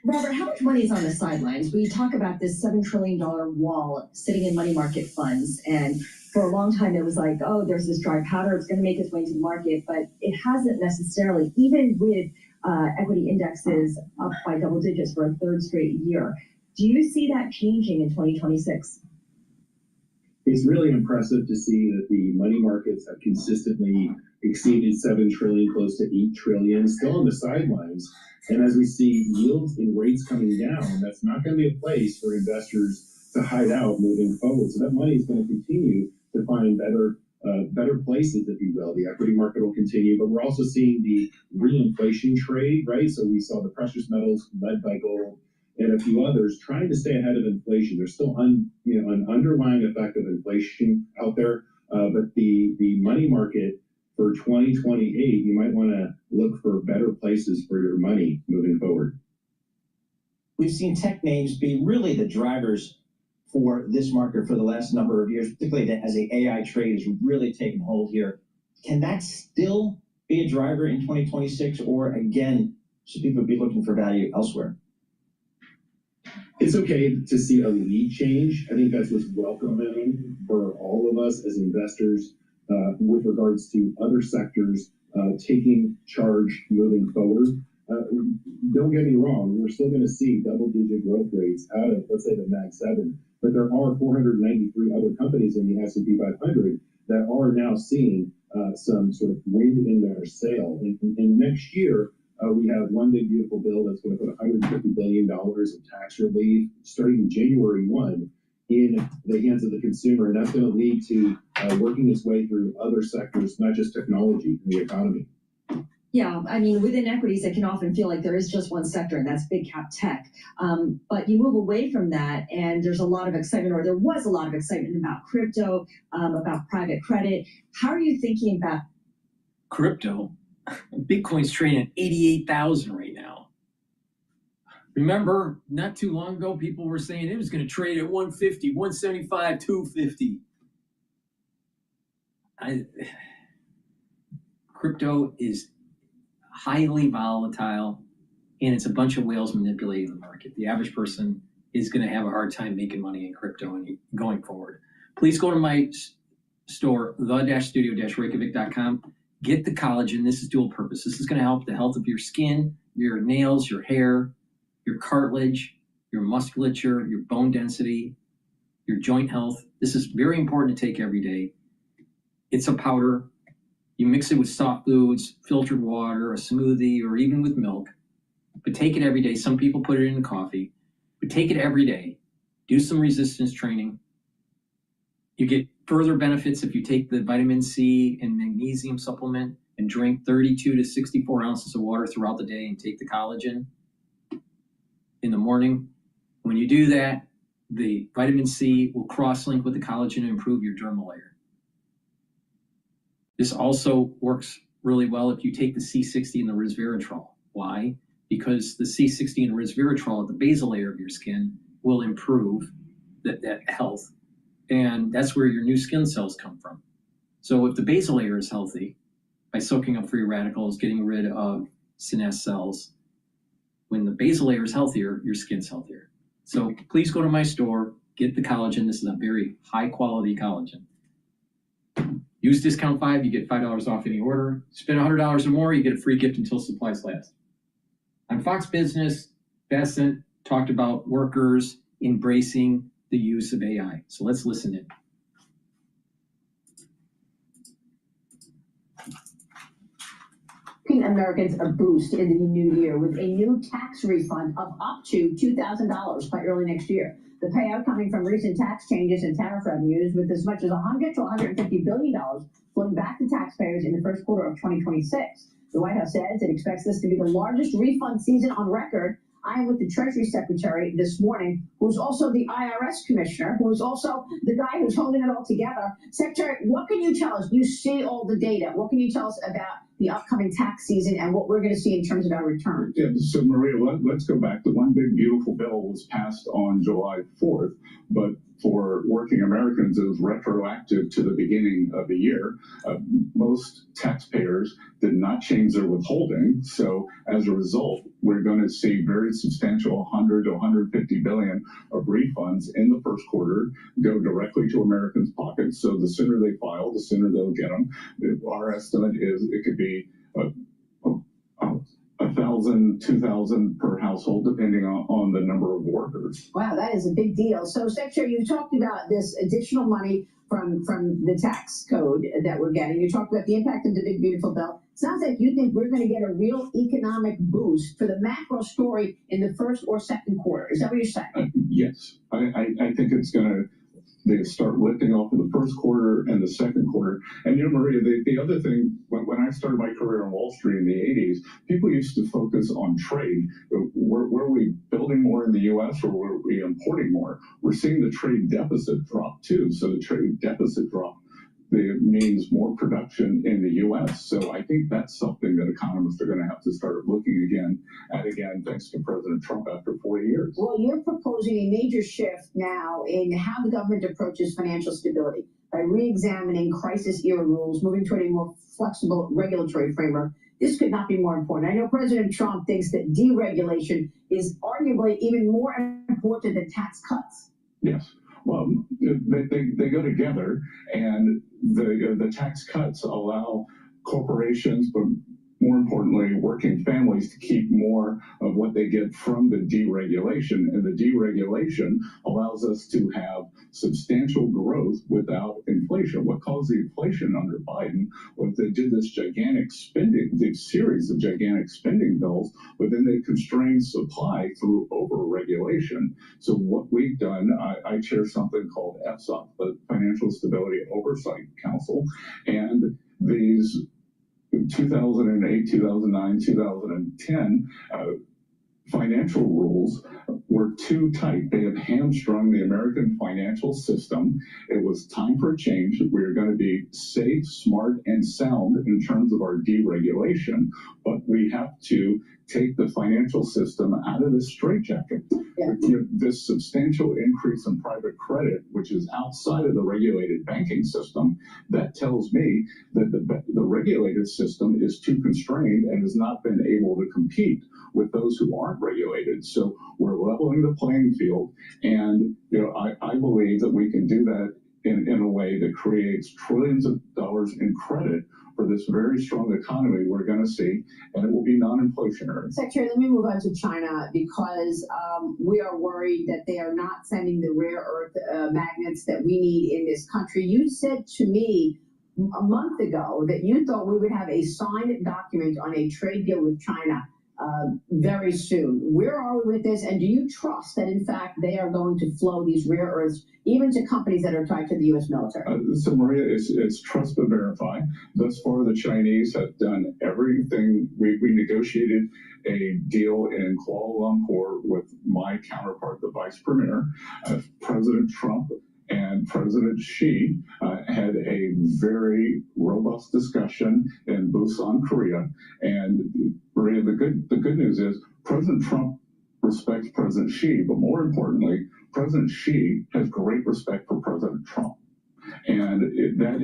Robert, how much money is on the sidelines? We talk about this $7 trillion wall sitting in money market funds, and for a long time it was like, oh, there's this dry powder, it's going to make its way into the market, but it hasn't necessarily, even with equity indexes up by double digits for a third straight year. Do you see that changing in 2026? It's really impressive to see that the money markets have consistently exceeded 7 trillion, close to 8 trillion, still on the sidelines. And as we see yields and rates coming down, that's not going to be a place for investors to hide out moving forward. So that money is going to continue to find better places, if you will. The equity market will continue, but we're also seeing the reinflation trade, right? So we saw the precious metals led by gold and a few others trying to stay ahead of inflation. There's still an underlying effect of inflation out there, but the money market for 2028, you might want to look for better places for your money moving forward. We've seen tech names be really the drivers for this market for the last number of years, particularly as the AI trade has really taken hold here. Can that still be a driver in 2026, or again, should people be looking for value elsewhere? It's okay to see a lead change. I think that's what's welcoming for all of us as investors with regards to other sectors taking charge moving forward. Don't get me wrong, we're still going to see double-digit growth rates out of, let's say, the Mag 7, but there are 493 other companies in the S&P 500 that are now seeing some sort of wind in their sail. And next year, we have one big beautiful bill that's going to put $150 billion of tax relief starting January 1 in the hands of the consumer, and that's going to lead to working its way through other sectors, not just technology in the economy. Yeah, I mean, within equities, it can often feel like there is just one sector, and that's big cap tech. But you move away from that, and there's a lot of excitement, or there was a lot of excitement about crypto, about private credit. How are you thinking about crypto? Bitcoin's trading at 88,000 right now. Remember, not too long ago, people were saying it was going to trade at 150, 175, 250. Crypto is highly volatile, and it's a bunch of whales manipulating the market. The average person is going to have a hard time making money in crypto and going forward. Please go to my store, the-studio-reykjavik.com. Get the collagen. This is dual purpose. This is going to help the health of your skin, your nails, your hair, your cartilage, your musculature, your bone density, your joint health. This is very important to take every day. It's a powder. You mix it with soft foods, filtered water, a smoothie, or even with milk. But take it every day. Some people put it in coffee. But take it every day. Do some resistance training. You get further benefits if you take the vitamin C and magnesium supplement and drink 32 to 64 ounces of water throughout the day and take the collagen in the morning. When you do that, the vitamin C will cross-link with the collagen and improve your dermal layer. This also works really well if you take the C60 and the resveratrol. Why? Because the C60 and resveratrol at the basal layer of your skin will improve that health. And that's where your new skin cells come from. So if the basal layer is healthy, by soaking up free radicals, getting rid of senescent cells, when the basal layer is healthier, your skin's healthier. So please go to my store, get the collagen. This is a very high quality collagen. Use discount 5, you get $5 off any order. Spend $100 or more, you get a free gift until supplies last. On Fox Business, Bessent talked about workers embracing the use of AI. So let's listen in. Giving Americans a boost in the new year with a new tax refund of up to $2,000 by early next year. The payout coming from recent tax changes and tariff revenues, with as much as $100 to $150 billion flowing back to taxpayers in the first quarter of 2026. The White House says it expects this to be the largest refund season on record. I am with the Treasury Secretary this morning, who's also the IRS Commissioner, who is also the guy who's holding it all together. Secretary, what can you tell us? You see all the data. What can you tell us about the upcoming tax season and what we're going to see in terms of our returns? Yeah, so Maria, let's go back. The one big beautiful bill was passed on July 4th, but for working Americans, it was retroactive to the beginning of the year. Most taxpayers did not change their withholding, so as a result, we're going to see very substantial 100 to 150 billion of refunds in the first quarter go directly to Americans' pockets. So the sooner they file, the sooner they'll get them. Our estimate is it could be 1,000, 2,000 per household, depending on the number of workers. Wow, that is a big deal. So, Secretary, you talked about this additional money from the tax code that we're getting. You talked about the impact of the big, beautiful bill. Sounds like you think we're going to get a real economic boost for the macro story in the first or second quarter. Is that what you're saying? Yes. I think it's going to they start lifting off in the first quarter and the second quarter. And you know, Maria, the other thing, when I started my career on Wall Street in the 80s, people used to focus on trade. Were we building more in the U.S. or were we importing more? We're seeing the trade deficit drop too. So the trade deficit drop means more production in the U.S. So I think that's something that economists are going to have to start looking again, thanks to President Trump after 40 years. Well, you're proposing a major shift now in how the government approaches financial stability by re-examining crisis-era rules, moving toward a more flexible regulatory framework. This could not be more important. I know President Trump thinks that deregulation is arguably even more important than tax cuts. Yes. Well, they go together, and the tax cuts allow corporations, but more importantly, working families to keep more of what they get from the deregulation. And the deregulation allows us to have substantial growth without inflation. What caused the inflation under Biden was they did this gigantic spending, this series of gigantic spending bills, but then they constrained supply through over-regulation. So what we've done, I chair something called FSOC, the Financial Stability Oversight Council, and these 2008, 2009, 2010 financial rules were too tight. They have hamstrung the American financial system. It was time for a change. We're going to be safe, smart, and sound in terms of our deregulation, but we have to take the financial system out of this straitjacket. Yeah. This substantial increase in private credit, which is outside of the regulated banking system, that tells me that the regulated system is too constrained and has not been able to compete with those who aren't regulated. So we're leveling the playing field, and I believe that we can do that in a way that creates trillions of dollars in credit for this very strong economy we're going to see, and it will be non-inflationary. Secretary, let me move on to China, because we are worried that they are not sending the rare earth magnets that we need in this country. You said to me a month ago that you thought we would have a signed document on a trade deal with China very soon. Where are we with this, and do you trust that in fact they are going to flow these rare earths even to companies that are tied to the U.S. military? So Maria, it's trust but verify. Thus far, the Chinese have done everything. We negotiated a deal in Kuala Lumpur with my counterpart, the Vice Premier, President Trump, and President Xi had a very robust discussion in Busan, Korea. And Maria, the good news is President Trump respects President Xi, but more importantly, President Xi has great respect for President Trump. And that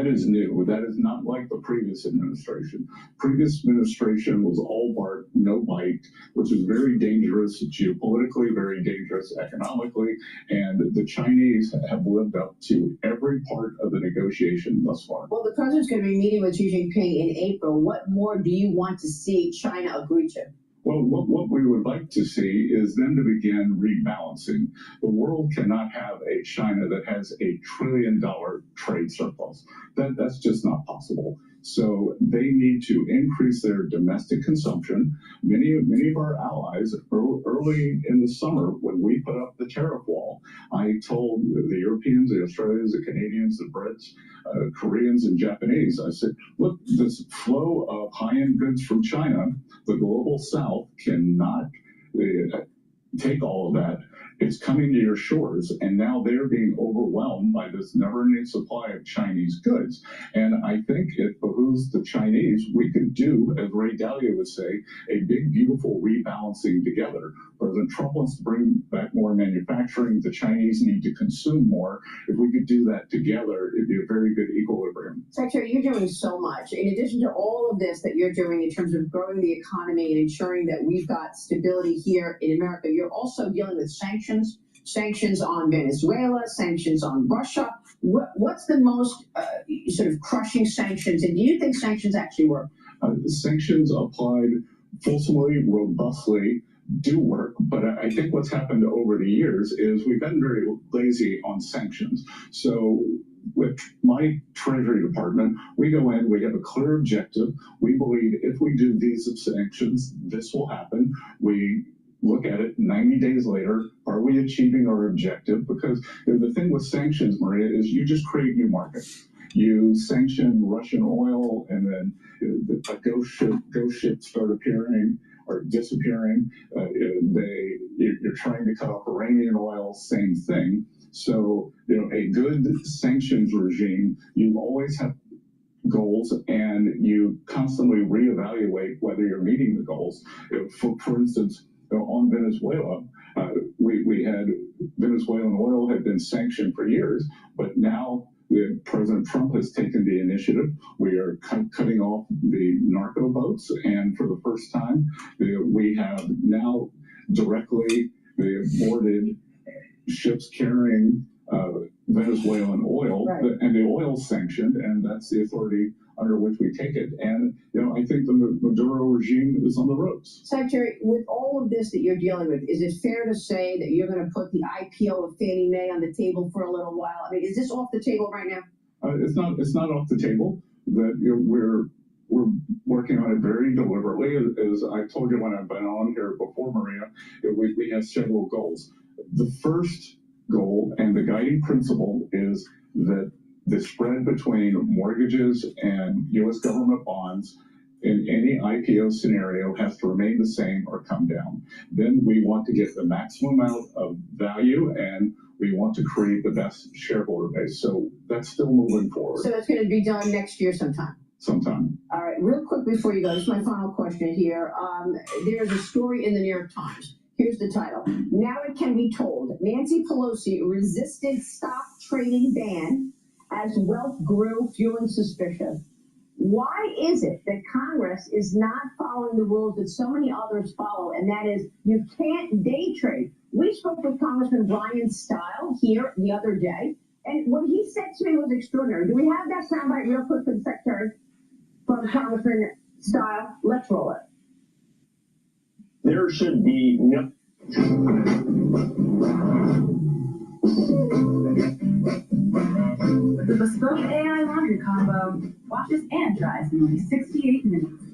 is new. That is not like the previous administration. Previous administration was all bark, no bite, which is very dangerous geopolitically, very dangerous economically. And the Chinese have lived up to every part of the negotiation thus far. Well, the president's going to be meeting with Xi Jinping in April. What more do you want to see China agree to? Well, what we would like to see is them to begin rebalancing. The world cannot have a China that has $1 trillion trade surplus. That's just not possible. So they need to increase their domestic consumption. Many of our allies, early in the summer, when we put up the tariff wall, I told the Europeans, the Australians, the Canadians, the Brits, Koreans, and Japanese, I said, look, this flow of high-end goods from China, the global South cannot take all of that It's coming to your shores, and now they're being overwhelmed by this never-ending supply of Chinese goods. And I think it behooves the Chinese, we could do, as Ray Dalio would say, a big, beautiful rebalancing together. President Trump wants to bring back more manufacturing. The Chinese need to consume more. If we could do that together, it'd be a very good equilibrium. Secretary, you're doing so much. In addition to all of this that you're doing in terms of growing the economy and ensuring that we've got stability here in America, you're also dealing with sanctions on Venezuela, sanctions on Russia. What's the most sort of crushing sanctions? And do you think sanctions actually work? Sanctions applied fulsomely, robustly, do work, but I think what's happened over the years is we've been very lazy on sanctions. So with my Treasury Department, we go in, we have a clear objective. We believe if we do these sanctions, this will happen. We look at it 90 days later, are we achieving our objective? Because the thing with sanctions, Maria, is you just create new markets. You sanction Russian oil, and then the ghost ships start appearing or disappearing. You're trying to cut off Iranian oil, same thing. So, a good sanctions regime, you always have goals, and you constantly reevaluate whether you're meeting the goals. For instance, on Venezuela, we had Venezuelan oil had been sanctioned for years, but now President Trump has taken the initiative. We are cutting off the narco boats, and for the first time, we have now directly boarded ships carrying Venezuelan oil, right. And the oil's sanctioned, and that's the authority under which we take it. And I think the Maduro regime is on the ropes. Secretary, with all of this that you're dealing with, is it fair to say that you're going to put the IPO of Fannie Mae on the table for a little while? I mean, is this off the table right now? It's not off the table. That we're working on it very deliberately. As I told you when I've been on here before, Maria, we have several goals. The first goal and the guiding principle is that the spread between mortgages and U.S. government bonds in any IPO scenario has to remain the same or come down. Then we want to get the maximum amount of value, and we want to create the best shareholder base. So that's still moving forward. So it's going to be done next year sometime? Sometime. All right, real quick before you go, this is my final question here. There's a story in the New York Times. Here's the title. Now it can be told Nancy Pelosi resisted stock trading ban as wealth grew, fueling suspicion. Why is it that Congress is not following the rules that so many others follow, and that is you can't day trade? We spoke with Congressman Brian Stile here the other day, and what he said to me was extraordinary. Do we have that soundbite real quick for the Secretary from Congressman Stile? Let's roll it. There should be no... The bespoke AI laundry combo washes and dries in only 68 minutes.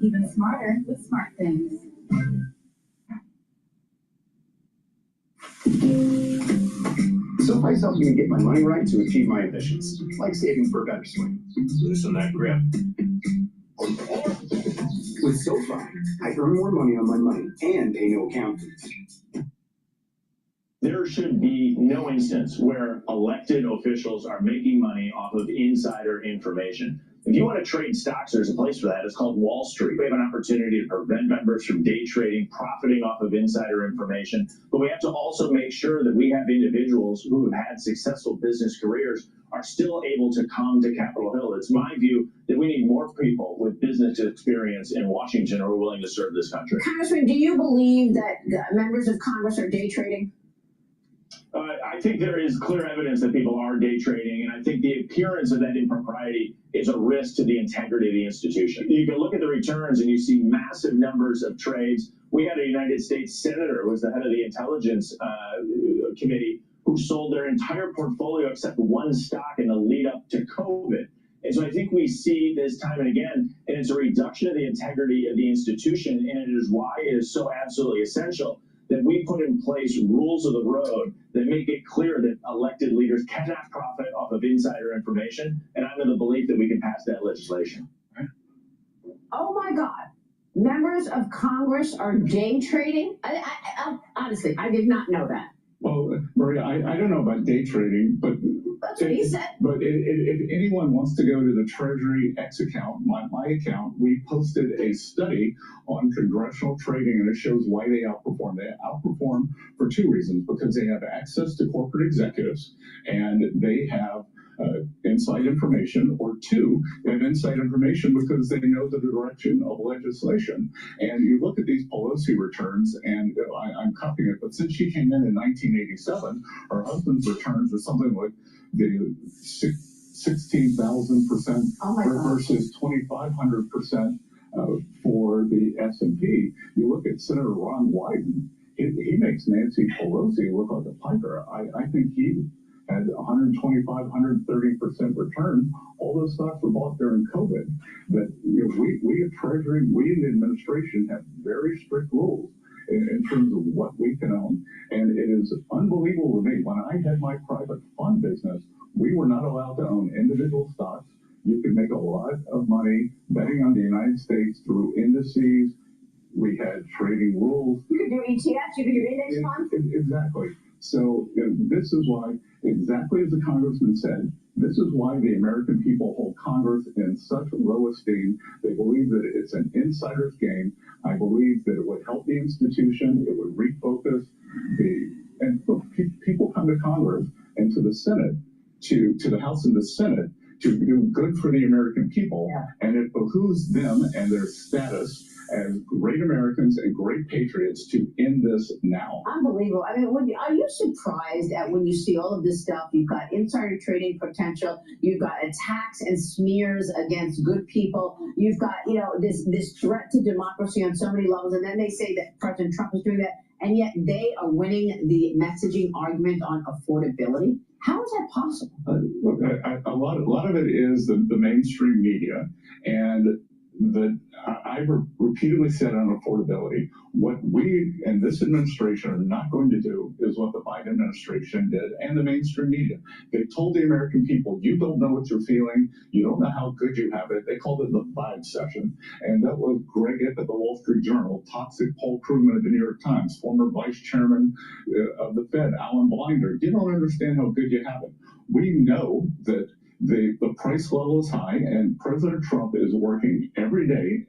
Even smarter with smart things. Someplace helps me get my money right to achieve my ambitions, like saving for a better swing. Loosen that grip. With SoFi, I earn more money on my money and pay no account fees. There should be no instance where elected officials are making money off of insider information. If you want to trade stocks, there's a place for that. It's called Wall Street. We have an opportunity to prevent members from day trading, profiting off of insider information. But we have to also make sure that we have individuals who have had successful business careers are still able to come to Capitol Hill. It's my view that we need more people with business experience in Washington who are willing to serve this country. Congressman, do you believe that members of Congress are day trading? I think there is clear evidence that people are day trading, and I think the appearance of that impropriety is a risk to the integrity of the institution. You can look at the returns and you see massive numbers of trades. We had a United States senator who was the head of the Intelligence Committee who sold their entire portfolio except one stock in the lead up to COVID. And so I think we see this time and again, and it's a reduction of the integrity of the institution, and it is why it is so absolutely essential that we put in place rules of the road that make it clear that elected leaders cannot profit off of insider information. And I'm of the belief that we can pass that legislation. Oh my God. Members of Congress are day trading? Honestly, I did not know that. Well, Maria, I don't know about day trading, but That's what he said. But if anyone wants to go to the Treasury X account, my account, we posted a study on congressional trading, and it shows why they outperform. They outperform for two reasons: because they have access to corporate executives, and they have inside information, or two, they have inside information because they know the direction of legislation. And you look at these Pelosi returns, and I'm copying it, but since she came in 1987, her husband's returns are something like the 16,000% versus 2,500% for the S&P. You look at Senator Ron Wyden, he makes Nancy Pelosi look like a piker. I think he had 125, 130% return. All those stocks were bought during COVID. But we at Treasury, we in the administration have very strict rules in terms of what we can own. And it is unbelievable to me. When I had my private fund business, we were not allowed to own individual stocks. You could make a lot of money betting on the United States through indices. We had trading rules. You could do ETFs, you could do index funds. Exactly. So this is why, exactly as the congressman said, this is why the American people hold Congress in such low esteem. They believe that it's an insider's game. I believe that it would help the institution. It would refocus and people come to Congress and to the Senate, to the House and the Senate, to do good for the American people. Yeah. And it behooves them and their status as great Americans and great patriots to end this now. Unbelievable. I mean, are you surprised at when you see all of this stuff? You've got insider trading potential. You've got attacks and smears against good people. You've got, this threat to democracy on so many levels. And then they say that President Trump is doing that. And yet they are winning the messaging argument on affordability. How is that possible? Look, a lot of it is the mainstream media, and I've repeatedly said on affordability, what we and this administration are not going to do is what the Biden administration did and the mainstream media. They told the American people, you don't know what you're feeling, you don't know how good you have it. They called it the vibe session. And that was Greg Ip at the Wall Street Journal, toxic Paul Krugman at the New York Times, former vice chairman of the Fed, Alan Blinder. You don't understand how good you have it. We know that the price level is high, and President Trump is working every day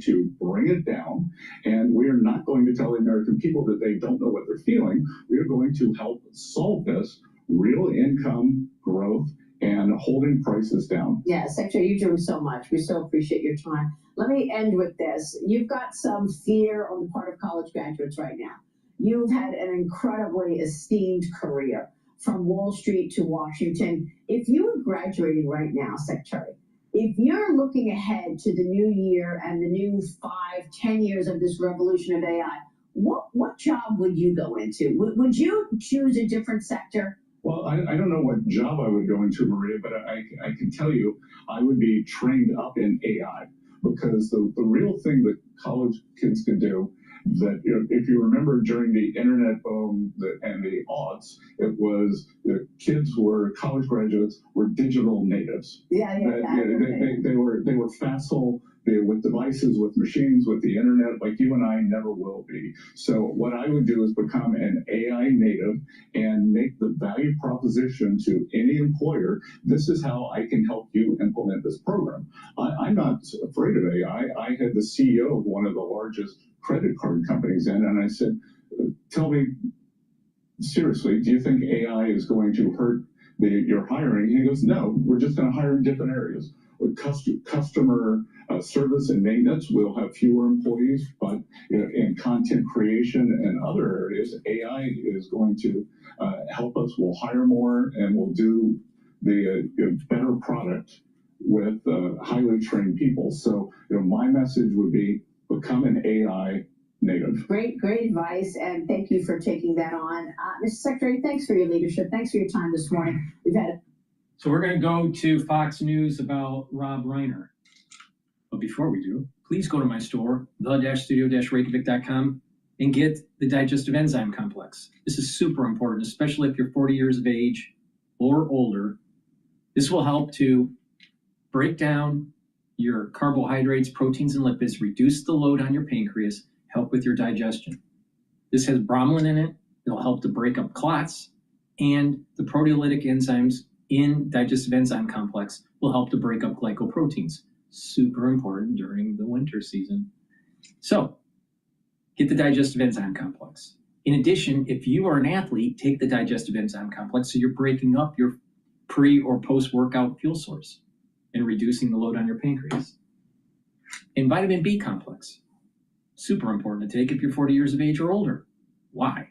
to bring it down. And we are not going to tell the American people that they don't know what they're feeling. We are going to help solve this real income growth and holding prices down. Yeah, Secretary, you're doing so much. We so appreciate your time. Let me end with this. You've got some fear on the part of college graduates right now. You've had an incredibly esteemed career from Wall Street to Washington. If you were graduating right now, Secretary, if you're looking ahead to the new year and the new 5-10 years of this revolution of AI, what job would you go into? Would you choose a different sector? Well, I don't know what job I would go into, Maria, but I can tell you I would be trained up in AI, because the real thing that college kids can do, that if you remember during the internet boom and the aughts, it was the college graduates were digital natives. They were facile with devices, with machines, with the internet, like you and I never will be. So what I would do is become an AI native and make the value proposition to any employer. This is how I can help you implement this program. I'm not afraid of AI. I had the CEO of one of the largest credit card companies in, and I said, tell me seriously, do you think AI is going to hurt your hiring? He goes, no, we're just going to hire in different areas. With customer service and maintenance, we'll have fewer employees, but in content creation and other areas, AI is going to help us. We'll hire more, and we'll do the better product with highly trained people. So my message would be, become an AI native. Great advice, and thank you for taking that on. Mr. Secretary, thanks for your leadership. Thanks for your time this morning. So we're going to go to Fox News about Rob Reiner. But before we do, please go to my store, the-studio-reykjavik.com, and get the digestive enzyme complex. This is super important, especially if you're 40 years of age or older. This will help to break down your carbohydrates, proteins, and lipids, reduce the load on your pancreas, help with your digestion. This has bromelain in it. It'll help to break up clots, and the proteolytic enzymes in digestive enzyme complex will help to break up glycoproteins. Super important during the winter season. So, get the digestive enzyme complex. In addition, if you are an athlete, take the digestive enzyme complex so you're breaking up your pre or post-workout fuel source and reducing the load on your pancreas. And vitamin B complex, super important to take if you're 40 years of age or older. Why?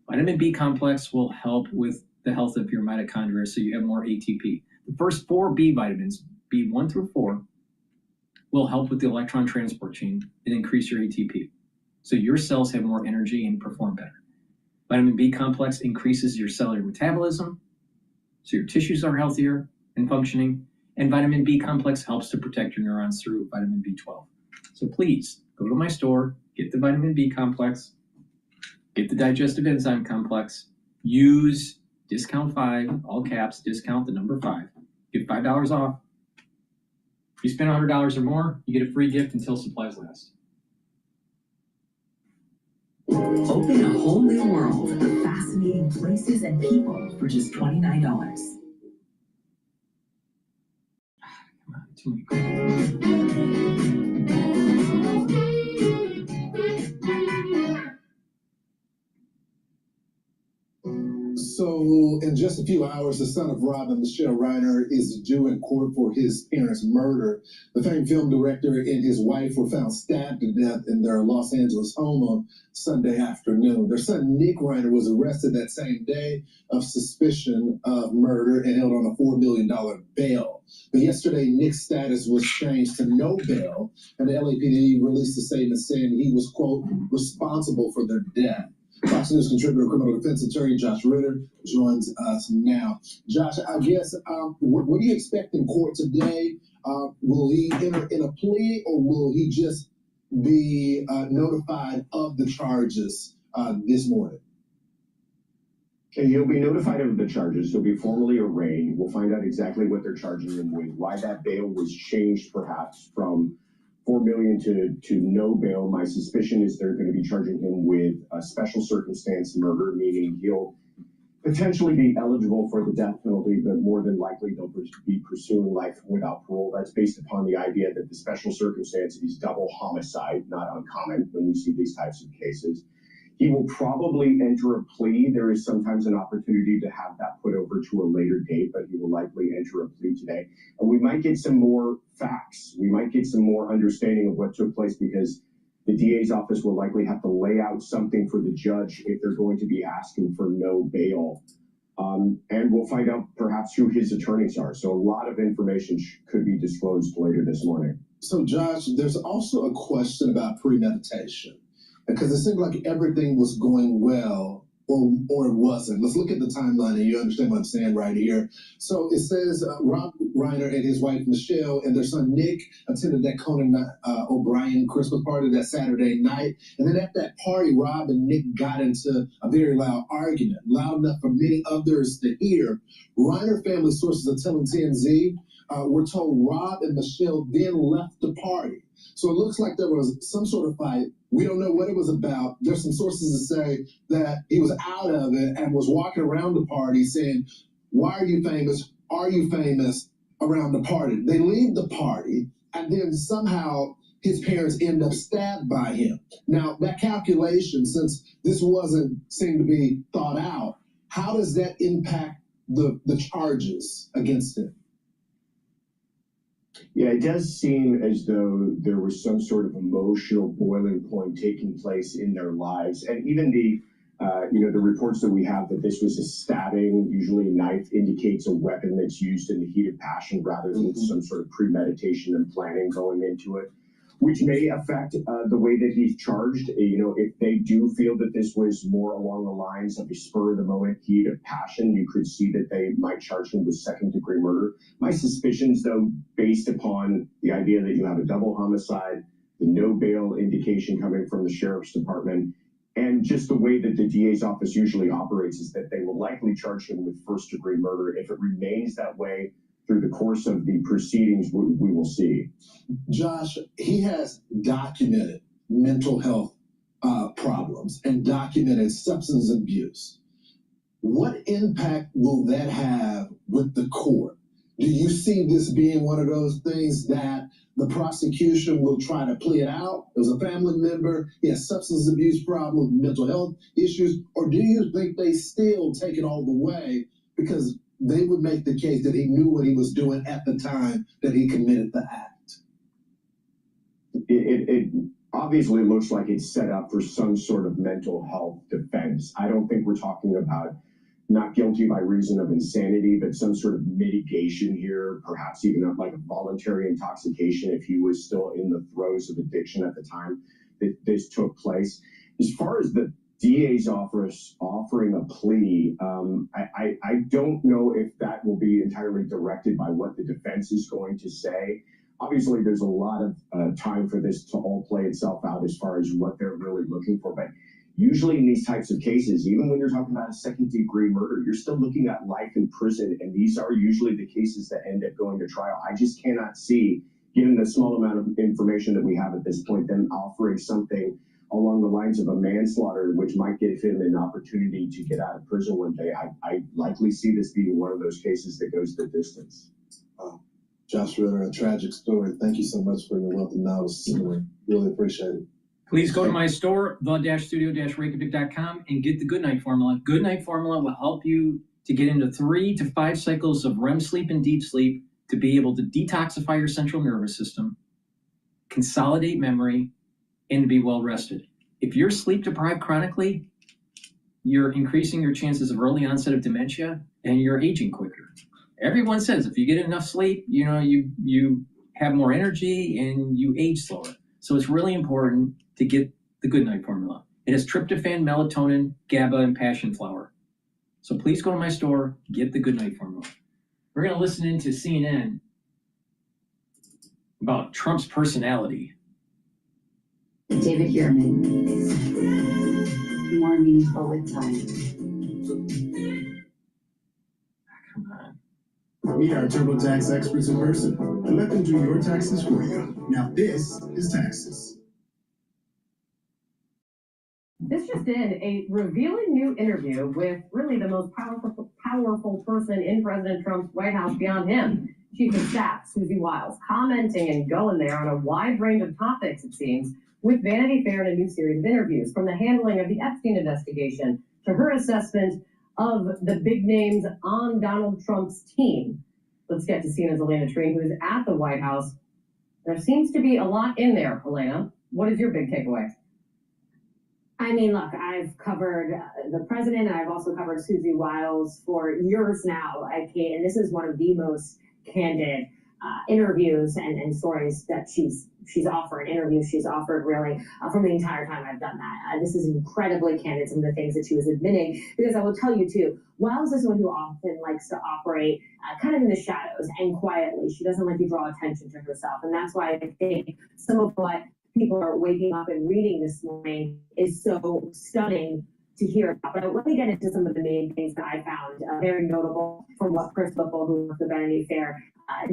Vitamin B complex will help with the health of your mitochondria so you have more ATP. The first 4 B vitamins, B1 through 4, will help with the electron transport chain and increase your ATP. So your cells have more energy and perform better. Vitamin B complex increases your cellular metabolism, so your tissues are healthier and functioning, and vitamin B complex helps to protect your neurons through vitamin B12. So please, go to my store, get the vitamin B complex, get the digestive enzyme complex, use discount 5, all caps, discount the number 5, get $5 off. If you spend $100 or more, you get a free gift until supplies last. Open a whole new world of fascinating places and people for just $29. Come on, too many. So, in just a few hours, the son of Rob and Michelle Reiner is due in court for his parents' murder. The famed film director and his wife were found stabbed to death in their Los Angeles home on Sunday afternoon. Their son, Nick Reiner, was arrested that same day of suspicion of murder and held on a $4 million bail. But yesterday, Nick's status was changed to no bail, and the LAPD released a statement saying he was, quote, responsible for their death. Fox News contributor, criminal defense attorney Josh Ritter joins us now. Josh, I guess, what do you expect in court today? Will he enter in a plea, or will he just be notified of the charges this morning? He'll be notified of the charges. He'll be formally arraigned. We'll find out exactly what they're charging him with, why that bail was changed perhaps from $4 million to no bail. My suspicion is they're going to be charging him with a special circumstance murder, meaning he'll potentially be eligible for the death penalty, but more than likely they'll be pursuing life without parole. That's based upon the idea that the special circumstance is double homicide, not uncommon when you see these types of cases. He will probably enter a plea. There is sometimes an opportunity to have that put over to a later date, but he will likely enter a plea today. And we might get some more facts. We might get some more understanding of what took place, because the DA's office will likely have to lay out something for the judge if they're going to be asking for no bail. And we'll find out perhaps who his attorneys are. So a lot of information could be disclosed later this morning. So, Josh, there's also a question about premeditation, because it seemed like everything was going well, or it wasn't. Let's look at the timeline, and you understand what I'm saying right here. So it says Rob Reiner and his wife Michelle and their son Nick attended that Conan O'Brien Christmas party that Saturday night. And then at that party, Rob and Nick got into a very loud argument, loud enough for many others to hear. Reiner family sources are telling TMZ, we're told Rob and Michelle then left the party. So it looks like there was some sort of fight. We don't know what it was about. There's some sources that say that he was out of it and was walking around the party saying, why are you famous? Are you famous around the party? They leave the party, and then somehow his parents end up stabbed by him. Now, that calculation, since this wasn't seemed to be thought out, how does that impact the charges against him? Yeah, it does seem as though there was some sort of emotional boiling point taking place in their lives. And even the reports that we have that this was a stabbing, usually a knife, indicates a weapon that's used in the heat of passion rather than some sort of premeditation and planning going into it, which may affect the way that he's charged. If they do feel that this was more along the lines of a spur-of-the-moment heat of passion, you could see that they might charge him with second-degree murder. My suspicions, though, based upon the idea that you have a double homicide, the no bail indication coming from the sheriff's department, and just the way that the DA's office usually operates, is that they will likely charge him with first-degree murder. If it remains that way, through the course of the proceedings, we will see. Josh, he has documented mental health problems and documented substance abuse. What impact will that have with the court? Do you see this being one of those things that the prosecution will try to play it out? It was a family member, he has substance abuse problems, mental health issues, or do you think they still take it all the way because they would make the case that he knew what he was doing at the time that he committed the act? It obviously looks like it's set up for some sort of mental health defense. I don't think we're talking about not guilty by reason of insanity, but some sort of mitigation here, perhaps even like a voluntary intoxication if he was still in the throes of addiction at the time that this took place. As far as the DA's offering a plea, I don't know if that will be entirely directed by what the defense is going to say. Obviously, there's a lot of time for this to all play itself out as far as what they're really looking for. But usually in these types of cases, even when you're talking about a second-degree murder, you're still looking at life in prison, and these are usually the cases that end up going to trial. I just cannot see, given the small amount of information that we have at this point, them offering something along the lines of a manslaughter, which might give him an opportunity to get out of prison one day. I likely see this being one of those cases that goes the distance. Josh Ritter, a tragic story. Thank you so much for your wealth of knowledge. Really appreciate it. Please go to my store, the-studio-reykjavik.com, and get the Goodnight Formula. Goodnight Formula will help you to get into 3 to 5 cycles of REM sleep and deep sleep to be able to detoxify your central nervous system, consolidate memory, and to be well rested. If you're sleep deprived chronically, you're increasing your chances of early onset of dementia and you're aging quicker. Everyone says if you get enough sleep, you have more energy and you age slower. So it's really important to get the Goodnight Formula. It has tryptophan, melatonin, GABA, and passion flower. So please go to my store, get the Goodnight Formula. We're going to listen into CNN about Trump's personality. David Yearman is more meaningful with time. Come on. Meet our TurboTax experts in person and let them do your taxes for you. Now this is Taxes. This just in, a revealing new interview with really the most powerful person in President Trump's White House beyond him, Chief of Staff Susie Wiles, commenting and going there on a wide range of topics, it seems, with Vanity Fair in a new series of interviews, from the handling of the Epstein investigation to her assessment of the big names on Donald Trump's team. Let's get to CNN's Elena Treen, who is at the White House. There seems to be a lot in there, Elena. What is your big takeaway? I mean, look, I've covered the president, and I've also covered Susie Wiles for years now, Kate, and this is one of the most candid interviews and stories that she's offered, interviews she's offered really from the entire time I've done that. This is incredibly candid, some of the things that she was admitting, because I will tell you too, Wiles is someone who often likes to operate kind of in the shadows and quietly. She doesn't like to draw attention to herself, and that's why I think some of what people are waking up and reading this morning is so stunning to hear about. But let me get into some of the main things that I found very notable from what Chris Whipple, who worked with Vanity Fair,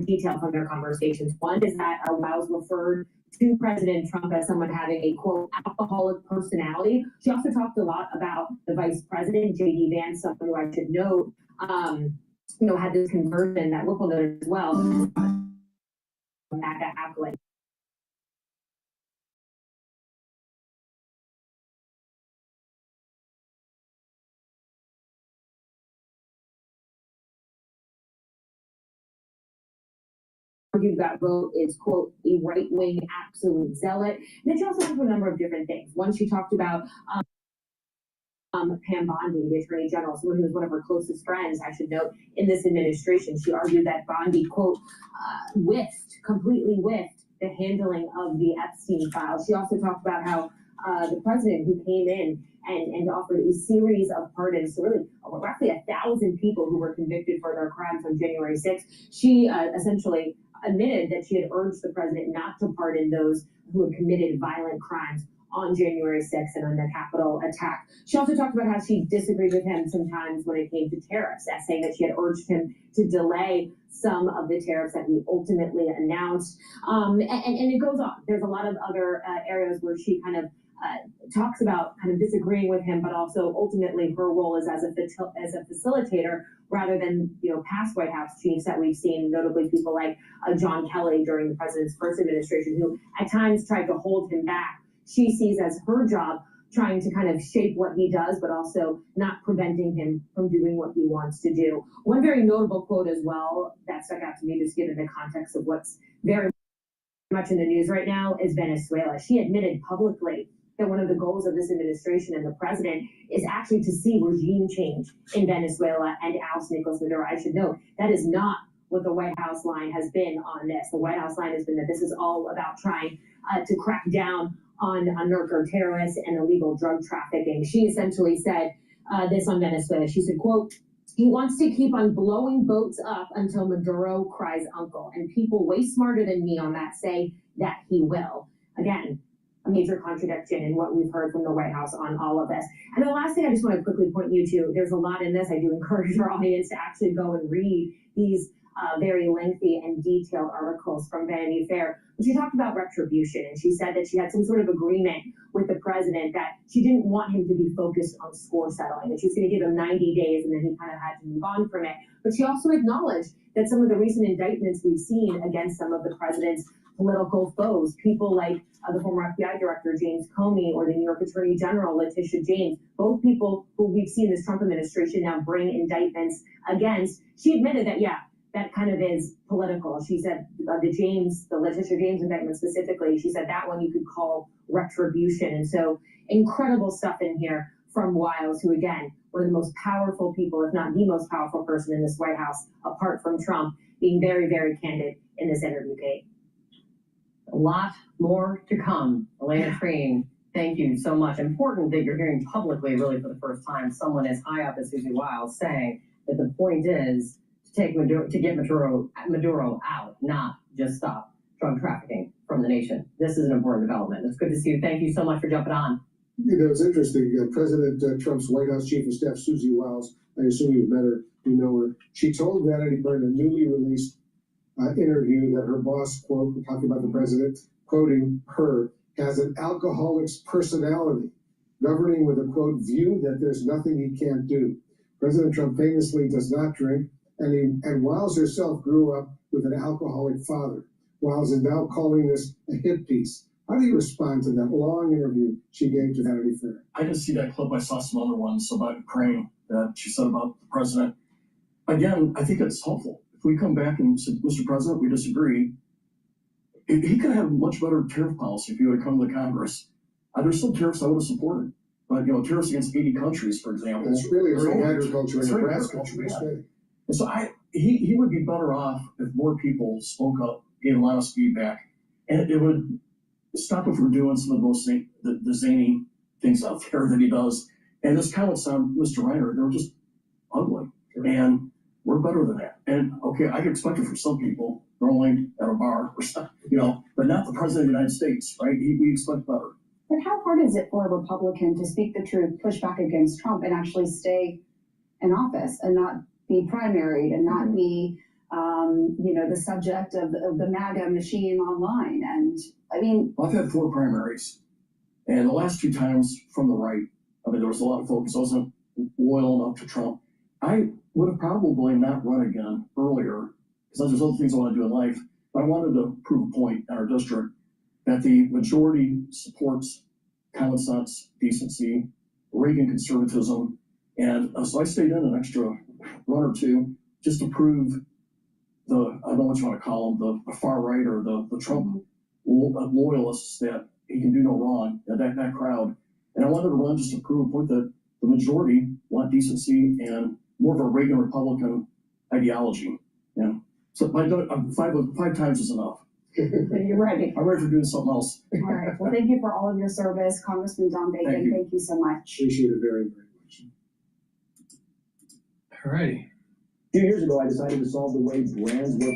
detailed from their conversations. One is that Wiles referred to President Trump as someone having a, quote, alcoholic personality. She also talked a lot about the vice president, J.D. Vance, someone who I should note, had this conversion that Whipple noted as well. MAGA accolade. That vote is, quote, a right-wing absolute zealot. And then she also talked about a number of different things. One, she talked about Pam Bondi, the Attorney General, someone who was one of her closest friends, I should note, in this administration. She argued that Bondi, quote, completely whiffed the handling of the Epstein files. She also talked about how the president, who came in and offered a series of pardons to really roughly 1,000 people who were convicted for their crimes on January 6th, she essentially admitted that she had urged the president not to pardon those who had committed violent crimes on January 6th and on the Capitol attack. She also talked about how she disagreed with him sometimes when it came to tariffs, saying that she had urged him to delay some of the tariffs that he ultimately announced. And it goes on. There's a lot of other areas where she kind of talks about kind of disagreeing with him, but also ultimately her role is as a facilitator rather than, past White House chiefs that we've seen, notably people like John Kelly during the president's first administration, who at times tried to hold him back. She sees as her job trying to kind of shape what he does, but also not preventing him from doing what he wants to do. One very notable quote as well that stuck out to me, just given the context of what's very much in the news right now, is Venezuela. She admitted publicly that one of the goals of this administration and the president is actually to see regime change in Venezuela and oust Nicolas Maduro. I should note that is not what the White House line has been on this. The White House line has been that this is all about trying to crack down on narco-terrorists and illegal drug trafficking. She essentially said this on Venezuela. She said, quote, "He wants to keep on blowing boats up until Maduro cries uncle. And people way smarter than me on that say that he will." Again, a major contradiction in what we've heard from the White House on all of this. And the last thing I just want to quickly point you to, there's a lot in this. I do encourage our audience to actually go and read these very lengthy and detailed articles from Vanity Fair. But she talked about retribution, and she said that she had some sort of agreement with the president that she didn't want him to be focused on score settling, that she was going to give him 90 days and then he kind of had to move on from it. But she also acknowledged that some of the recent indictments we've seen against some of the president's political foes, people like the former FBI director James Comey or the New York Attorney General Letitia James, both people who we've seen this Trump administration now bring indictments against. She admitted that, yeah, that kind of is political. She said the Letitia James indictment specifically, she said that one you could call retribution. And so incredible stuff in here from Wiles, who again, one of the most powerful people, if not the most powerful person in this White House, apart from Trump, being very, very candid in this interview, Kate. A lot more to come. Elena Treen, thank you so much. Important that you're hearing publicly, really for the first time, someone as high up as Susie Wiles saying that the point is to get Maduro out, not just stop drug trafficking from the nation. This is an important development. It's good to see you. Thank you so much for jumping on. It's interesting. President Trump's White House Chief of Staff, Susie Wiles, I assume you've met her, you know her. She told Vanity Fair in a newly released interview that her boss, quote, we're talking about the president, quoting her, has an alcoholic's personality, governing with a, quote, view that there's nothing he can't do. President Trump famously does not drink, and Wiles herself grew up with an alcoholic father. Wiles is now calling this a hit piece. How do you respond to that long interview she gave to Vanity Fair? I didn't see that clip. I saw some other ones about Ukraine that she said about the president. Again, I think it's helpful. If we come back and say, Mr. President, we disagree, he could have much better tariff policy if he would have come to the Congress. There's some tariffs I would have supported. But, tariffs against 80 countries, for example. It's really agriculture and Nebraska. And so he would be better off if more people spoke up, gave a lot of feedback, and it would stop him from doing some of the most the zany things out there that he does. And his comments on Mr. Reiner, they were just ugly. And we're better than that. And okay, I can expect it from some people, normally at a bar or stuff, but not the president of the United States, right? We expect better. But how hard is it for a Republican to speak the truth, push back against Trump, and actually stay in office and not be primaried and not be, the subject of the MAGA machine online? And I mean, I've had 4 primaries, and the last 2 times from the right, there was a lot of focus. I wasn't loyal enough to Trump. I would have probably not run again earlier because there's other things I want to do in life. But I wanted to prove a point in our district that the majority supports common sense, decency, Reagan conservatism, and so I stayed in an extra run or 2 just to prove I don't know what you want to call them, the far right or the Trump loyalists that he can do no wrong, that crowd. And I wanted to run just to prove a point that the majority want decency and more of a Reagan Republican ideology. So 5 times is enough. You're ready. I'm ready for doing something else. All right. Well, thank you for all of your service, Congressman Don Bacon. Thank you so much. Appreciate it very, very much. All righty. A few years ago, I decided to solve the way brands look.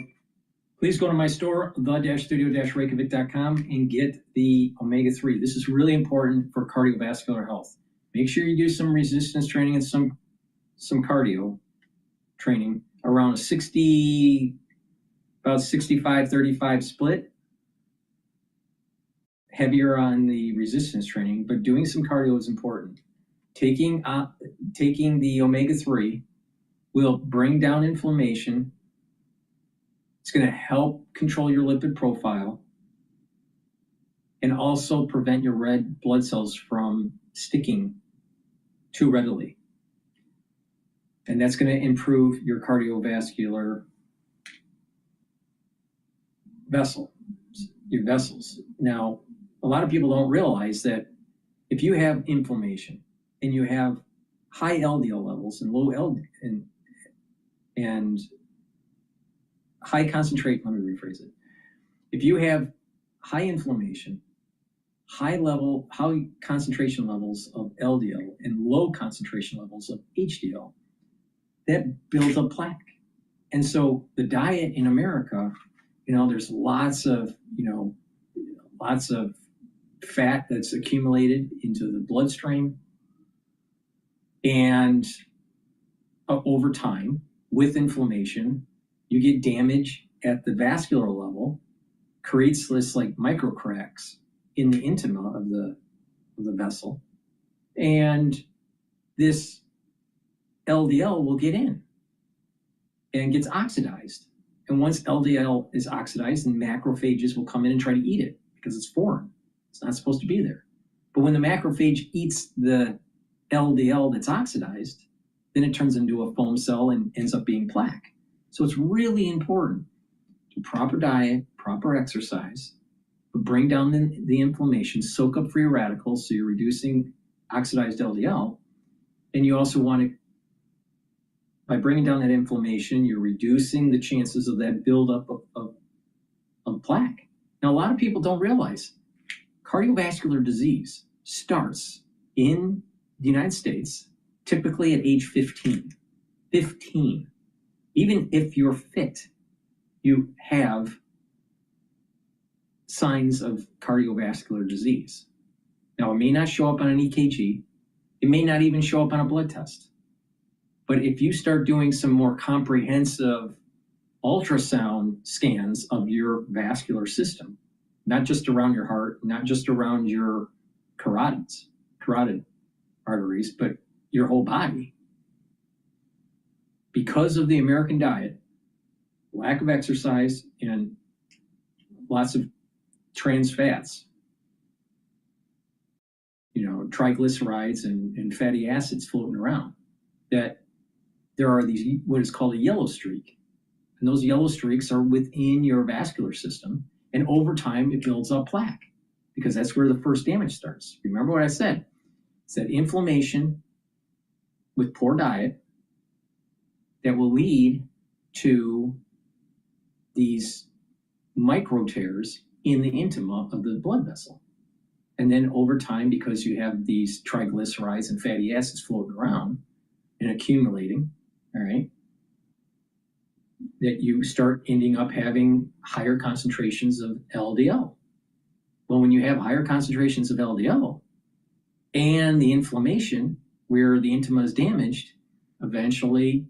please go to my store, the-studio-reykjavik.com, and get the omega-3. This is really important for cardiovascular health. Make sure you do some resistance training and some cardio training around a 65-35 split. Heavier on the resistance training, but doing some cardio is important. Taking the omega-3 will bring down inflammation. It's going to help control your lipid profile and also prevent your red blood cells from sticking too readily. And that's going to improve your cardiovascular your vessels. Now, a lot of people don't realize that if you have inflammation and you have high LDL levels and low LDL and high concentrate, let me rephrase it. If you have high inflammation, high concentration levels of LDL and low concentration levels of HDL, that builds up plaque. And so the diet in America, there's lots of fat that's accumulated into the bloodstream. And over time, with inflammation, you get damage at the vascular level, creates this like micro cracks in the intima of the vessel. And this LDL will get in and gets oxidized. And once LDL is oxidized, then macrophages will come in and try to eat it because it's foreign. It's not supposed to be there. But when the macrophage eats the LDL that's oxidized, then it turns into a foam cell and ends up being plaque. So it's really important to proper diet, proper exercise, but bring down the inflammation, soak up free radicals so you're reducing oxidized LDL. And you also want to, by bringing down that inflammation, you're reducing the chances of that buildup of plaque. Now, a lot of people don't realize cardiovascular disease starts in the United States typically at age 15. 15. Even if you're fit, you have signs of cardiovascular disease. Now, it may not show up on an EKG. It may not even show up on a blood test. But if you start doing some more comprehensive ultrasound scans of your vascular system, not just around your heart, not just around your carotid arteries, but your whole body, because of the American diet, lack of exercise, and lots of trans fats, triglycerides and fatty acids floating around, that there are these, what is called a yellow streak. And those yellow streaks are within your vascular system. And over time, it builds up plaque because that's where the first damage starts. Remember what I said? It's that inflammation with poor diet that will lead to these micro tears in the intima of the blood vessel. And then over time, because you have these triglycerides and fatty acids floating around and accumulating, all right, that you start ending up having higher concentrations of LDL. Well, when you have higher concentrations of LDL and the inflammation where the intima is damaged, eventually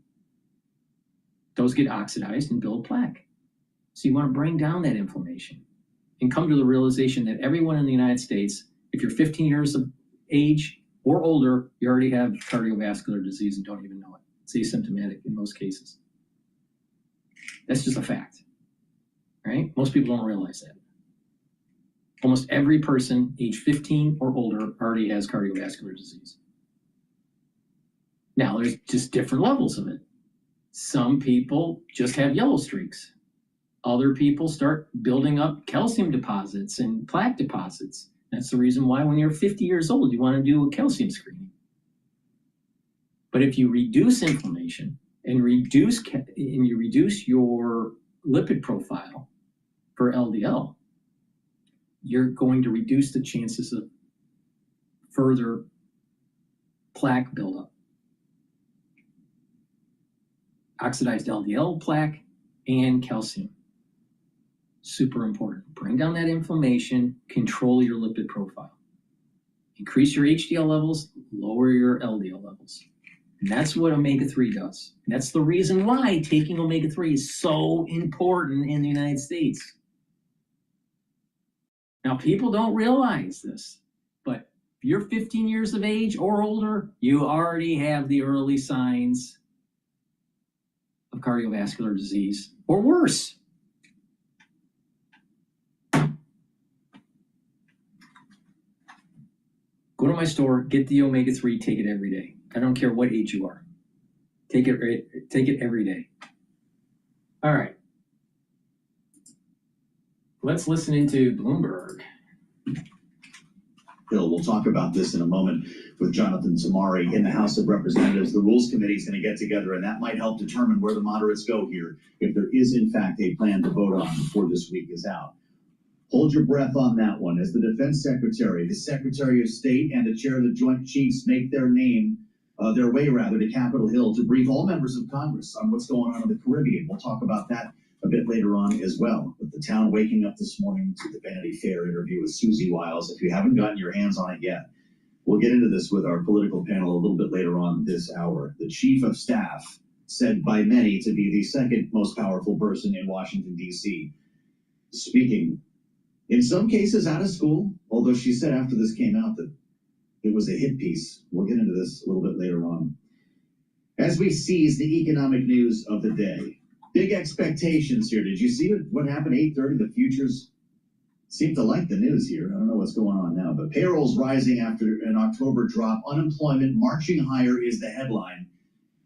those get oxidized and build plaque. So you want to bring down that inflammation and come to the realization that everyone in the United States, if you're 15 years of age or older, you already have cardiovascular disease and don't even know it. It's asymptomatic in most cases. That's just a fact, right? Most people don't realize that. Almost every person age 15 or older already has cardiovascular disease. Now, there's just different levels of it. Some people just have yellow streaks. Other people start building up calcium deposits and plaque deposits. That's the reason why when you're 50 years old, you want to do a calcium screening. But if you reduce inflammation and you reduce your lipid profile for LDL, you're going to reduce the chances of further plaque buildup. Oxidized LDL plaque and calcium. Super important. Bring down that inflammation, control your lipid profile. Increase your HDL levels, lower your LDL levels. And that's what omega-3 does. And that's the reason why taking omega-3 is so important in the United States. Now, people don't realize this, but if you're 15 years of age or older, you already have the early signs of cardiovascular disease or worse. Go to my store, get the omega-3, take it every day. I don't care what age you are. Take it every day. All right. Let's listen into Bloomberg. Bill, we'll talk about this in a moment with Jonathan Tamari in the House of Representatives. The Rules Committee is going to get together, and that might help determine where the moderates go here, if there is, in fact, a plan to vote on before this week is out. Hold your breath on that one. As the Defense Secretary, the Secretary of State, and the Chair of the Joint Chiefs make their way to Capitol Hill to brief all members of Congress on what's going on in the Caribbean. We'll talk about that a bit later on as well. But the town waking up this morning to the Vanity Fair interview with Susie Wiles. If you haven't gotten your hands on it yet, we'll get into this with our political panel a little bit later on this hour. The Chief of Staff, said by many to be the second most powerful person in Washington, D.C., speaking, in some cases out of school, although she said after this came out that it was a hit piece. We'll get into this a little bit later on. As we seize the economic news of the day, big expectations here. Did you see what happened 8:30? The futures seem to like the news here. I don't know what's going on now, but payrolls rising after an October drop. Unemployment marching higher is the headline.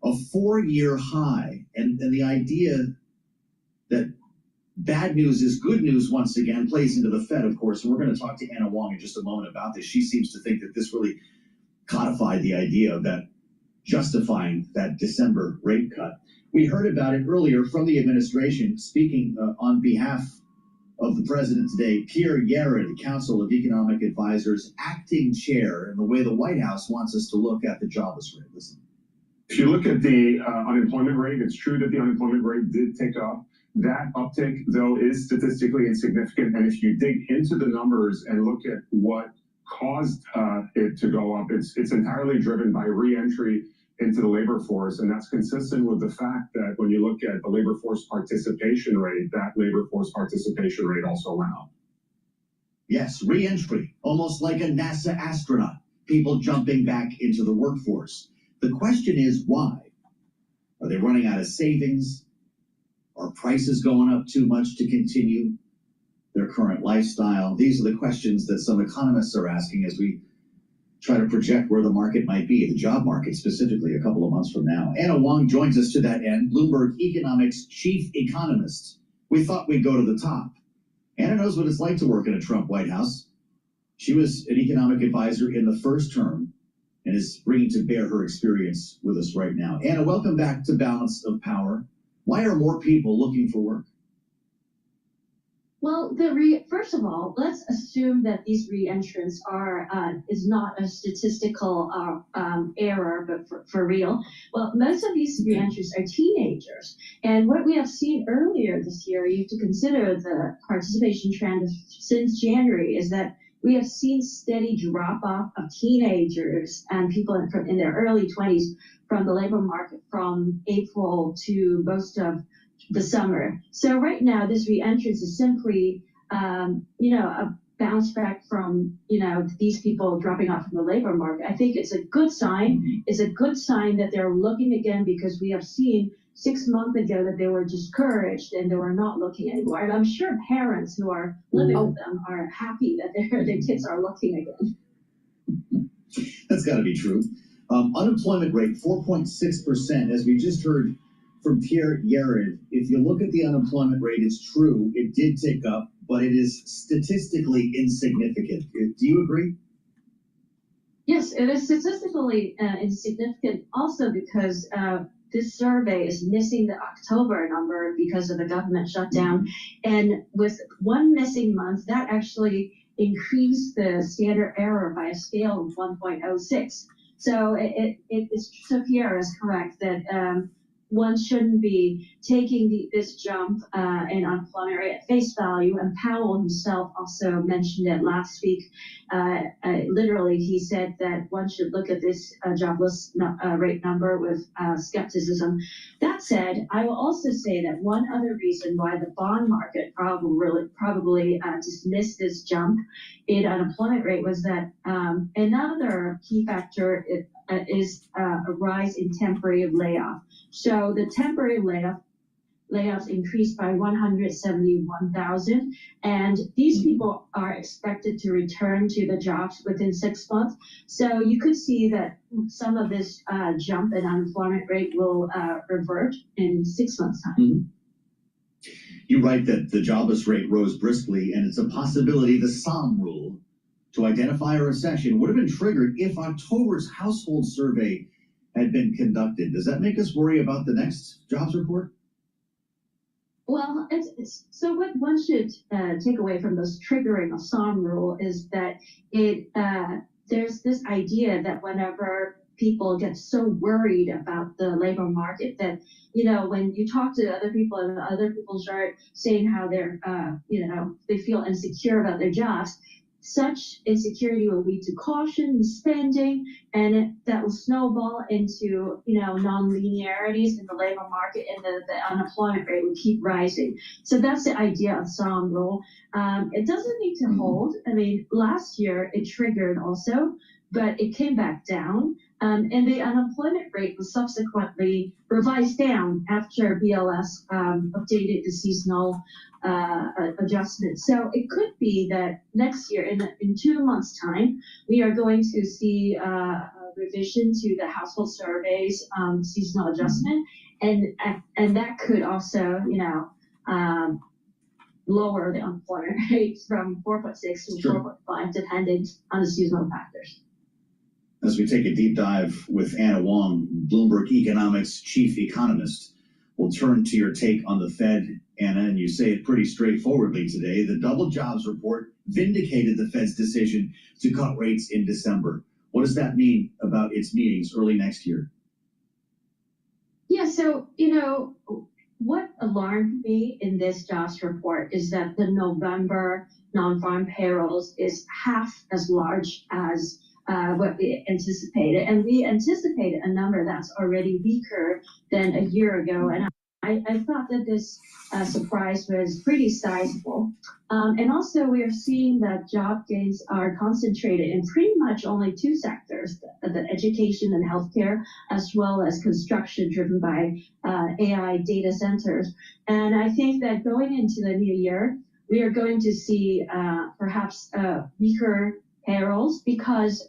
A 4-year high. And the idea that bad news is good news once again plays into the Fed, of course. And we're going to talk to Anna Wong in just a moment about this. She seems to think that this really codified the idea of that justifying that December rate cut. We heard about it earlier from the administration, speaking on behalf of the president today, Pierre Yared, Council of Economic Advisors, acting chair, and the way the White House wants us to look at the jobless rate. Listen. If you look at the unemployment rate, it's true that the unemployment rate did tick up. That uptick, though, is statistically insignificant. And if you dig into the numbers and look at what caused it to go up, it's entirely driven by re-entry into the labor force. And that's consistent with the fact that when you look at the labor force participation rate, that labor force participation rate also went up. Yes, re-entry, almost like a NASA astronaut, people jumping back into the workforce. The question is why? Are they running out of savings? Are prices going up too much to continue their current lifestyle? These are the questions that some economists are asking as we try to project where the market might be, the job market specifically, a couple of months from now. Anna Wong joins us to that end, Bloomberg Economics chief economist. We thought we'd go to the top. Anna knows what it's like to work in a Trump White House. She was an economic advisor in the first term and is bringing to bear her experience with us right now. Anna, welcome back to Balance of Power. Why are more people looking for work? Well, first of all, let's assume that these re-entrants is not a statistical error, but for real. Well, most of these re-entrants are teenagers. And what we have seen earlier this year, you have to consider the participation trend since January, is that we have seen steady drop-off of teenagers and people in their early 20s from the labor market from April to most of the summer. So right now, this re-entrance is simply, a bounce back from, these people dropping off from the labor market. I think it's a good sign. It's a good sign that they're looking again, because we have seen 6 months ago that they were discouraged and they were not looking anymore. And I'm sure parents who are living with them are happy that their kids are looking again. That's got to be true. Unemployment rate, 4.6%, as we just heard from Pierre Yared. If you look at the unemployment rate, it's true, it did tick up, but it is statistically insignificant. Do you agree? Yes, it is statistically insignificant also because this survey is missing the October number because of the government shutdown. And with one missing month, that actually increased the standard error by a scale of 1.06. So so Pierre is correct that one shouldn't be taking this jump in unemployment rate at face value. And Powell himself also mentioned it last week. Literally, he said that one should look at this jobless rate number with skepticism. That said, I will also say that one other reason why the bond market probably dismissed this jump in unemployment rate was that another key factor is a rise in temporary layoff. So the temporary layoffs increased by 171,000, and these people are expected to return to the jobs within 6 months. So you could see that some of this jump in unemployment rate will revert in 6 months' time. Mm-hmm. You write that the jobless rate rose briskly, and it's a possibility the SOM rule to identify a recession would have been triggered if October's household survey had been conducted. Does that make us worry about the next jobs report? Well, so what one should take away from this triggering of SOM rule is that there's this idea that whenever people get so worried about the labor market that, when you talk to other people and other people start saying how they're, they feel insecure about their jobs, such insecurity will lead to caution in spending, and that will snowball into, non-linearities in the labor market, and the unemployment rate will keep rising. So that's the idea of SOM rule. It doesn't need to hold. I mean, last year it triggered also, but it came back down. And the unemployment rate was subsequently revised down after BLS updated the seasonal adjustment. So it could be that next year, in 2 months' time, we are going to see a revision to the household surveys seasonal adjustment, and that could also, lower the unemployment rate from 4.6 to 4.5, depending on the seasonal factors. As we take a deep dive with Anna Wong, Bloomberg Economics chief economist, we'll turn to your take on the Fed, Anna, and you say it pretty straightforwardly today. The double jobs report vindicated the Fed's decision to cut rates in December. What does that mean about its meetings early next year? Yeah, so, what alarmed me in this jobs report is that the November non-farm payrolls is half as large as what we anticipated. And we anticipated a number that's already weaker than a year ago. And I thought that this surprise was pretty sizable. And also we are seeing that job gains are concentrated in pretty much only 2 sectors, the education and healthcare, as well as construction driven by AI data centers. And I think that going into the new year, we are going to see perhaps weaker payrolls because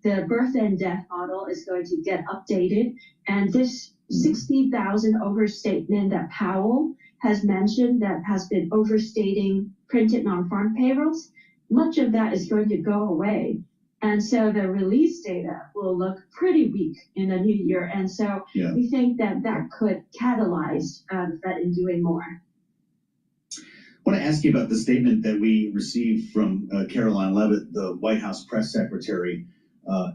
the birth and death model is going to get updated, and this 60,000 overstatement that Powell has mentioned that has been overstating printed non-farm payrolls, much of that is going to go away. And so the release data will look pretty weak in the new year. And so we think that could catalyze the Fed in doing more. I want to ask you about the statement that we received from Caroline Leavitt, the White House press secretary,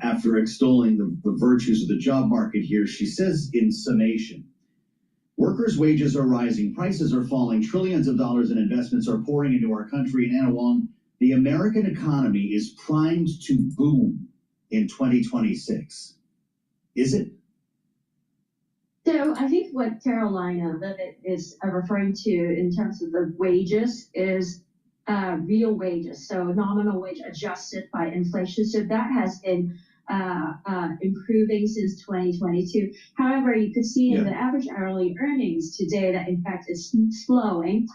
after extolling the virtues of the job market here. She says in summation, workers' wages are rising, prices are falling, trillions of dollars in investments are pouring into our country. And Anna Wong, the American economy is primed to boom in 2026. Is it? So I think what Carolina Leavitt is referring to in terms of the wages is real wages, so nominal wage adjusted by inflation. So that has been improving since 2022. However, you could see in the average hourly earnings today that in fact is slowing.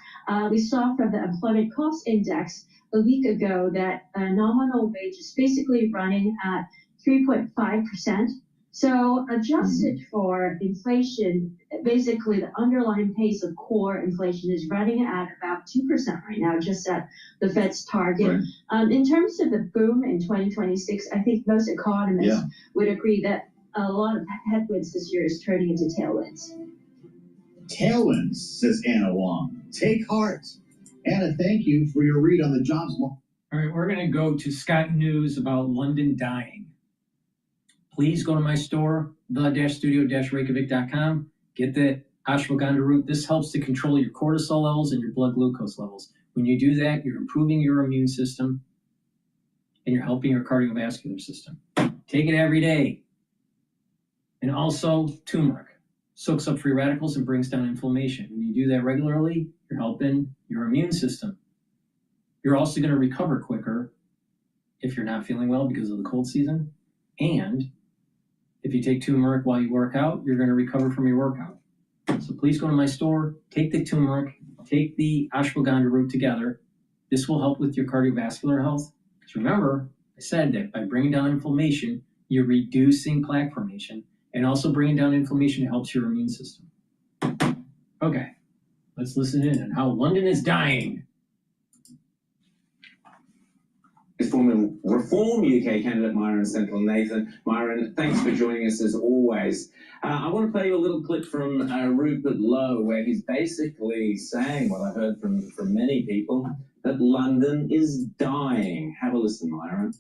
We saw from the employment cost index a week ago that nominal wage is basically running at 3.5%. So adjusted for inflation, basically the underlying pace of core inflation is running at about 2% right now, just at the Fed's target. Right. In terms of the boom in 2026, I think most economists would agree that a lot of headwinds this year is turning into tailwinds. Tailwinds, says Anna Wong. Take heart. Anna, thank you for your read on the jobs market. All right, we're going to go to Scott News about London dying. Please go to my store, the-studio-reykjavik.com. Get the ashwagandha root. This helps to control your cortisol levels and your blood glucose levels. When you do that, you're improving your immune system and you're helping your cardiovascular system. Take it every day. And also turmeric. Soaks up free radicals and brings down inflammation. When you do that regularly, you're helping your immune system. You're also going to recover quicker if you're not feeling well because of the cold season. And if you take turmeric while you work out, you're going to recover from your workout. So please go to my store, take the turmeric, take the ashwagandha root together. This will help with your cardiovascular health. Because remember, I said that by bringing down inflammation, you're reducing plaque formation, and also bringing down inflammation helps your immune system. Okay, let's listen in on how London is dying. Is former Reform UK candidate Myron Central Nathan. Myron, thanks for joining us as always. I want to play you a little clip from Rupert Lowe, where he's basically saying what I've heard from many people, that London is dying. Have a listen, Myron.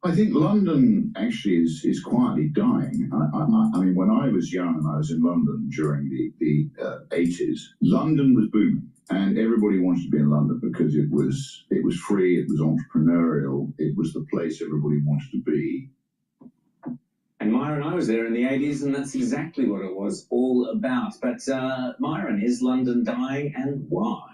I think London actually is quietly dying. I mean, when I was young and I was in London during the 80s, London was booming. And everybody wanted to be in London because it was free, it was entrepreneurial, it was the place everybody wanted to be. And Myron, I was there in the 80s, and that's exactly what it was all about. But Myron, is London dying, and why?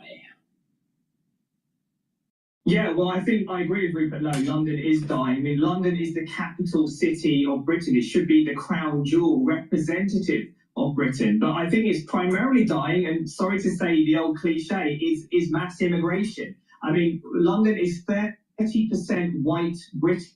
Yeah, well, I think I agree with Rupert Lowe. London is dying. I mean, London is the capital city of Britain. It should be the crown jewel, representative of Britain. But I think it's primarily dying, and sorry to say the old cliche, is mass immigration. I mean, London is 30% white British.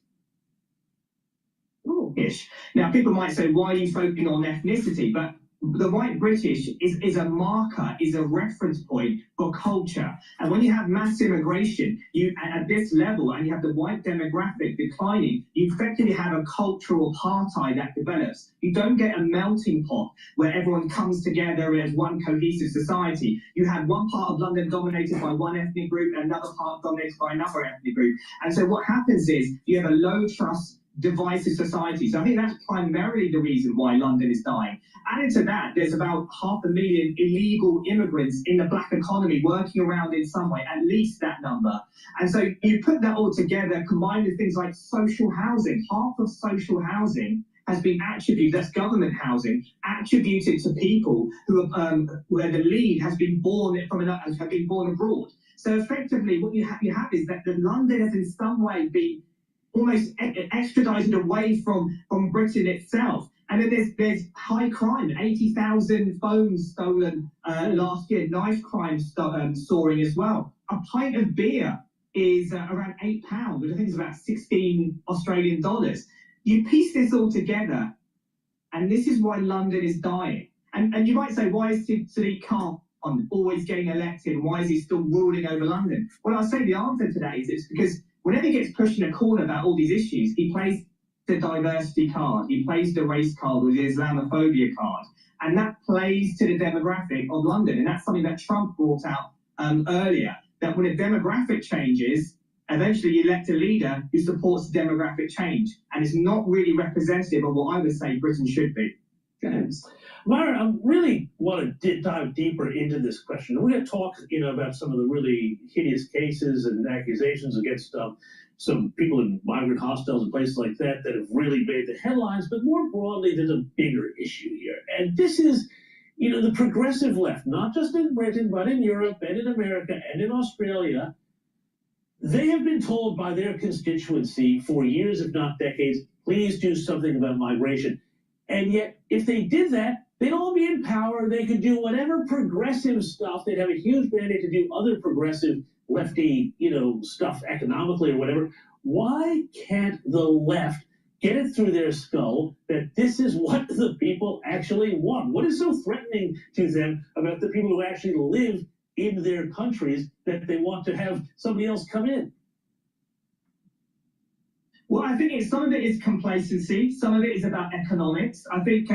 Now, people might say, why are you focusing on ethnicity? But the white British is a marker, is a reference point for culture. And when you have mass immigration, you at this level, and you have the white demographic declining, you effectively have a cultural apartheid that develops. You don't get a melting pot where everyone comes together as one cohesive society. You have one part of London dominated by one ethnic group, and another part dominated by another ethnic group. And so what happens is you have a low trust, divisive society. So I think that's primarily the reason why London is dying. Added to that, there's about 500,000 illegal immigrants in the black economy working around in some way, at least that number. And so you put that all together, combined with things like social housing. Half of social housing has been attributed, that's government housing, attributed to people who are, where the lead has been born abroad. So effectively, what you have is that London has in some way been almost extradited away from Britain itself. And then there's high crime, 80,000 phones stolen last year, knife crime soaring as well. A pint of beer is around £8, which I think is about 16 Australian dollars. You piece this all together, and this is why London is dying. And you might say, why is Sadiq Khan always getting elected? Why is he still ruling over London? Well, I'll say the answer to that is it's because whenever he gets pushed in a corner about all these issues, he plays the diversity card, he plays the race card with the Islamophobia card, and that plays to the demographic of London. And that's something that Trump brought out earlier, that when a demographic changes, eventually you elect a leader who supports demographic change, and it's not really representative of what I would say Britain should be. James. Myron, I really want to dive deeper into this question. We're going to talk, about some of the really hideous cases and accusations against some people in migrant hostels and places like that have really made the headlines. But more broadly, there's a bigger issue here, and this is, the progressive left, not just in Britain, but in Europe and in America and in Australia. They have been told by their constituency for years, if not decades, please do something about migration. And yet, if they did that, they'd all be in power. They could do whatever progressive stuff. They'd have a huge mandate to do other progressive, lefty, stuff economically or whatever. Why can't the left get it through their skull that this is what the people actually want? What is so threatening to them about the people who actually live in their countries that they want to have somebody else come in? Well, I think some of it is complacency. Some of it is about economics. I think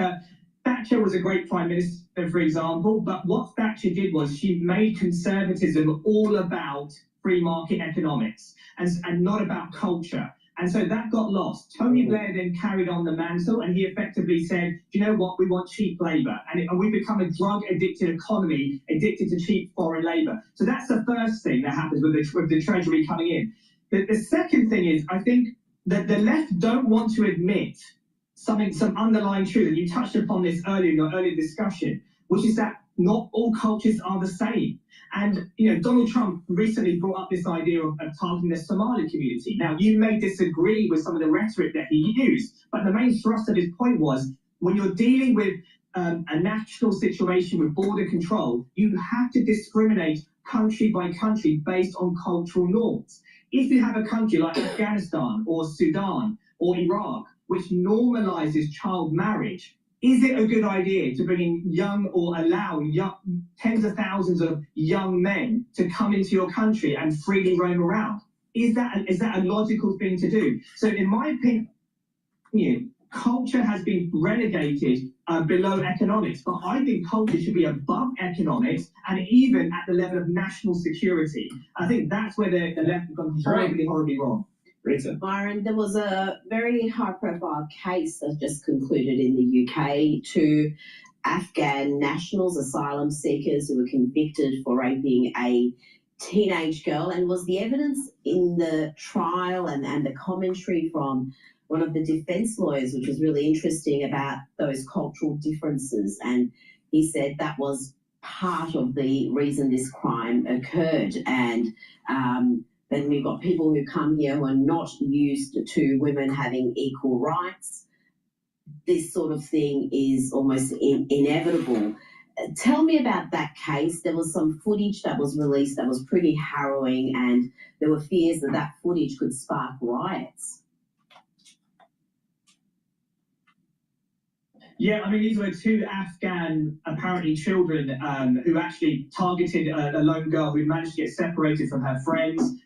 Thatcher was a great prime minister, for example, but what Thatcher did was she made conservatism all about free market economics and not about culture. And so that got lost. Tony Blair then carried on the mantle, and he effectively said, "Do you know what? We want cheap labor." And we become a drug-addicted economy, addicted to cheap foreign labor. So that's the first thing that happens with the Treasury coming in. The second thing is, I think that the left don't want to admit some underlying truth, and you touched upon this earlier in your earlier discussion, which is that not all cultures are the same. And Donald Trump recently brought up this idea of targeting the Somali community. Now, you may disagree with some of the rhetoric that he used, but the main thrust of his point was, when you're dealing with a national situation with border control, you have to discriminate country by country based on cultural norms. If you have a country like Afghanistan or Sudan or Iraq, which normalizes child marriage, is it a good idea to bring in young or allow tens of thousands of young men to come into your country and freely roam around? Is that a logical thing to do? So in my opinion, culture has been relegated below economics, but I think culture should be above economics and even at the level of national security. I think that's where the left have gone horribly wrong. Rita. Byron, there was a very high-profile case that just concluded in the UK. 2 Afghan nationals, asylum seekers, who were convicted for raping a teenage girl, and was the evidence in the trial and the commentary from one of the defense lawyers, which was really interesting, about those cultural differences. And he said that was part of the reason this crime occurred. And then we've got people who come here who are not used to women having equal rights. This sort of thing is almost inevitable. Tell me about that case. There was some footage that was released that was pretty harrowing, and there were fears that that footage could spark riots. Yeah, I mean, these were 2 Afghan, apparently children, who actually targeted a lone girl who managed to get separated from her friends.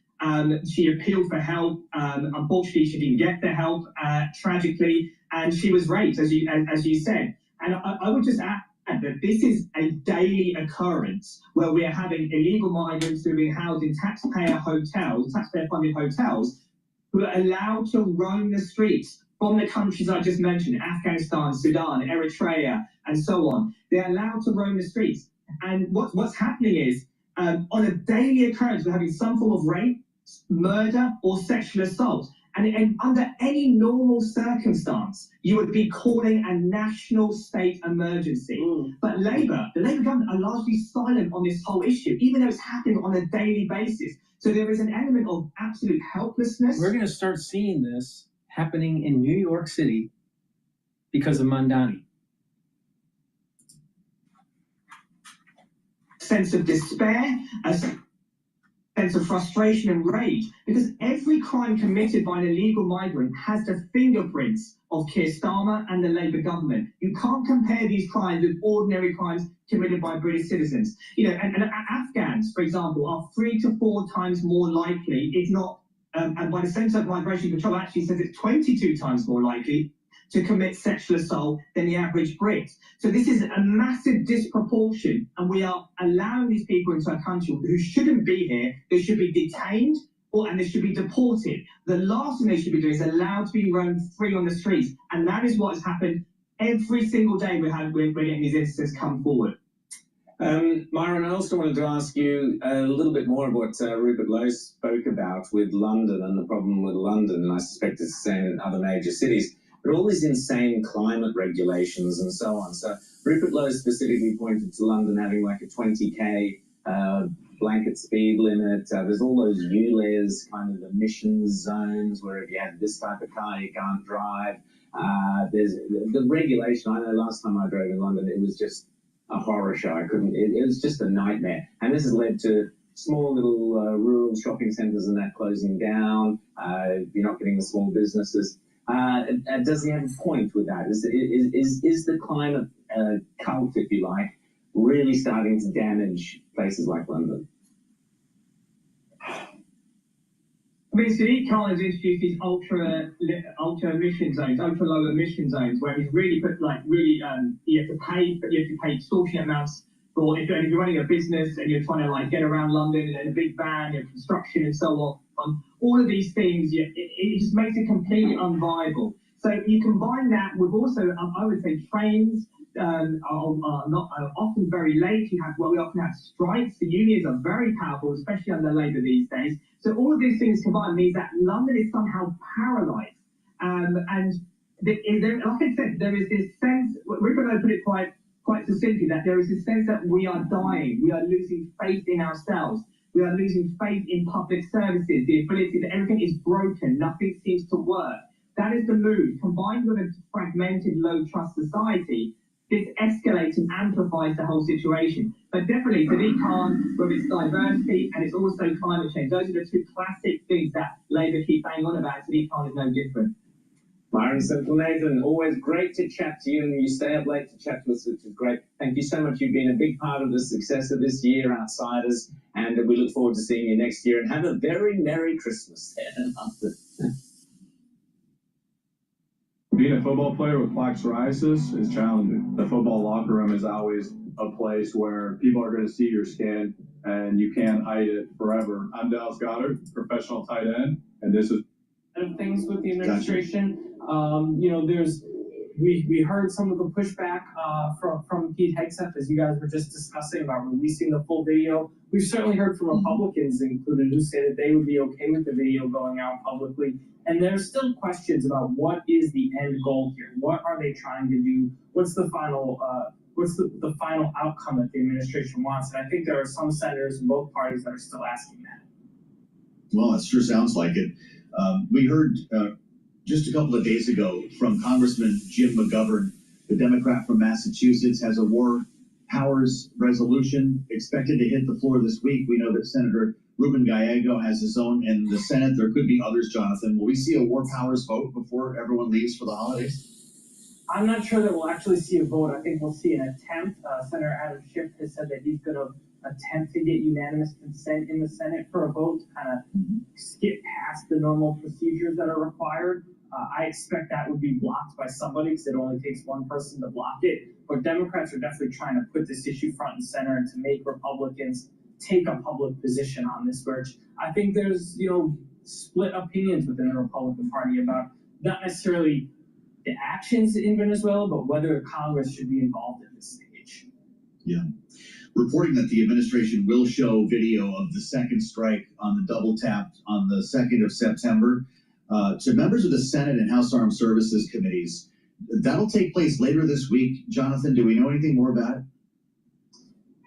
She appealed for help. Unfortunately, she didn't get the help, tragically, and she was raped, as you said. And I would just add that this is a daily occurrence where we are having illegal migrants who are being housed in taxpayer-funded hotels, who are allowed to roam the streets from the countries I just mentioned, Afghanistan, Sudan, Eritrea, and so on. They're allowed to roam the streets. And what's happening is, on a daily occurrence, we're having some form of rape, murder, or sexual assault. And under any normal circumstance, you would be calling a national state emergency. But the Labour government are largely silent on this whole issue, even though it's happening on a daily basis. So there is an element of absolute helplessness. We're going to start seeing this happening in New York City because of Mondani. Sense of despair, a sense of frustration and rage, because every crime committed by an illegal migrant has the fingerprints of Keir Starmer and the Labour government. You can't compare these crimes with ordinary crimes committed by British citizens. And Afghans, for example, are 3 to 4 times more likely, if not, and by the Centre of Migration Control actually says it's 22 times more likely to commit sexual assault than the average Brit. So this is a massive disproportion, and we are allowing these people into our country who shouldn't be here. They should be detained, and they should be deported. The last thing they should be doing is allowed to be roamed free on the streets, and that is what has happened every single day. We're getting these incidents come forward. Myron, I also wanted to ask you a little bit more of what Rupert Lowe spoke about with London and the problem with London, and I suspect it's the same in other major cities. But all these insane climate regulations and so on. So Rupert Lowe specifically pointed to London having like a 20k blanket speed limit. There's all those ULEZ kind of emissions zones where if you have this type of car, you can't drive. There's the regulation. I know last time I drove in London, it was just a horror show. It was just a nightmare. And this has led to small little rural shopping centres and that closing down. You're not getting the small businesses. Does he have a point with that? Is the climate cult, if you like, really starting to damage places like London? I mean, Sadiq Khan has introduced these ultra emission zones, ultra low emission zones, where he's really put you have to pay extortionate amounts for if you're running a business and you're trying to get around London in a big van, construction and so on. all of these things, it just makes it completely unviable. So you combine that with also, I would say, trains are often very late. We often have strikes. The unions are very powerful, especially under Labour these days. So all of these things combined means that London is somehow paralysed. And like I said, there is this sense, we're going to put it quite succinctly, that there is this sense that we are dying. We are losing faith in ourselves. We are losing faith in public services, the ability that everything is broken, nothing seems to work. That is the mood. Combined with a fragmented, low-trust society, this escalates and amplifies the whole situation. But definitely, Sadiq Khan, with its diversity, and it's also climate change. Those are the two classic things that Labour keep banging on about. Sadiq Khan is no different. Myron Central Nathan, always great to chat to you, and you stay up late to chat to us, which is great. Thank you so much. You've been a big part of the success of this year, Outsiders, and we look forward to seeing you next year. And have a very Merry Christmas there. Being a football player with plaque psoriasis is challenging. The football locker room is always a place where people are going to see your skin, and you can't hide it forever. I'm Dallas Goddard, professional tight end, and this is of things with the administration. You know, we heard some of the pushback from Pete Hegseth, as you guys were just discussing about releasing the full video. We've certainly heard from Republicans included who say that they would be okay with the video going out publicly. And there's still questions about what is the end goal here. What are they trying to do? What's the final the final outcome that the administration wants? And I think there are some senators in both parties that are still asking that. Well, it sure sounds like it. We heard just a couple of days ago from Congressman Jim McGovern, the Democrat from Massachusetts, has a war powers resolution expected to hit the floor this week. We know that Senator Ruben Gallego has his own in the Senate. There could be others, Jonathan. Will we see a war powers vote before everyone leaves for the holidays? I'm not sure that we'll actually see a vote. I think we'll see an attempt. Senator Adam Schiff has said that he's going to attempt to get unanimous consent in the Senate for a vote to kind of skip past the normal procedures that are required. I expect that would be blocked by somebody because it only takes one person to block it. But Democrats are definitely trying to put this issue front and center and to make Republicans take a public position on this, which I think there's, split opinions within the Republican Party about not necessarily the actions in Venezuela, but whether Congress should be involved at this stage. Yeah. Reporting that the administration will show video of the second strike on the double tap on the 2nd of September to members of the Senate and House Armed Services Committees. That'll take place later this week. Jonathan, do we know anything more about it?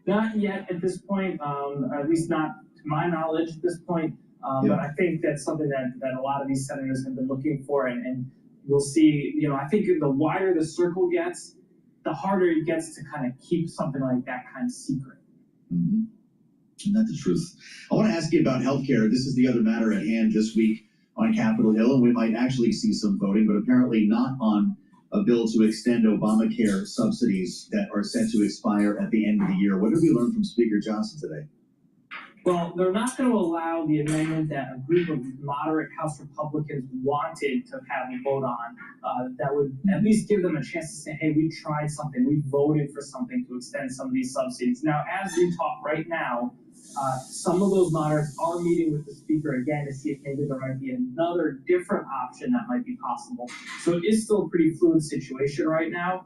Not yet at this point, at least not to my knowledge at this point. But I think that's something that a lot of these senators have been looking for, and we'll see. I think the wider the circle gets, the harder it gets to kind of keep something like that kind of secret. Mm-hmm. Isn't that the truth? I want to ask you about healthcare. This is the other matter at hand this week on Capitol Hill, and we might actually see some voting, but apparently not on a bill to extend Obamacare subsidies that are set to expire at the end of the year. What did we learn from Speaker Johnson today? Well, they're not going to allow the amendment that a group of moderate House Republicans wanted to have a vote on that would at least give them a chance to say, hey, we tried something, we voted for something to extend some of these subsidies. Now, as we talk right now, some of those moderates are meeting with the Speaker again to see if maybe there might be another different option that might be possible. So it is still a pretty fluid situation right now.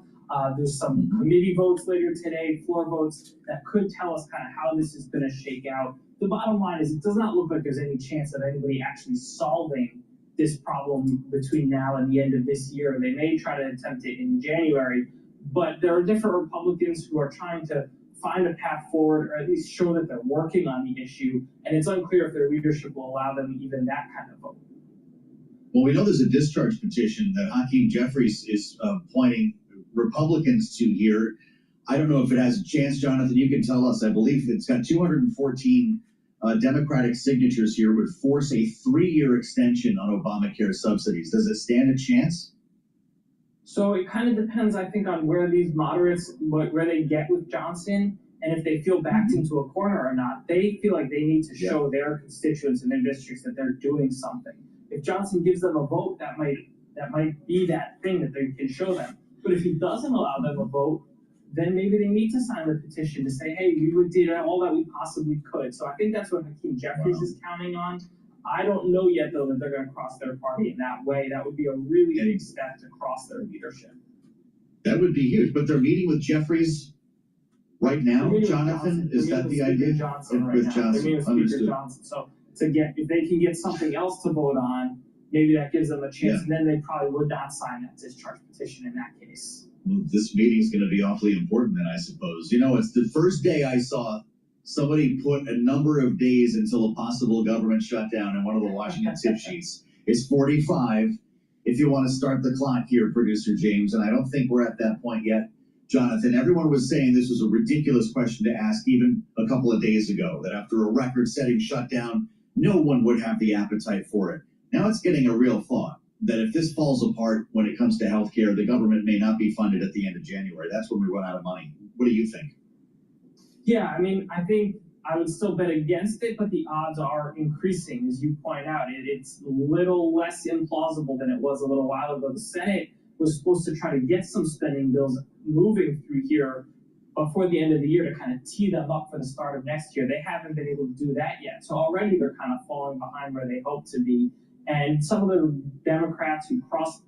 There's some committee votes later today, floor votes, that could tell us kind of how this is going to shake out. The bottom line is it does not look like there's any chance of anybody actually solving this problem between now and the end of this year. They may try to attempt it in January, but there are different Republicans who are trying to find a path forward, or at least show that they're working on the issue, and it's unclear if their leadership will allow them even that kind of vote. Well, we know there's a discharge petition that Hakeem Jeffries is pointing Republicans to here. I don't know if it has a chance, Jonathan, you can tell us. I believe it's got 214 Democratic signatures here, would force a 3-year extension on Obamacare subsidies. Does it stand a chance? So it kind of depends, I think, on where these moderates, where they get with Johnson, and if they feel backed into a corner or not. They feel like they need to show their constituents and their districts that they're doing something. If Johnson gives them a vote, that might be that thing that they can show them. But if he doesn't allow them a vote, then maybe they need to sign the petition to say, hey, we did all that we possibly could. So I think that's what Hakeem Jeffries is counting on. I don't know yet, though, that they're going to cross their party in that way. That would be a really big step to cross their leadership. That would be huge. But they're meeting with Jeffries right now, Jonathan? Is that the idea? Johnson right with now. Johnson. They're meeting with Speaker Understood. Johnson. So to get, if they can get something else to vote on, maybe that gives them a chance, and then they probably would not sign that discharge petition in that case. Well, this meeting's going to be awfully important then, I suppose. You know, it's the first day I saw somebody put a number of days until a possible government shutdown in one of the Washington tip sheets. It's 45. If you want to start the clock here, producer James, and I don't think we're at that point yet. Jonathan, everyone was saying this was a ridiculous question to ask even a couple of days ago, that after a record-setting shutdown, no one would have the appetite for it. Now it's getting a real thought that if this falls apart when it comes to healthcare, the government may not be funded at the end of January. That's when we run out of money. What do you think? Yeah, I mean, I think I would still bet against it, but the odds are increasing, as you point out. It's a little less implausible than it was a little while ago. The Senate was supposed to try to get some spending bills moving through here before the end of the year to kind of tee them up for the start of next year. They haven't been able to do that yet. So already they're kind of falling behind where they hope to be. And some of the Democrats who crossed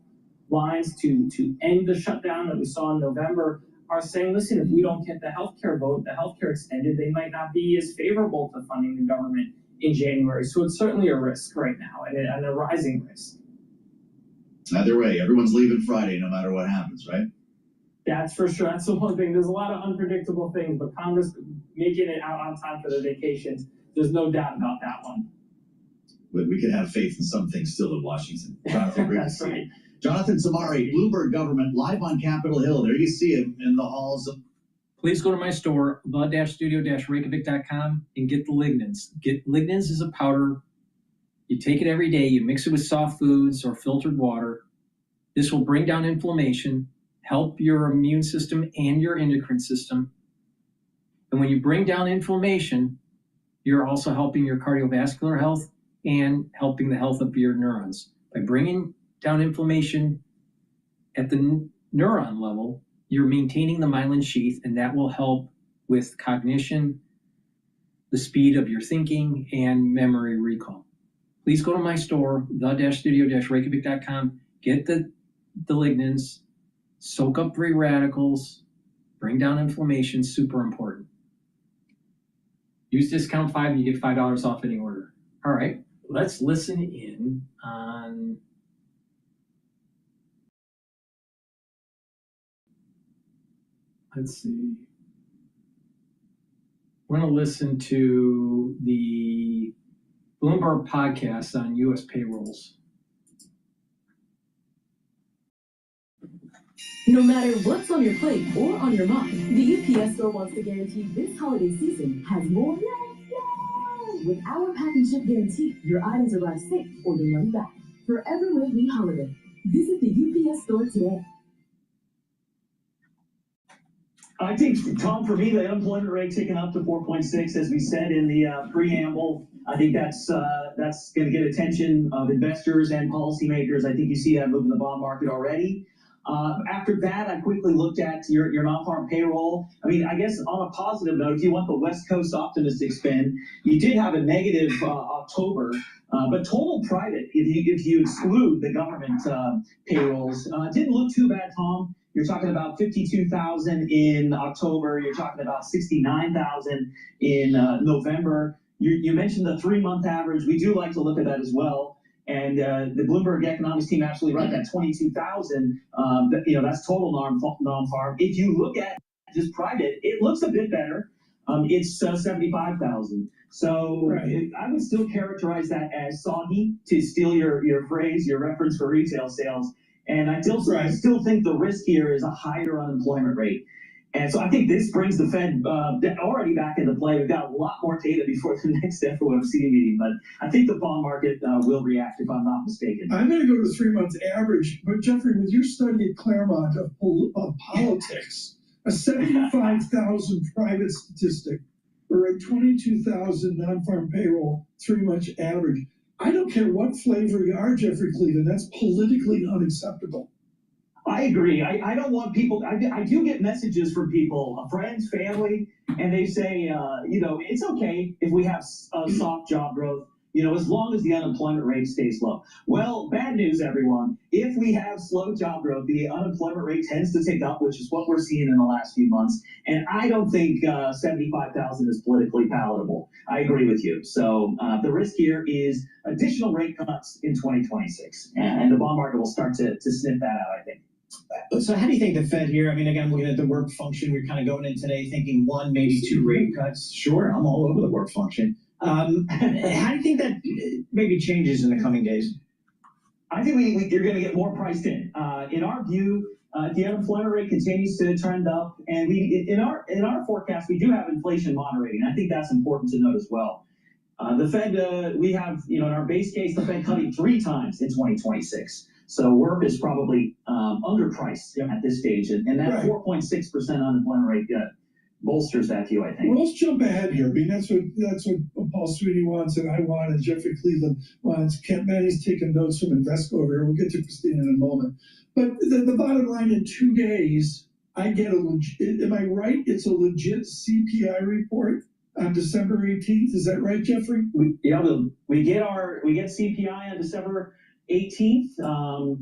lines to end the shutdown that we saw in November are saying, listen, if we don't get the healthcare vote, the healthcare extended, they might not be as favorable to funding the government in January. So it's certainly a risk right now, and a rising risk. Either way, everyone's leaving Friday no matter what happens, right? That's for sure. That's the one thing. There's a lot of unpredictable things, but Congress making it out on time for the vacations, there's no doubt about that one. But we can have faith in some things still in Washington. Jonathan, great to That's see right. you. Jonathan Tamari, Bloomberg Government, live on Capitol Hill. There you see him in the halls of... Please go to my store, the-studio-reykjavik.com, and get the lignans. Lignans is a powder. You take it every day. You mix it with soft foods or filtered water. This will bring down inflammation, help your immune system and your endocrine system. And when you bring down inflammation, you're also helping your cardiovascular health and helping the health of your neurons. By bringing down inflammation at the neuron level, you're maintaining the myelin sheath, and that will help with cognition, the speed of your thinking, and memory recall. Please go to my store, the-studio-reykjavik.com, get the lignans, soak up free radicals, bring down inflammation, super important. Use discount 5 and you get $5 off any order. All right, let's listen in on let's see. We're going to listen to the Bloomberg podcast on U.S. payrolls. No matter what's on your plate or on your mind, the UPS store wants to guarantee this holiday season has more. With our pack and ship guarantee, your items arrive safe or your money back. For every Wrigley holiday, visit the UPS store today. I think, Tom, for me, the unemployment rate ticking up to 4.6, as we said in the preamble. I think that's going to get attention of investors and policymakers. I think you see that move in the bond market already. After that, I quickly looked at your non-farm payroll. I mean, I guess on a positive note, if you want the West Coast optimistic spin, you did have a negative October, but total private, if you exclude the government payrolls, didn't look too bad, Tom. You're talking about 52,000 in October. You're talking about 69,000 in November. You mentioned the 3-month average. We do like to look at that as well. And the Bloomberg economics team absolutely right. That 22,000, that's total non-farm. If you look at just private, it looks a bit better. It's 75,000. So I would still characterize that as soggy, to steal your phrase, your reference for retail sales. And I still think the risk here is a higher unemployment rate. And so I think this brings the Fed already back into play. We've got a lot more data before the next FOMC meeting, but I think the bond market will react, if I'm not mistaken. I'm going to go to the 3-month average, but Jeffrey, with your study at Claremont of politics, a 75,000 private statistic or a 22,000 non-farm payroll 3-month average. I don't care what flavor you are, Jeffrey Cleveland, that's politically unacceptable. I agree. I don't want people, I do get messages from people, friends, family, and they say, it's okay if we have soft job growth. as long as the unemployment rate stays low. Well, bad news, everyone. If we have slow job growth, the unemployment rate tends to tick up, which is what we're seeing in the last few months. And I don't think 75,000 is politically palatable. I agree with you. So the risk here is additional rate cuts in 2026. And the bond market will start to sniff that out, I think. So how do you think the Fed here, I mean, again, looking at the work function, we're kind of going in today thinking 1, maybe 2 rate cuts. Sure, I'm all over the work function. How do you think that maybe changes in the coming days? I think you're going to get more priced in. In our view, if the unemployment rate continues to trend up, and in our forecast, we do have inflation moderating. I think that's important to note as well. The Fed, we have, in our base case, the Fed cutting 3 times in 2026. So work is probably underpriced at this stage, and that 4.6% unemployment rate bolsters that view, I think. Well, let's jump ahead here. I mean, that's what Paul Sweeney wants, and I want, and Jeffrey Cleveland wants. Kent Manny's taking notes from Invesco over here. We'll get to Christina in a moment. But the bottom line, in 2 days, I get am I right? It's a legit CPI report on December 18th. Is that right, Jeffrey? We get CPI on December 18th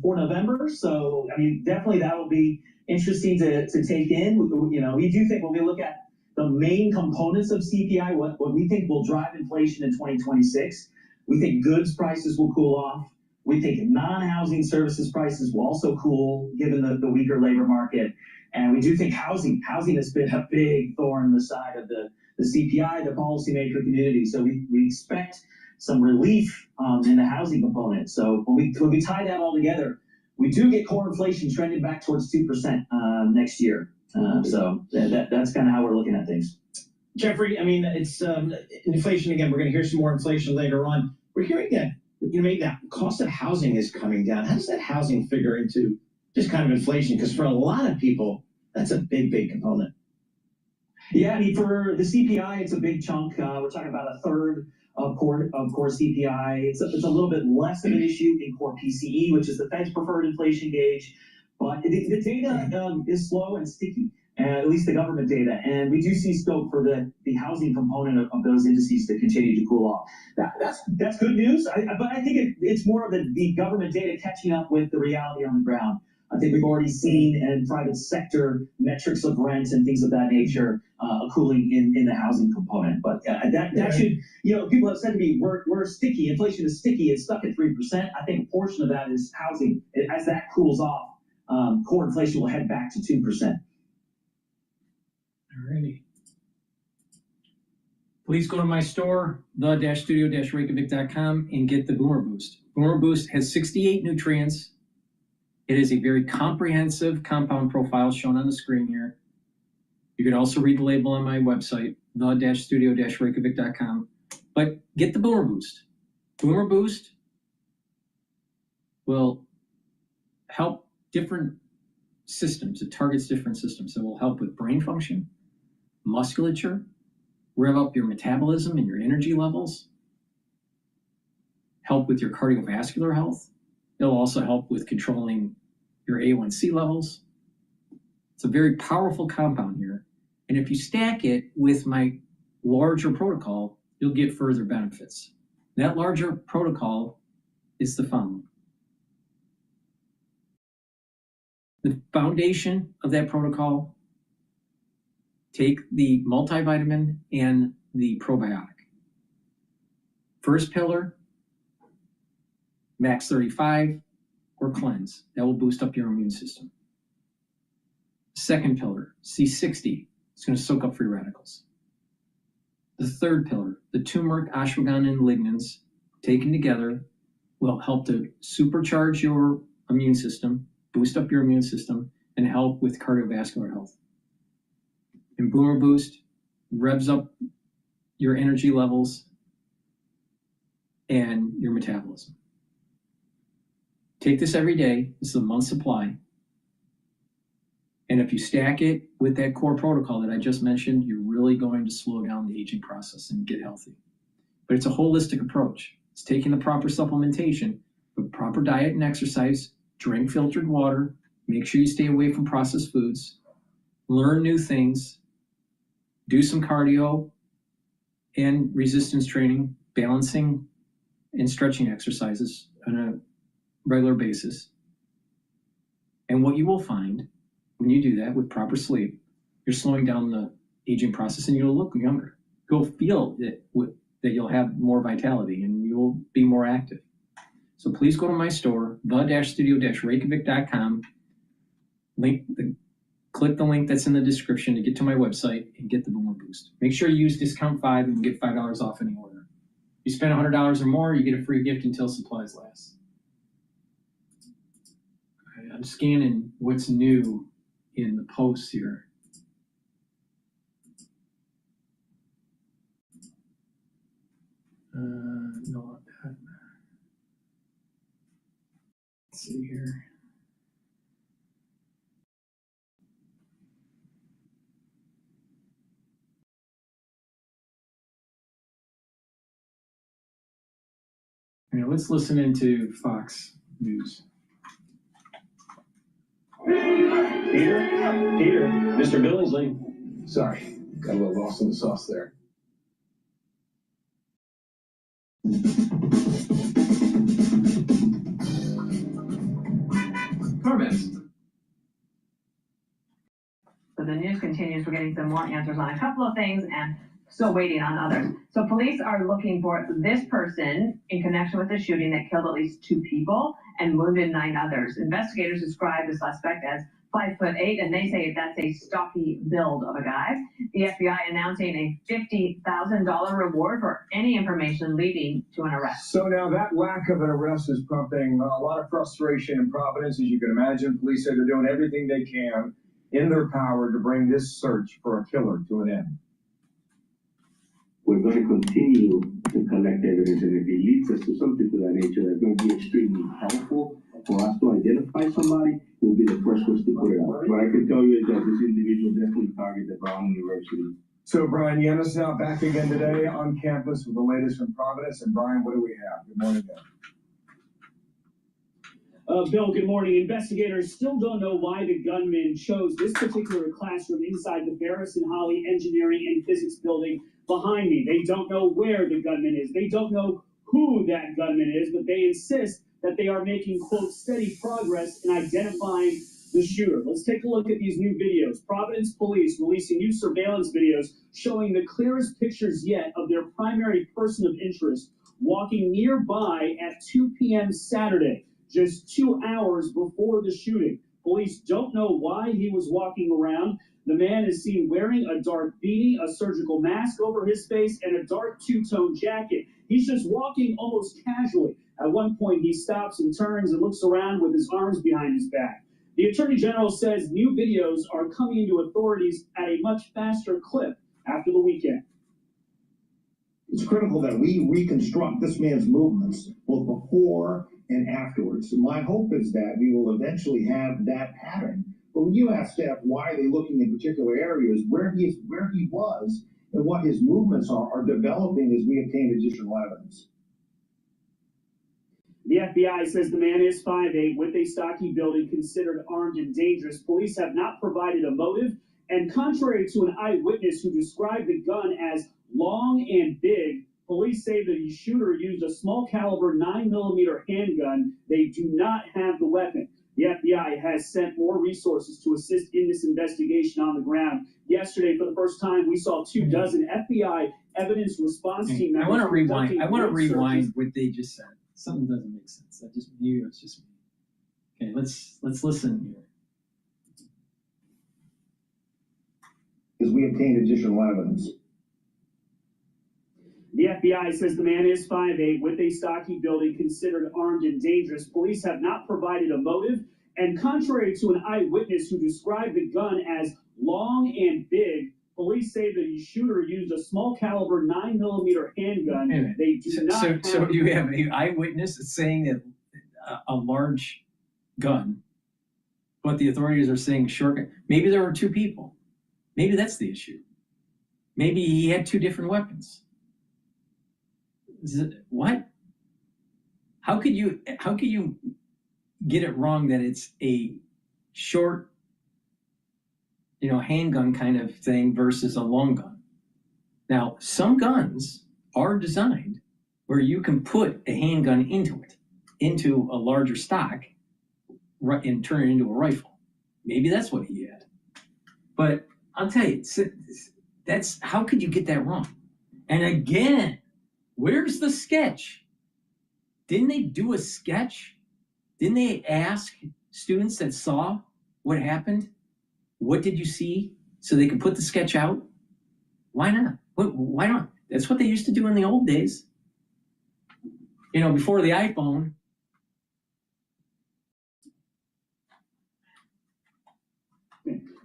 for November. So, I mean, definitely that will be interesting to take in. We do think when we look at the main components of CPI, what we think will drive inflation in 2026, we think goods prices will cool off. We think non-housing services prices will also cool given the weaker labor market. And we do think housing has been a big thorn in the side of the CPI, the policymaker community. So we expect some relief in the housing component. So when we tie that all together, we do get core inflation trending back towards 2% next year. So that's kind of how we're looking at things. Jeffrey, I mean, it's inflation again. We're going to hear some more inflation later on. We're hearing that maybe that cost of housing is coming down. How does that housing figure into just kind of inflation? Because for a lot of people, that's a big component. Yeah, I mean, for the CPI, it's a big chunk. We're talking about a third of core CPI. It's a little bit less of an issue in core PCE, which is the Fed's preferred inflation gauge. But the data is slow and sticky, at least the government data. And we do see scope for the housing component of those indices to continue to cool off. That's good news. But I think it's more of the government data catching up with the reality on the ground. I think we've already seen in private sector metrics of rent and things of that nature a cooling in the housing component. But that should, people have said to me, we're sticky. Inflation is sticky. It's stuck at 3%. I think a portion of that is housing. As that cools off, core inflation will head back to 2%. Alrighty. Please go to my store, the-studio-reykjavik.com, and get the Boomer Boost. Boomer Boost has 68 nutrients. It is a very comprehensive compound profile shown on the screen here. You can also read the label on my website, the-studio-reykjavik.com. But get the Boomer Boost. Boomer Boost will help different systems. It targets different systems. It will help with brain function, musculature, rev up your metabolism and your energy levels, help with your cardiovascular health. It'll also help with controlling your A1C levels. It's a very powerful compound here. And if you stack it with my larger protocol, you'll get further benefits. That larger protocol is the following. The foundation of that protocol, take the multivitamin and the probiotic. First pillar, max 35 or cleanse. That will boost up your immune system. Second pillar, C60. It's going to soak up free radicals. The third pillar, the turmeric, ashwagandha, and lignans taken together will help to supercharge your immune system, boost up your immune system, and help with cardiovascular health. And Boomer Boost revs up your energy levels and your metabolism. Take this every day. This is a month's supply. And if you stack it with that core protocol that I just mentioned, you're really going to slow down the aging process and get healthy. But it's a holistic approach. It's taking the proper supplementation, with proper diet and exercise, drink filtered water, make sure you stay away from processed foods, learn new things, do some cardio and resistance training, balancing and stretching exercises on a regular basis. And what you will find when you do that with proper sleep, you're slowing down the aging process and you'll look younger. You'll feel that you'll have more vitality and you'll be more active. So please go to my store, the-studio-reykjavik.com. Click the link that's in the description to get to my website and get the Boomer Boost. Make sure you use discount 5 and get $5 off any order. If you spend $100 or more, you get a free gift until supplies last. Okay, I'm scanning what's new in the posts here. No, let's see here. Now let's listen into Fox News. Peter, Mr. Billingsley. Sorry, got a little lost in the sauce there. CarMax. So the news continues. We're getting some more answers on a couple of things and still waiting on others. So police are looking for this person in connection with the shooting that killed at least 2 people and wounded 9 others. Investigators describe the suspect as 5'8", and they say that's a stocky build of a guy. The FBI announcing a $50,000 reward for any information leading to an arrest. So now that lack of an arrest is prompting a lot of frustration in Providence, as you can imagine. Police say they're doing everything they can in their power to bring this search for a killer to an end. We're going to continue to collect evidence, and if it leads us to something to that nature that's going to be extremely helpful for us to identify somebody, we'll be the first ones to put it out. What I can tell you is that this individual definitely targeted Brown University. So, Brian Yannis now back again today on campus with the latest from Providence. And Brian, what do we have? Good morning, man. Bill, good morning. Investigators still don't know why the gunman chose this particular classroom inside the Barris and Holly Engineering and Physics building behind me. They don't know where the gunman is. They don't know who that gunman is, but they insist that they are making, quote, steady progress in identifying the shooter. Let's take a look at these new videos. Providence police releasing new surveillance videos showing the clearest pictures yet of their primary person of interest walking nearby at 2 p.m. Saturday, just 2 hours before the shooting. Police don't know why he was walking around. The man is seen wearing a dark beanie, a surgical mask over his face, and a dark two-tone jacket. He's just walking almost casually. At one point, he stops and turns and looks around with his arms behind his back. The Attorney General says new videos are coming into authorities at a much faster clip after the weekend. It's critical that we reconstruct this man's movements both before and afterwards. So my hope is that we will eventually have that pattern. But when you ask Steph, why are they looking in particular areas, where he was, and what his movements are developing as we obtain additional evidence. The FBI says the man is 5'8", with a stocky build and considered armed and dangerous. Police have not provided a motive, and contrary to an eyewitness who described the gun as long and big, police say the shooter used a small caliber 9mm handgun. They do not have the weapon. The FBI has sent more resources to assist in this investigation on the ground. Yesterday, for the first time, we saw 24 FBI evidence response team members. I want to rewind what they just said. Something doesn't make sense. I just knew it's just me. Okay, let's listen here. As we obtain additional evidence. The FBI says the man is 5'8", with a stocky build and considered armed and dangerous. Police have not provided a motive, and contrary to an eyewitness who described the gun as long and big, police say the shooter used a small caliber 9mm handgun. They do not have... So you have an eyewitness saying that a large gun, but the authorities are saying short gun. Maybe there were 2 people. Maybe that's the issue. Maybe he had 2 different weapons. What? How could you get it wrong that it's a short, handgun kind of thing versus a long gun? Now, some guns are designed where you can put a handgun into a larger stock, and turn it into a rifle. Maybe that's what he had. But I'll tell you, that's how could you get that wrong? And again, where's the sketch? Didn't they do a sketch? Didn't they ask students that saw what happened, what did you see, so they could put the sketch out? Why not? Why not? That's what they used to do in the old days. You know, before the iPhone.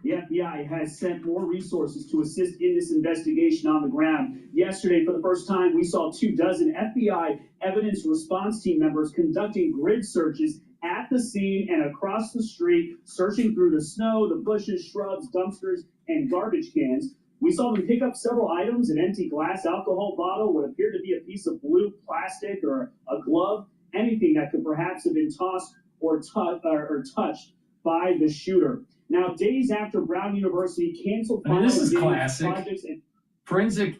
The FBI has sent more resources to assist in this investigation on the ground. Yesterday, for the first time, we saw 24 FBI evidence response team members conducting grid searches at the scene and across the street, searching through the snow, the bushes, shrubs, dumpsters, and garbage cans. We saw them pick up several items, an empty glass alcohol bottle, what appeared to be a piece of blue plastic or a glove, anything that could perhaps have been tossed or touched by the shooter. Now, days after Brown University canceled this is classic. projects and Forensic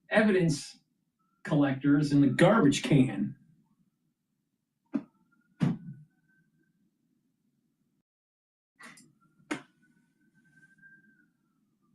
evidence collectors in the garbage can.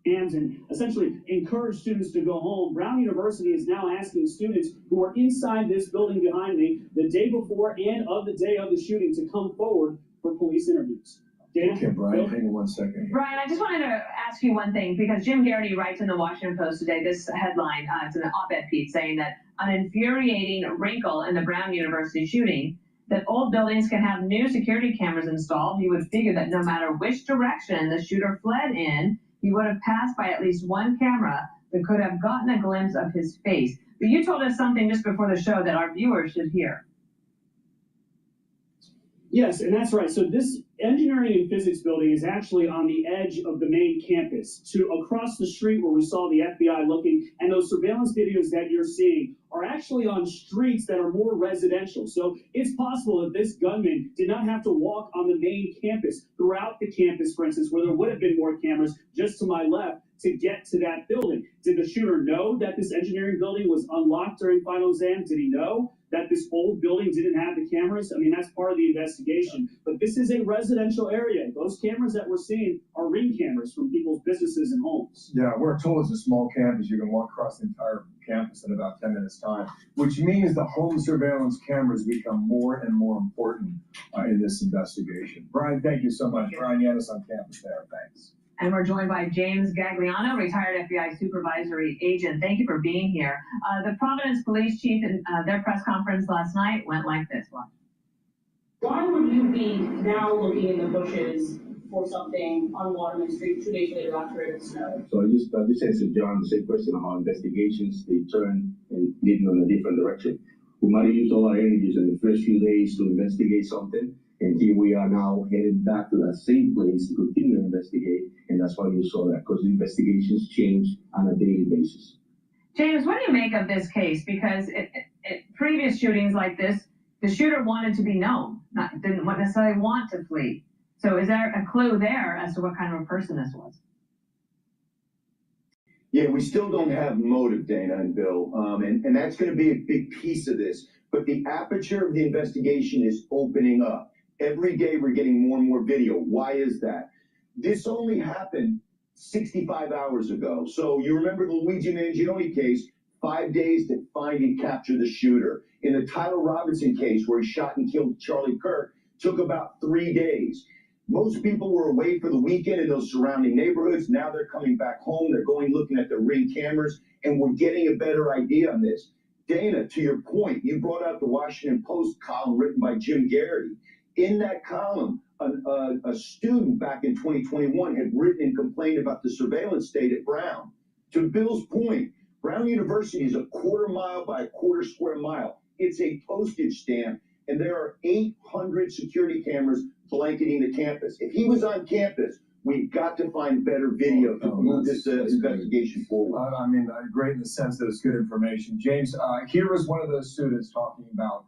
and essentially encourage students to go home, Brown University is now asking students who are inside this building behind me the day before and of the day of the shooting to come forward for police interviews. Dana? Okay, Brian, hang on 1 second. Brian, I just wanted to ask you one thing, because Jim Garrity writes in the Washington Post today this headline, it's an op-ed piece saying that an infuriating wrinkle in the Brown University shooting, that old buildings can have new security cameras installed. You would figure that no matter which direction the shooter fled in, he would have passed by at least one camera that could have gotten a glimpse of his face. But you told us something just before the show that our viewers should hear. Yes, and that's right. So this engineering and physics building is actually on the edge of the main campus, to across the street where we saw the FBI looking, and those surveillance videos that you're seeing are actually on streets that are more residential. So it's possible that this gunman did not have to walk on the main campus, throughout the campus, for instance, where there would have been more cameras just to my left, to get to that building. Did the shooter know that this engineering building was unlocked during final exam? Did he know that this old building didn't have the cameras? I mean, that's part of the investigation. But this is a residential area. Those cameras that we're seeing are ring cameras from people's businesses and homes. Yeah, we're told it's a small campus. You can walk across the entire campus in about 10 minutes time, which means the home surveillance cameras become more and more important in this investigation. Brian, thank you so much. Brian Yanis on campus there. Thanks. And we're joined by James Gagliano, retired FBI supervisory agent. Thank you for being here. The Providence police chief in their press conference last night went like this. Watch. Why would you be now looking in the bushes for something on Waterman Street 2 days later after it snowed? So I just answered John the same question on how investigations, they turn and lead in a different direction. We might have used all our energies in the first few days to investigate something, and here we are now headed back to that same place to continue to investigate, and that's why you saw that, because the investigations change on a daily basis. James, what do you make of this case? Because previous shootings like this, the shooter wanted to be known, didn't necessarily want to flee. So is there a clue there as to what kind of a person this was? Yeah, we still don't have motive, Dana and Bill, and that's going to be a big piece of this. But the aperture of the investigation is opening up. Every day we're getting more and more video. Why is that? This only happened 65 hours ago. So you remember the Luigi Mangione case, 5 days to find and capture the shooter. In the Tyler Robinson case, where he shot and killed Charlie Kirk, took about 3 days. Most people were away for the weekend in those surrounding neighborhoods. Now they're coming back home. They're going looking at the Ring cameras, and we're getting a better idea on this. Dana, to your point, you brought out the Washington Post column written by Jim Garrity. In that column, a student back in 2021 had written and complained about the surveillance state at Brown. To Bill's point, Brown University is a quarter mile by a quarter square mile. It's a postage stamp, and there are 800 security cameras blanketing the campus. If he was on campus, we've got to find better video to move this investigation forward. I mean, great in the sense that it's good information. James, here is one of those students talking about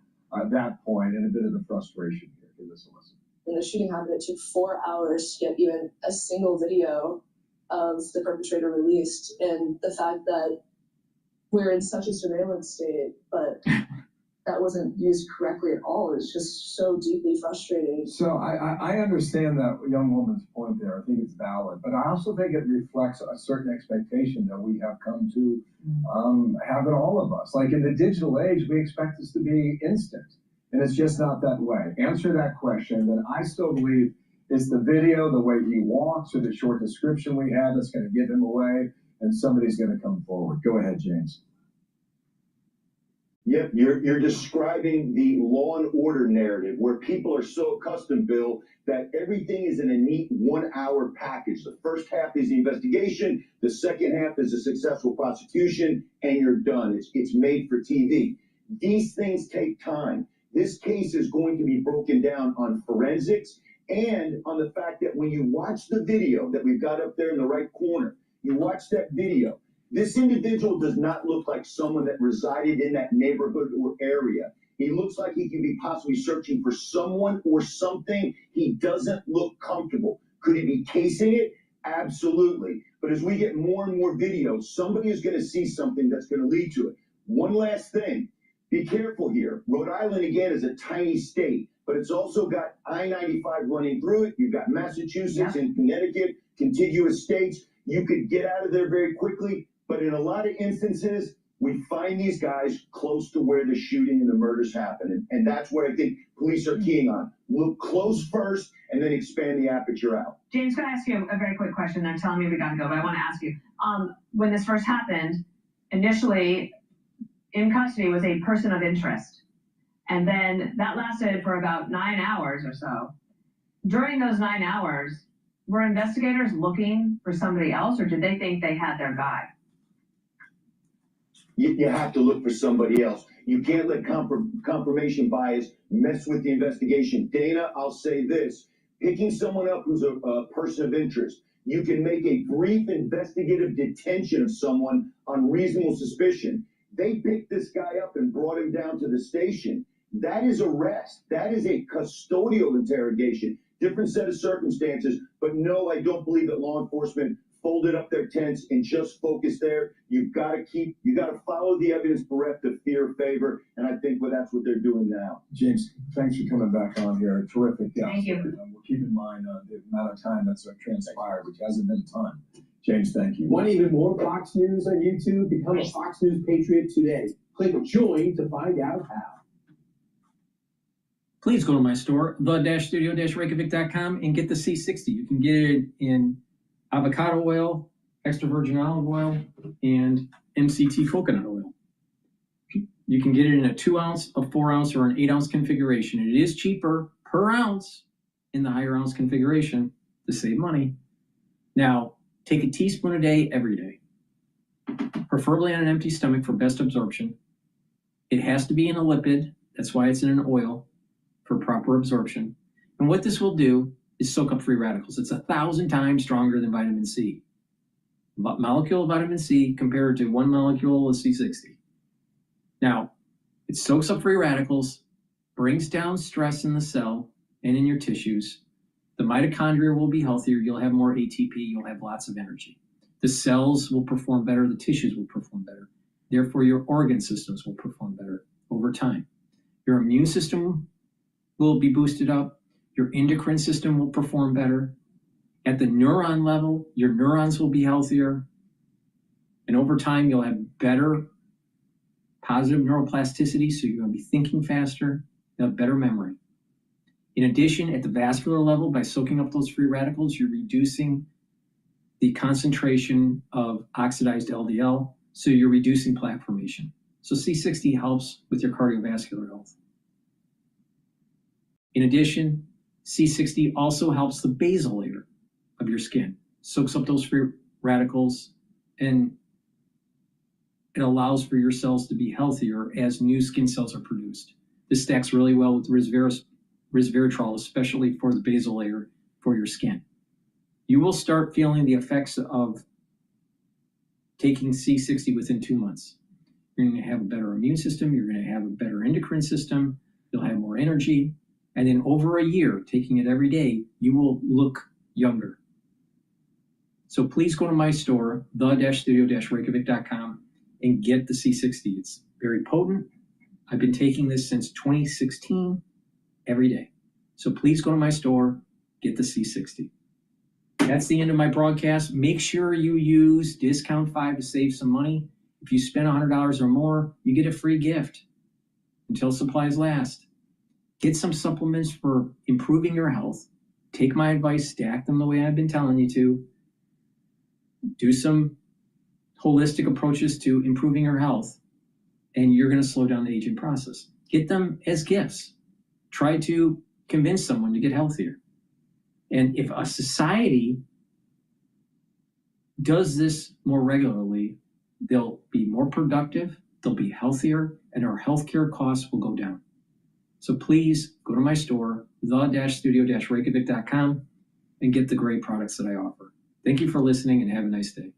that point and a bit of the frustration here. Give this a listen. When the shooting happened, it took 4 hours to get even a single video of the perpetrator released, and the fact that we're in such a surveillance state, but that wasn't used correctly at all. It's just so deeply frustrating. So I understand that young woman's point there. I think it's valid, but I also think it reflects a certain expectation that we have come to have in all of us. Like in the digital age, we expect this to be instant, and it's just not that way. Answer that question, then I still believe it's the video, the way he walks, or the short description we had that's going to give him away, and somebody's going to come forward. Go ahead, James. Yep, you're describing the Law and Order narrative where people are so accustomed, Bill, that everything is in a neat 1 hour package. The first half is the investigation, the second half is a successful prosecution, and you're done. It's made for TV. These things take time. This case is going to be broken down on forensics and on the fact that when you watch the video that we've got up there in the right corner, you watch that video. This individual does not look like someone that resided in that neighborhood or area. He looks like he could be possibly searching for someone or something. He doesn't look comfortable. Could he be casing it? Absolutely. But as we get more and more videos, somebody is going to see something that's going to lead to it. One last thing. Be careful here. Rhode Island, again, is a tiny state, but it's also got I-95 running through it. You've got Massachusetts and Connecticut, contiguous states. You could get out of there very quickly. But in a lot of instances, we find these guys close to where the shooting and the murders happen. And that's what I think police are keying on. Look close first and then expand the aperture out. James, can I ask you a very quick question? They're telling me we got to go, but I want to ask you. When this first happened, initially in custody was a person of interest. And then that lasted for about 9 hours or so. During those 9 hours, were investigators looking for somebody else, or did they think they had their guy? You have to look for somebody else. You can't let confirmation bias mess with the investigation. Dana, I'll say this. Picking someone up who's a person of interest, you can make a brief investigative detention of someone on reasonable suspicion. They picked this guy up and brought him down to the station. That is arrest. That is a custodial interrogation. Different set of circumstances, but no, I don't believe that law enforcement folded up their tents and just focused there. You got to follow the evidence bereft of fear or favor, and I think that's what they're doing now. James, thanks for coming back on here. Terrific. Yeah. Thank you. We'll keep in mind the amount of time that's transpired, which hasn't been a ton. James, thank you. Want even more Fox News on YouTube? Become a Fox News Patriot today. Click join to find out how. Please go to my store, the-studio-reykjavik.com, and get the C60. You can get it in avocado oil, extra virgin olive oil, and MCT coconut oil. You can get it in a 2 ounce, a 4 ounce, or an 8 ounce configuration. It is cheaper per ounce in the higher ounce configuration to save money. Now, take a teaspoon a day every day, preferably on an empty stomach for best absorption. It has to be in a lipid. That's why it's in an oil for proper absorption. And what this will do is soak up free radicals. It's 1,000 times stronger than vitamin C. Molecule of vitamin C compared to 1 molecule of C60. Now, it soaks up free radicals, brings down stress in the cell and in your tissues. The mitochondria will be healthier. You'll have more ATP. You'll have lots of energy. The cells will perform better. The tissues will perform better. Therefore, your organ systems will perform better over time. Your immune system will be boosted up. Your endocrine system will perform better. At the neuron level, your neurons will be healthier. And over time, you'll have better positive neuroplasticity, so you're going to be thinking faster. You'll have better memory. In addition, at the vascular level, by soaking up those free radicals, you're reducing the concentration of oxidized LDL, so you're reducing plaque formation. So C60 helps with your cardiovascular health. In addition, C60 also helps the basal layer of your skin, soaks up those free radicals, and it allows for your cells to be healthier as new skin cells are produced. This stacks really well with resveratrol, especially for the basal layer for your skin. You will start feeling the effects of taking C60 within 2 months. You're going to have a better immune system. You're going to have a better endocrine system. You'll have more energy. And then over a year, taking it every day, you will look younger. So please go to my store, the-studio-reykjavik.com, and get the C60. It's very potent. I've been taking this since 2016 every day. So please go to my store, get the C60. That's the end of my broadcast. Make sure you use discount 5 to save some money. If you spend $100 or more, you get a free gift until supplies last. Get some supplements for improving your health. Take my advice, stack them the way I've been telling you to. Do some holistic approaches to improving your health, and you're going to slow down the aging process. Get them as gifts. Try to convince someone to get healthier. And if a society does this more regularly, they'll be more productive, they'll be healthier, and our healthcare costs will go down. So please go to my store, the-studio-reykjavik.com, and get the great products that I offer. Thank you for listening and have a nice day.